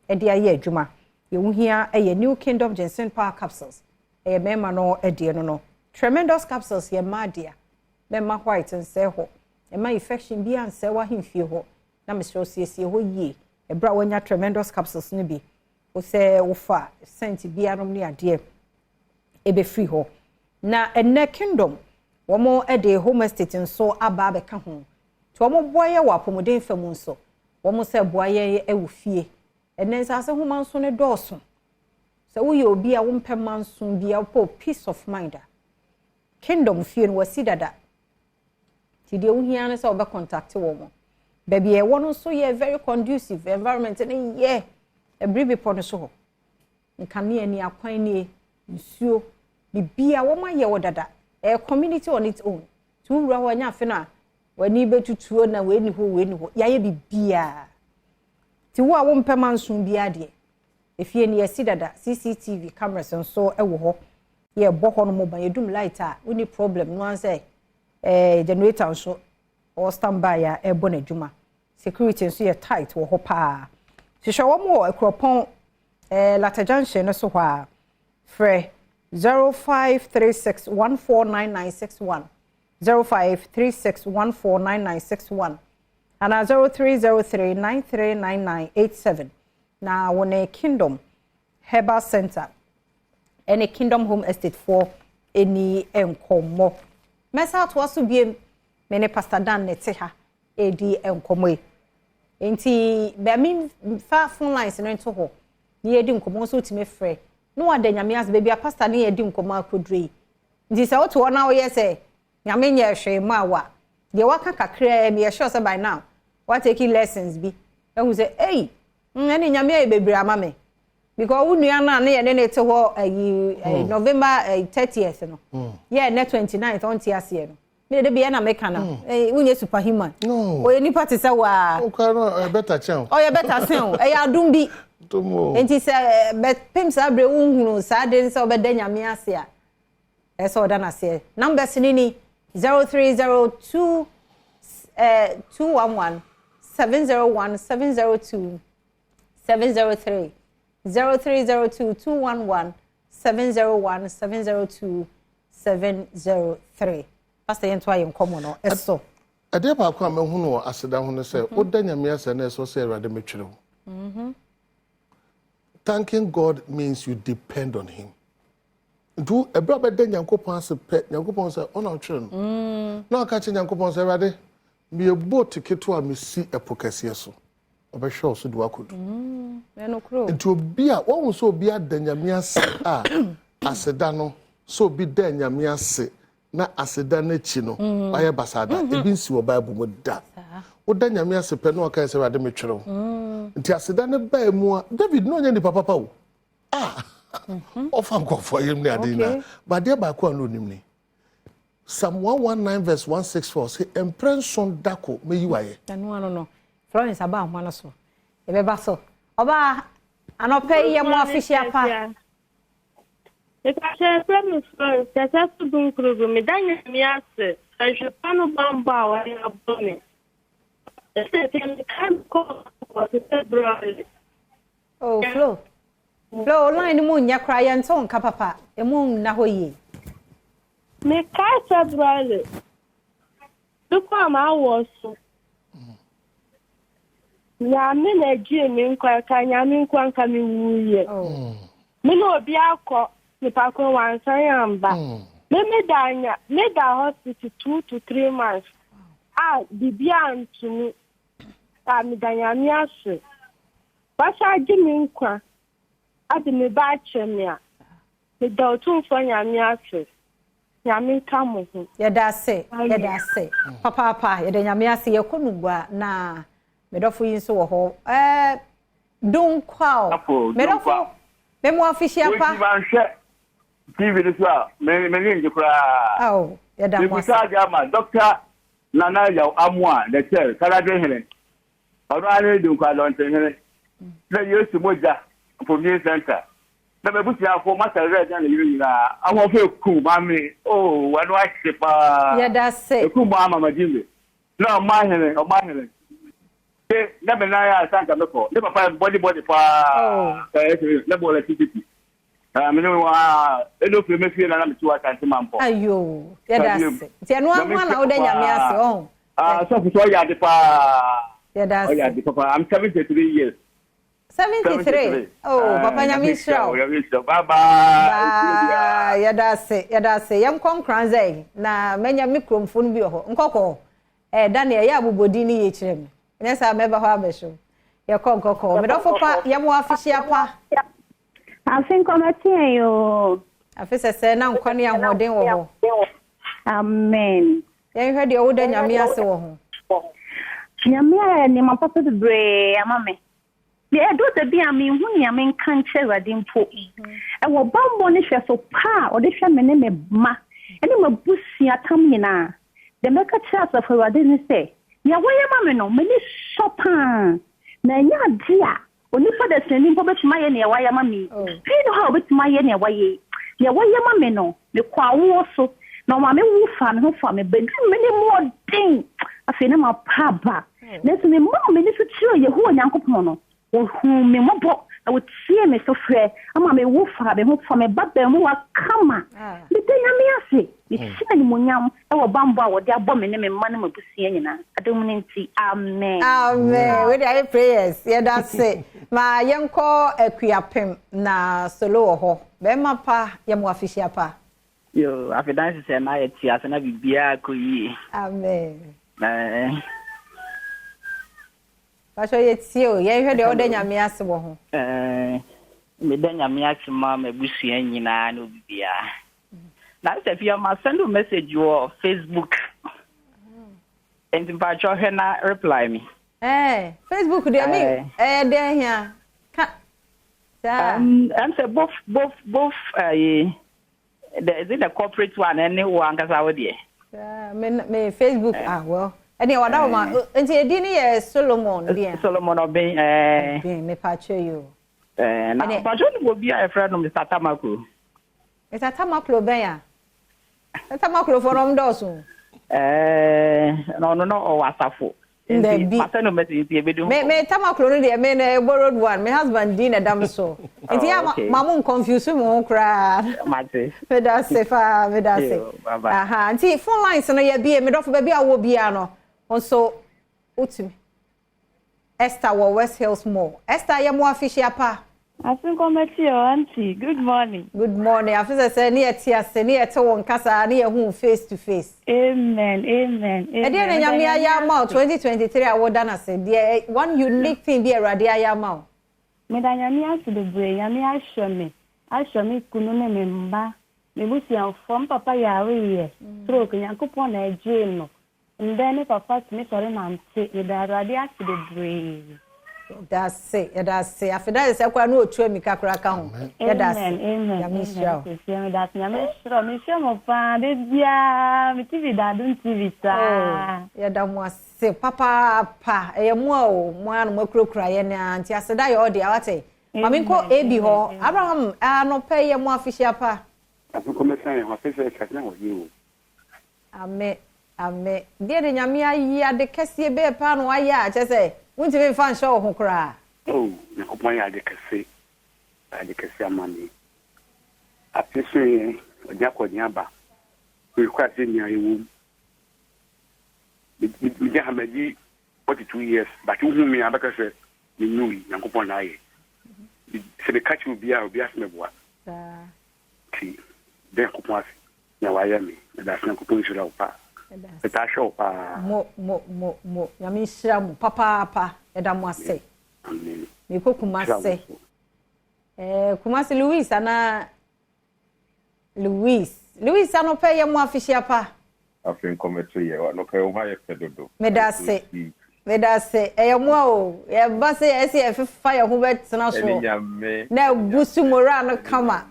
e dia ye adwuma ye hia e new kingdom ginseng power capsules e mema no e dia no tremendous capsules ye ma dia mema white nse ho e ma infection bi anse wa himfie ho na mesro siesie ho yie e bra wanya tremendous capsules ne bi o se ufa sent bia no ne ade ebe free ho na enne kingdom womo ede home estate nso aba be ka ho to womo boye wa pomoden famu nso womo se boye e wo fie enne sase ho manso ne dooso se wo ye obi a wo mpem manso bia po peace of mind kingdom fie no wasi dada ti de wo hia ne se wo be contact womo baby e wono so ye very conducive environment ne ye a bribe pon so ho nkane ani akwan ni nsuo bibia wo ma ye wo dada a community on its own tu wura ho anya afi na wani betutuo na we ni ho ya ye bibia ti wo a wo mpema nso bia de efie ni yesi dada CCTV cameras nso e wo ho ye bo ho no mo ban yedum light a woni problem no answer generator nso or standby ya e bo na dwuma security nso ye tight wo ho pa Sisha wamo ekropon Lata Junction no so hwa frɛ 0536149961 0536149961 ana 0303939987 na wone Kingdom Herbal Center any Kingdom Home Estate for any enkomo mesa to aso biem me ne Pastor Dan neteha edi enkomo enti be mi fa phone lines no nto ho ni edi nkomo so time frɛ no wada nyame as baby a pastor ni edi nkomo akodrei nti se oto na wo yese nyame nye hwe ma wa de waka kakra me sure say by now what taking lessons bi ehun say hey any nyame e bebre ama me because wonu ya na ye ne te ho November 30th no yeah net 29th on tiase no me de bia na meka na unye superhuman o ye nipa te se wa o ka no better chen o ye better sen e ya dum bi tomo enti se bet pim sa bre unhunu sa de se obeda nyame ase a Eso dana se. Number sinini 0302 211 701 702 703 0302 211 701 702 703. Pastor Yentwa yenkomo no eso. Ade ba kwa me hu no aseda hu no se oda nyame ase na eso se erade metwere ho. Thanking God means you depend on him. Do a brother den yankopon ase pe yankopon se ona twere no. Na ka che yankopon se erade me boat ticket a me si epokase so. Obehwe so do akodu. Eno kro. Nti obi a won so obi adanyame ase a aseda no so obi danyame ase na aseda na chi no aye basada ebi nsi wo bible mo da oda nyame ase pe no aka ese rade metwere wo nti aseda ne ba mu a David no nya ni papa wo ofa nkofo yem ne ade na ba de ba ko anu nim ni Psalm 119 verse 164 say emprenson dako meyiwaye anu anu no Florence aba ho na so e be ba so oba anope ye mo official pa E ka che premi Florence se su dun krugu mi danya mi ase je pano bamba wa ya bone se te mi kan ko se brother oh Flo online mu nya kra ya nton ka papa e mu na hoyi me ka che brother Dukwa ma wo so ya me na ji mi nkwa ka nya mi nkwa nka mi wuye me no obi akọ ni pakọ wan sayamba me da hospital 2 to 3 months bibia antunu me danya mi ase ba sha ji mi nkwa ade me ba chemia me da otun fo nya mi ase nya mi nka mo ho ye da se papa ye da nya mi ase ye konugwa na medofo yin so wo ho don kwao medofo me mo official pa TV this wa me ngi kura ya da mo sa jama doctor nana ya amua the chair kala de hele ọ̀rọ̀ ani dun kwa lon ten hele na yesu moja for me center na be busi afọ masa red na yiri na awon fe ku ma mi wanu a se pa ya da se ku ma mama jimbe na ma hele na be na ya sanka me ko le papa body pa le bola titi me no wa eno fe me fie na me tuwa tanti mampo ayo ya da se ti anu amwa na oda nyame ase so fu ya de pa ya da se ya de papa I'm 73 years 73 papa nyame show bye bye ya da se yam konkran zai na menya mikrofon bi ho nkoko Daniel ya abubodi ni ye kire me nesa meba ho abesho ye konkoko me do fopa yam wa official pa afin komati yo afisa se na nkwane ahoden wo ho amen ye hwe de wo da nyame ase wo ho nyame ni mapapa de bre amame de do de bia me hu nyame kan cherade mpo wo bambo ne hwe so pa o de hwe me ne me ma ene mabusia tam nyina de meka chasa for wade ni se ya woye mame no me ni sopa na nya dia oni fa de sending po betima ye ne waya mame pino ha betima ye ne waye ya woye mame no me kwa wo so na mame wu fa me ho fa me bedu me ni mo din afena ma paba nesu me mo me ni so tiro ye ho nyankopon no wo hu me mo bo na wo tie me so frɛ ama me wu fa me ho fa me baba mu wa kama me tenya me ase me tia ni monyam e wo bambo a wo de abɔ me ne me ma na mabusia nyina adom ne nti amen we dey prayers ye da say ma yenko akuapem na solo wo ho be ma pa ye mo official pa yo afidance say na ye ti ase na bibia koyi amen Pasho ye tio ye hwe de oda nyame ase wo ho me da nyame ase ma mabusua nyina no bibia na se fia ma send a message on Facebook and in patcho he na reply me Facebook de me de hia ka and say both the corporate one and one kasa wo de me Facebook well Eni wada ma nti edi ni ye Solomon bia Solomon obin me patcho you na patcho ni go bia e friend no Mr. Tamako Mr. Tamako ben ya Tamaklo for dɔɔso. No o wasafo. Masa no message tie be do. Me tamaklo no de me na borrowed one. My husband din na dam so. Nti ya mamun confuse me kra. Mate. Me da se fa, me da se. Aha, nti phone lines no ya bie me dɔfo ba bi a wo bia no. Onso utimi. Esther wa West Hills Mall. Esther ya mo official pa. Asunkometi o auntie. Good morning. Good morning. Afisa say ni etia se ni ete won kasa ni ehun face to face. Amen. Amen. E dey na nyame aya ma 2023 awoda na se dey one unique thing be Awurade aya ma. Me da nyame asebebre, nyame ahwe me kunu ne me mba. Me busia fom papa yare ye. Stroke Yankopon na eje no. Ndene papa me sori na mte, me da Awurade asebebre. That's it. After is ekwa no otu emika kura ka ho. That's it. Amen. Ya misha. That's nyame shiro. Me share mo pa de bia me TV da Adom TV sa. Ya da mo ase papa pa. E mo o mo anu makrokura ye na anti aseda ye odi awate. Mami ko ebi ho. Abraham no pay ye mo official pa. Aso komesan ye official ka na wo yi o. Ame. Die de nyame ayi ade kese be pa no aya a chese. Won't you find show who cry? Oh, na kupon ya de kese amani. Apese oja ko nyaba. We quite in ya ewu. Mi ja hamedi 42 years, but you me abaka se ni nui na kupon na ye. Se be catch you bia se meboa. Ti de kupon ya wa ya mi. Da se na kupon shira upa. Eta show pa mo yami shiramu papa eda mo ase me ko kumase kumase Louis ano pe ye mo official pa afin kometo ye no pe o ma ye pedodo me da se e mo o ye ba se e fa ye ho bet na so na busu mora no kama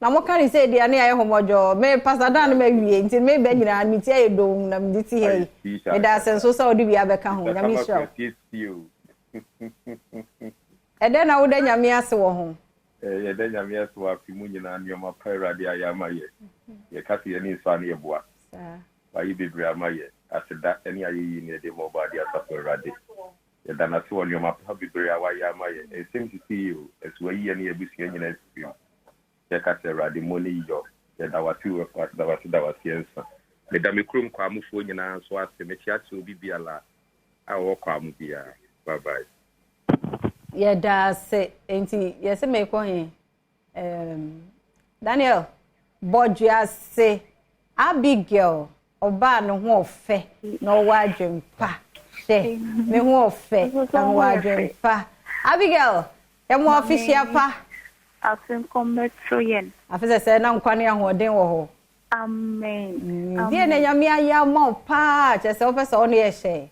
na mo kan say dia na ye homojo me pasada na me wie nti me be nyina mi tie do na mi ti he me da senso sa odi bia be ka ho na mi sure e de na wo de nyame ase wo ho ye de nyame ase wa fi mu nyina ni o ma pa Awurade ayama ye ka ti ni so ani eboa ba yi bebre ama ye aseda eni ayeyi ni de mo ba dia sa Awurade ye da na so ni o ma pa bebre awa ayama ye e seem to see you as we yi ni ebusia nyina fi Kase Radi money yo da watu da wasiensa me da me krum kwa amufo nyina so ase me tiate obi biala a wo kwa amu bia bye bye yeah da se enti yes me ko hin Daniel Bodja se Abigail oba no ho ofe no wadwempa se me ho ofe no wadwempa Abigail e mo official pa Asunkometi afisa se na nkwane ahoden wo ho amen die na nyame aya ma pa che se ofisa ono ye hye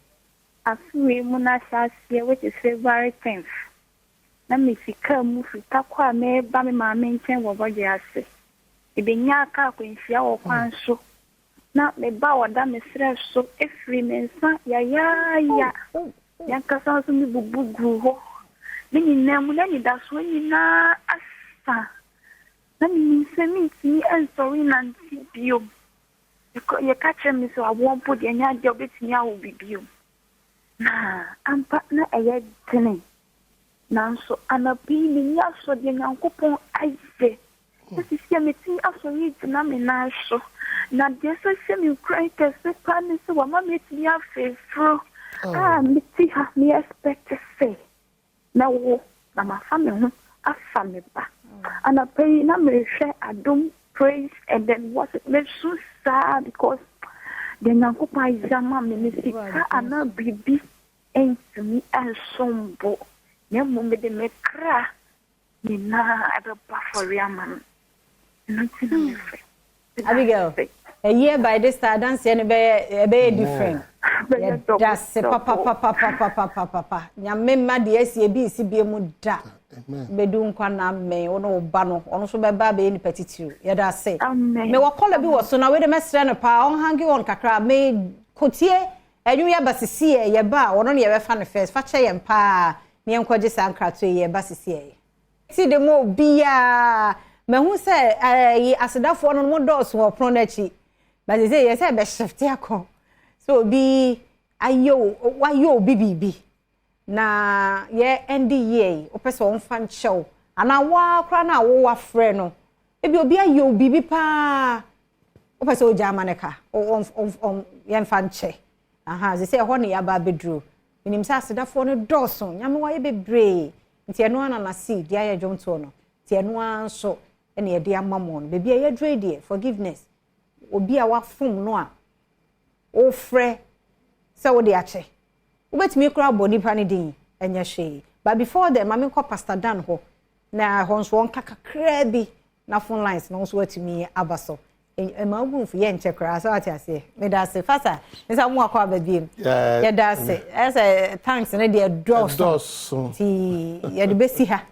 afi mu na sasie which is February 10th na me fika mu fita kwa me ba me ma me nchen wo boje ase ibenya aka kwenfia wo kwan so na me ba woda me sre so efri me nsa ya kasa so me bubugu ho ni nemu na ni da so ni na na mi semiti en sorry nanti bio you catch me so I won't put any job it me I will be bio na am partner e tene na so anapi ni ya so de Yankopon aise esi se meti asori tina me na so na de so se mi cry ke se pan se wa ma meti ya fefro meti ha me expect to say na wo na ma family afame ba and I pray na me share Adom praise and then what it makes so sad because the Yankopon izama me sika ana bibi entumi ansombo ne mo me de me kra ni na abba for yaman nothing me free Abigail a year by this time dance any be different that's papa nyame ma de esi bi si bi mu da bedu nkwa na me ono ba no ono so be ba be ni petitiu ye da say me wakola bi wo so na we de mesre no pa on hangi on kakra me kotie enyu ya basisi ye ba ono ne ye be fa no first fa che ye pa me enkoje sankrato ye basisi ye ti de mo bia me hu se asedafo no mo dos wo pro na chi but they say yes be shift yakọ so bi ayo wayo bibibi na ye NDA opese on fan show ana wa kra na wo wa frɛ no ebi obi ayo bibi pa opese o jamaneka on yen fan che aha they say ho ne ya ba bedru minim sa asedafo no dɔso nyame wa ye bebre nti eno ana na see dia ye dwonto no ti eno anso ene ye dia mammo no bebi ye dre die forgiveness obi a wafom no a o frɛ se wo de ache ubetimi kura boni pani din enye hwe but before them mame ko Pastor Dan ho na honso won kakakra bi na phone lines no so watimi abaso ma ogunfu ye nche kra so atiase me da se fasa nsa mu akwa babiem ye da se ese thanks na de doso ti ye de besi ha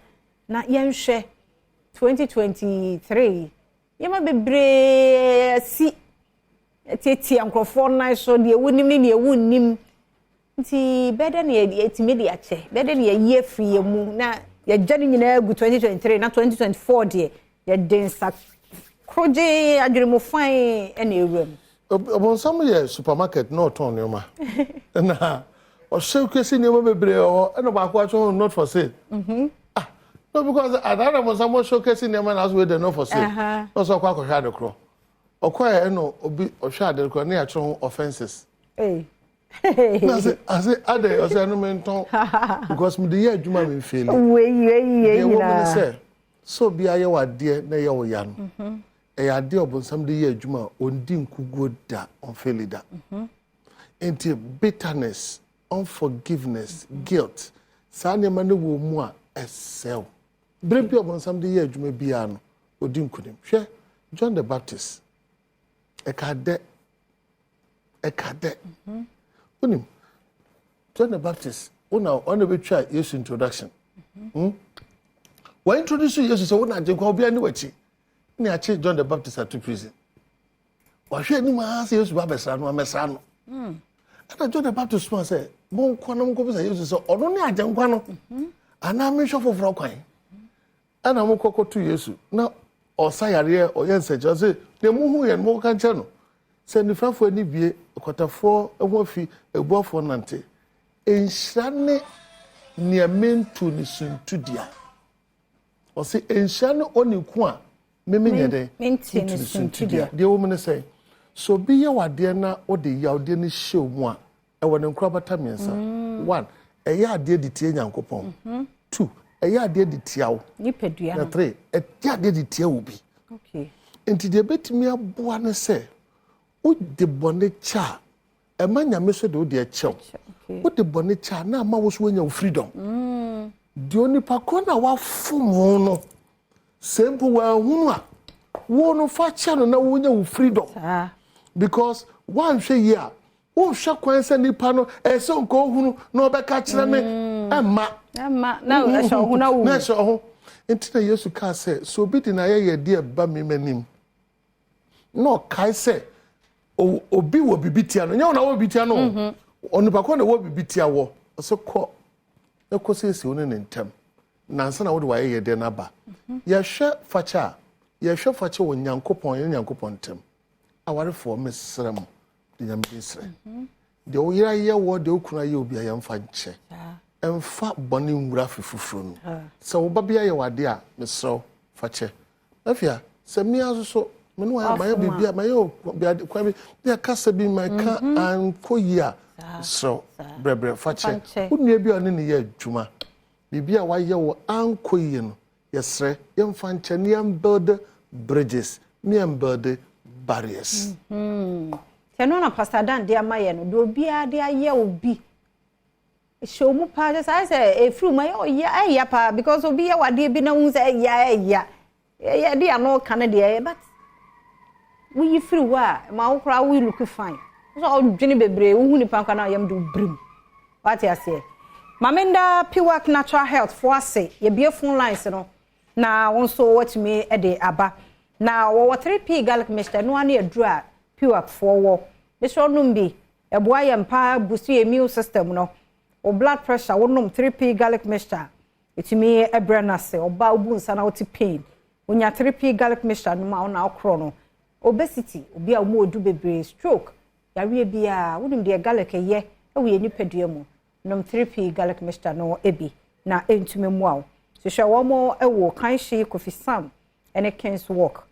na ye nhwe 2023 ye ma bebre si teti ankrofo na so de wunim ni ne wunnim nti bede na ye etime de ache bede na ye free mu na ye jani nyina gu 2023 na 2024 de ye densa kroje adwiremo fan ene ewem obonsam ye supermarket no ton nyoma na o showcase nyoma bebre o eno ba kwa cho not for sale no because adara obonsam showcase nyoma na so we dey not for sale no so kwa hwa de kro okwa eno obi ohwa de kro na ya cho offenses na say ade o say no menton because me dey adwuma me fail we say so bi aye wade na ye wo ya no ya de obonsam de ye adwuma ondi nkugo da on fail da into bitterness, unforgiveness, guilt sa ne ma ne wo mu a esel bre bi obonsam de ye adwuma bia no odi nkunim hwe John the Baptist ekade unim John the Baptist ona betwa Yesu introduction when introduce Yesu so una je kwa obi ani wachi ni achi John the Baptist at prison wa hwe ni ma se Yesu ba besra no amesra no and John the Baptist man say bon kwa no ko bisa Yesu so ono ni aje nkwa no ana me shofo fro kwan ana mo kokotu Yesu na osayare oyense jose de mu hu ye mo kan che no se ni frafo ani bie kotafo ehofi ebuafo nante enhyane ne mentu ni suntudia o se enhyane oniku a memenyede mentu ni suntudia de wo me say so bi ye wade na o de yawde ni hyew mu a e wone nkura bata miensa 1 eye ade de tie nyankopon 2 eye ade de tiawo nipadua na 3 eye ade de tiawo bi okay enti de betimi aboa ne se o de bone cha e manyame so de o de chew o de bone cha na ma wo so nya freedom de onipa ko na wa fumu no sempo wa hunu a wo no fa cha no na wo nya freedom because one hwe here wo hwe kwan se nipa no e se nko hunu na obeka kire me emma na e so hunu na wo na so ho enti na Yesu ka se so bi di na ye di e ba me manim no kai se obi wo bibitia no nya na wo bibitia no onipa ko na wo bibitia wo so ko ekosesi woni ne ntem nansa na wo de wa ye de na ba ye hwe facha wo nyankopon ntem aware fo mesrem de nyam bisre de wo yira ye wo de okuna ye obi ayam fa nche emfa bone nwura fifufuro no se wo babia ye wade a mesro fache afia se mi aso menu wa ma ye bibia ma ye kwa bi de kasa bi ma ka an koyia so brebre fache unua bi one ne ye adwuma bibia wa ye wo an koyie no yesre yemfa nche ne yam build bridges ne build barriers teno na Pastor Dan dia maye no do bia dia ye obi show mu pa just I say e fru my ya pa because obi ya wade bi na hu say ya dia no kan dia but we free wa ma wo kra we look fine so dwene bebre wo hu ni pa kan na yam do brim what you say mamenda Piwak natural health for say ye bia phone lines no na won so watch me e de aba na wo 3p garlic mixture no ane adura Piwak for wo be so num bi e boa ye mpa busu immune system no o blood pressure wo num 3p garlic mixture etimi ebrana se oba obu nsa na oti pain onya 3p garlic mixture no ma na okro no obesity obi a mo odu bebre stroke yare bia wonim de garlic ye we nipadua mu nom 3p garlic mixture no ebi na entume mu awo so hwe wo mo ewo kanhye Kofi Sam ene Kings Walk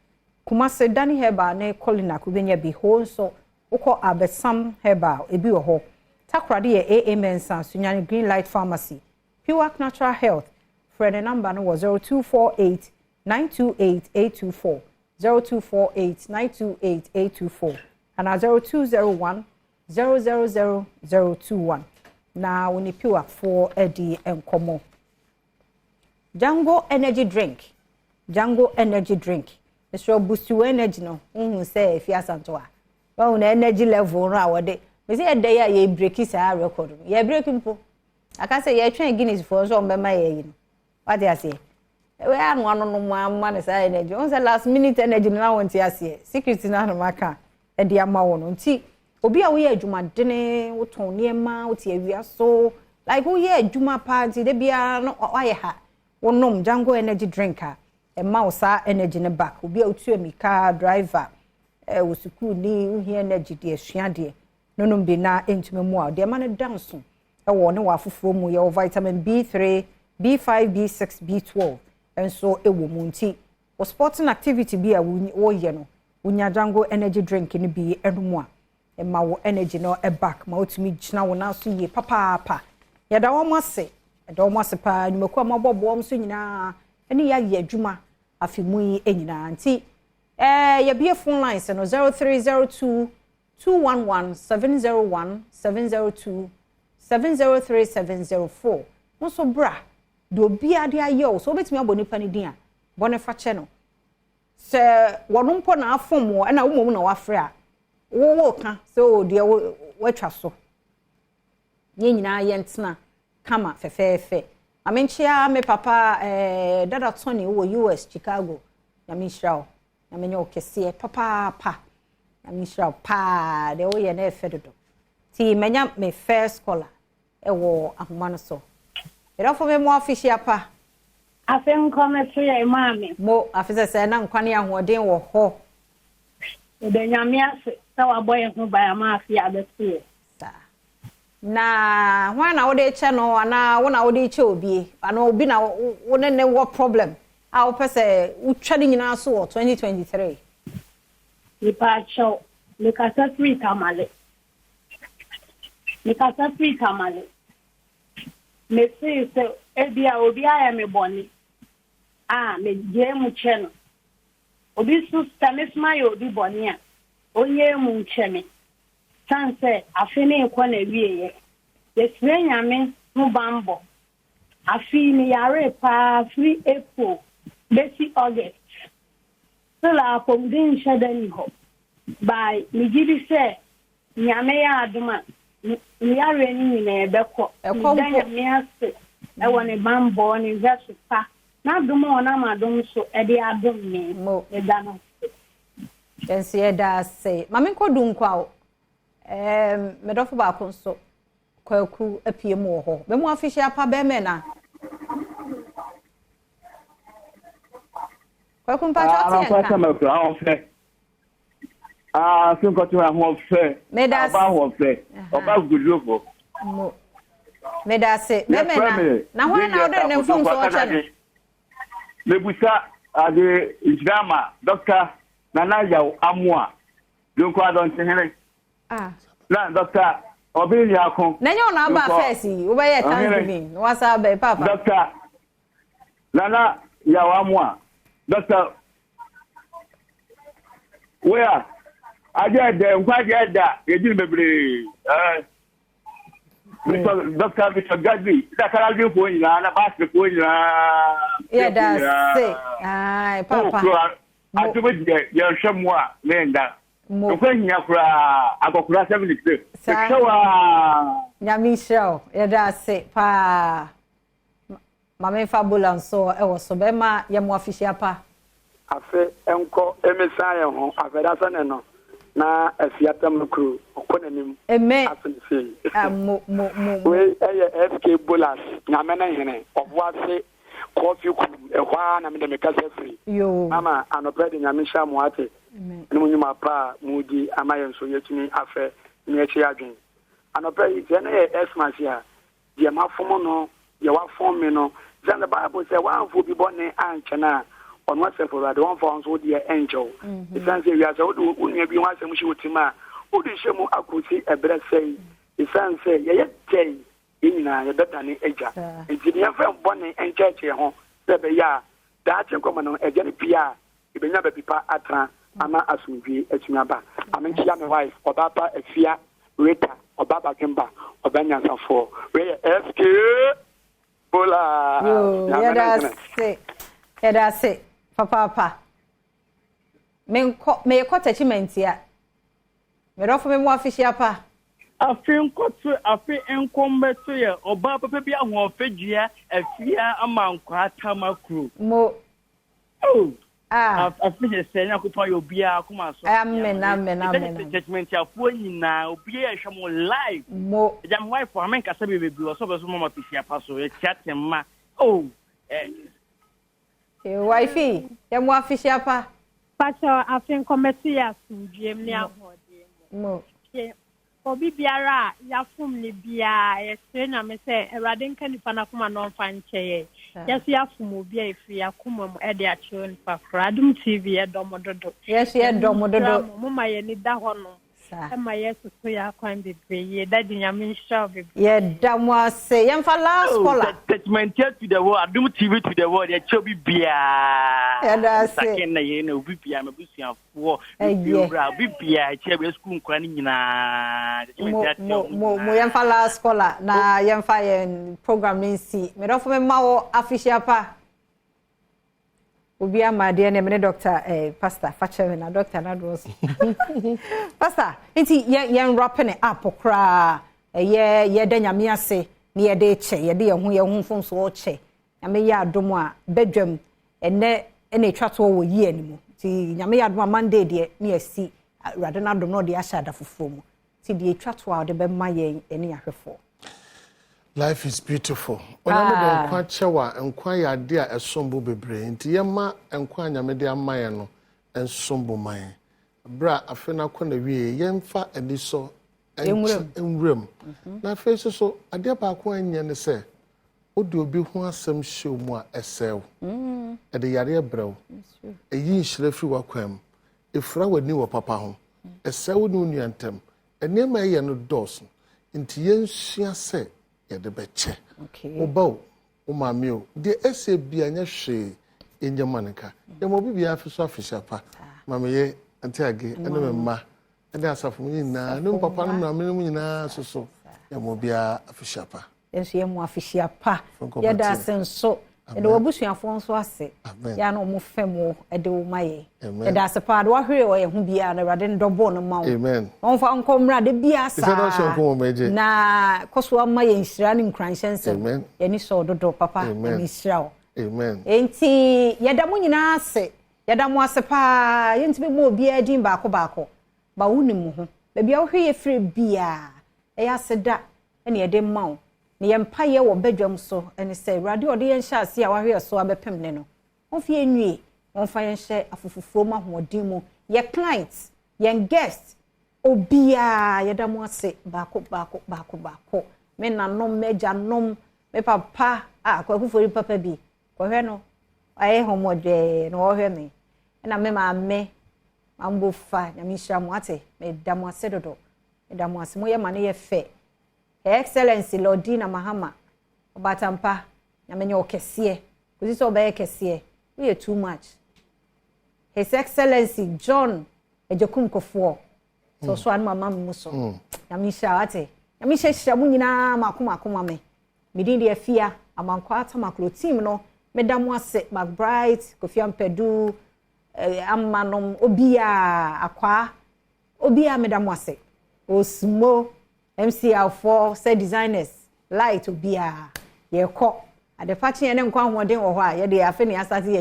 Kumase Dani Heba ne Colina kubenya bi ho so ukọ Abesam Heba ebi wo ho takrade ye AMN san sunyane Green Light Pharmacy Pure Natural Health for the number no was 0248 928 824 0248 928 824 and 0201 000 na woni Pure for edi enkomo Django energy drink it's your boost your energy no say if you asanto a na energy level no awode me say e dey ya ye break is a record ye break mpo aka say ye twen Guinness for so mbema ye yi what dey say we anu anu no ma na say energy on say last minute energy na want ya say secret na no maka e dey ama wo no nti obi a wo ye adwuma dene wo ton niema wo tie awia so like wo ye adwuma party de bia no aye ha wonom Django energy drinker e mausa energy ne back obi a otu emika driver wo school ni uhi energy de asua de nonom bi na entume mu a de ma ne dance e wo ne wa foforo mu ye vitamin B3 B5 B6 B12 enso e wo mu nti wo sporting activity bi a wo ye no unya Django energy drink ni bi enum a e ma wo energy no e back ma otumi gina wo na so ye papa ya da wo mase do mo sepa nyumeku amabobbo mso nyina ene ya ye adwuma afimu yi enyina nti ya bie phone lines no 0302 211 701 702 703 704 nso bra do bia de ayo so betimi aboni pani din a bone fa che no se wono mpo na afom wo na wo na wafre a wo ka so de watwa so nyina ye ntena kama fefefe amenchia me papa dada Tony wo US Chicago na mishrao na menyo kese papa na mishrao pa de wo ye na efedodo ti menya me first scholar e wo ahoma no so era fo me mo official pa afen come to your mama mo afisa se na nkwane ahoden wo ho de nyamia se wa boy hu ba ma afia betie na wana wode che no ana wona wode che obi ana obi na wone ne wo problem a wo pese utwade nyina so 2023 nipa cho nikasa free tamale me se ebia obi aya me boni me je mu che no obi su stamesma yo obi boni a onye mu che me sanse afini kwa na wiye yesre nyame mu bambo afini yare pa free April besi August sala pomdin shadani ho by migidi se nyame ya aduma yare ni na ebeko nyame ase e woni bambo ni verse pa na aduma ona madum so e de adum ni mo e dano yensi e da say mame nkodu nkwa medofo ba konso kwaku apie mu ho be mu official pa be me na kwaku mpa choti so ko to ho fe ba ho fe oba gudufo mo me da se be me na ho na ode ne mfom so o che le busa ade drama doctor nana yaw amua donko adon tenere na doctor obi yakon na nyo na ba first wo be ye Thanksgiving no wasa be papa doctor nana yaw amua doctor where aje de nkwaje da ejin bebre doctor Victor Gadri da kala bi fo yin na ba se fo yin yeah da say ai papa atumo de ye hwemo a lenda ko hia kura akokura 76 sewa nyami show yeah da say pa mama fabulous so e wo so be ma ye mo official pa afe enko emisa ye ho afeda sane no na afiatam kru okonanim amen mo we FK Bolas nyamena hene obwase coffee ku ehwa na me de mekasa free yo mama anopede nyamisha mo ate ne munyuma pa mudi amaye so yetumi afa ni echi adwen anopa yi je na Xmas ya ye mafom no ye wafom me no then the Bible say one for be born anchana on what for the one for so the angel it says we are so do unya bi wan asem shi otima odi shemu akosi ebre say it says ye jey inina ye beta ni eja enti ye fa born encheche ho se be ya da chenkoma no eje ni pia ibenya be pipa atra ama asumdwe atuma ba amenchi ya me wife obaba afia Rita obaba kemba obanya safo we SK Bola. Yeah, that's it. Papa. Me ko attachment ya. Me do for me mo official pa. Afin ko to afin enkombe to ye oba papa bi ahon fedua afia amankwa tamakru. Mo. Oh. Afin je senya ko to yo bia kuma so. Amen. Attachment ya fo nyina obi e hwemo live. Mo. Jam wife for amen kasa be so be so mo official pa so e chat ma. Oh. Wifey, ya mo official pa. Pacho afin kometi ya sundie mni ahode mo. Obi biara ya fum ni bia e na me se Awurade nka nipa na kuma no mfa nkyeye. Yes ya fum obi afi ya kuma mo e de a chewo nipa Adom TV e domododo. Yes ya domododo. Mo ma ye ni da ho no. Ema yesu so ya kwan bebre ye dadi nyame nshaw bebre. Ye da mo ase ye mfa last caller. Attachment to the world Adom TV to the world ye chobi bia. Ya da ase. Saken na ye na obi bia mabusuafo. Bibra bibia che be school nkwa ni nyina. Mo ye mfa last caller na ye mfa ye program nsi. Me do fo me ma wo official pa. Obi amade na me doctor pastor fache na doctor na do so. Pastor, enti ye wrap ne up kra ye da nyame ase ne ye de che ye de ye hu mfonso o che. Nyame ye adom a Badwam ene twato wo yi animu. Ti nyame ye adom Monday de ne asi Awurade na adom no de ashada foforo mu. Ti de twato a de be ma ye ene ahwefo. Life is beautiful. Ona me de nkwa chewa nkwa ya de a esombo bebre nti ye ma nkwa nyame de amaye no ensombo man. Bra afena kona wie ye mfa eniso enwrem. Na face so ade ba ko anya ne se odi obi ho asem hye mu a esew. E de yare brew. Eyi nhire fi wakwam. Efra wani wo papa ho. Esew no nuantem. Enema ye no dos. Nti ye nsua se ya de beche. Okay. Obaw o mameo de ese bia nya hwe enyamanka. Ya mo bibia afi so afisha pa. Mameye antiage ene memma. Ene asafo mu nyina, no papa no na me mu nyina soso. Ya mo bia afisha pa. Enso ye mo afisha pa. Ya da senso. E de wabusuafo nso ase. Ya na mo femo e de wo maye. E da se pa de wa hwe o ye hu bia na Awurade ndobo no ma wo. Amen. On fa nkomra de bia sa. Ife do so nkomo meje. Na koso ama ye nhira ne nkranhyense. Amen. Ye ni so dodo papa ye nhira wo. Amen. Enti ye da mo nyina ase. Ye da mo ase pa ye ntibe mo bia edin baako ba wonimu ho. Ba bia wo hwe ye fire bia. E ya se da ene ye de ma wo. Ne yempa ye wo Badwam so ene say Awurade ode ye nhya ase a wahwe so abepem ne no onfi enwie onfa ye nhye afufufuro ma hoodin mu ye clients ye guest obia ye da mo ase baako me nanom meja nom me papa kwakufori papa bi kohwe no aye homode no ohwe me na me ma ambo fa nyame hira mo ate me da mo ase dodo me da mo ase mo ye mane ye fe Excellency Lordina Mahama Obatampa nyamenye okese kuzi so be kese we too much. His Excellency John Ejokum Kofo so an mama muso nyamisha ate nyamisha hira mu nyina makoma me midin de afia amankwa atamaklo team no medam ase McBride Kofi Ampedu ammanom obia akwa obia medam ase osmo MCL4 say designers light obia ye ko ade fachi ene nkwa hoden wo ho a ye de afi ne asate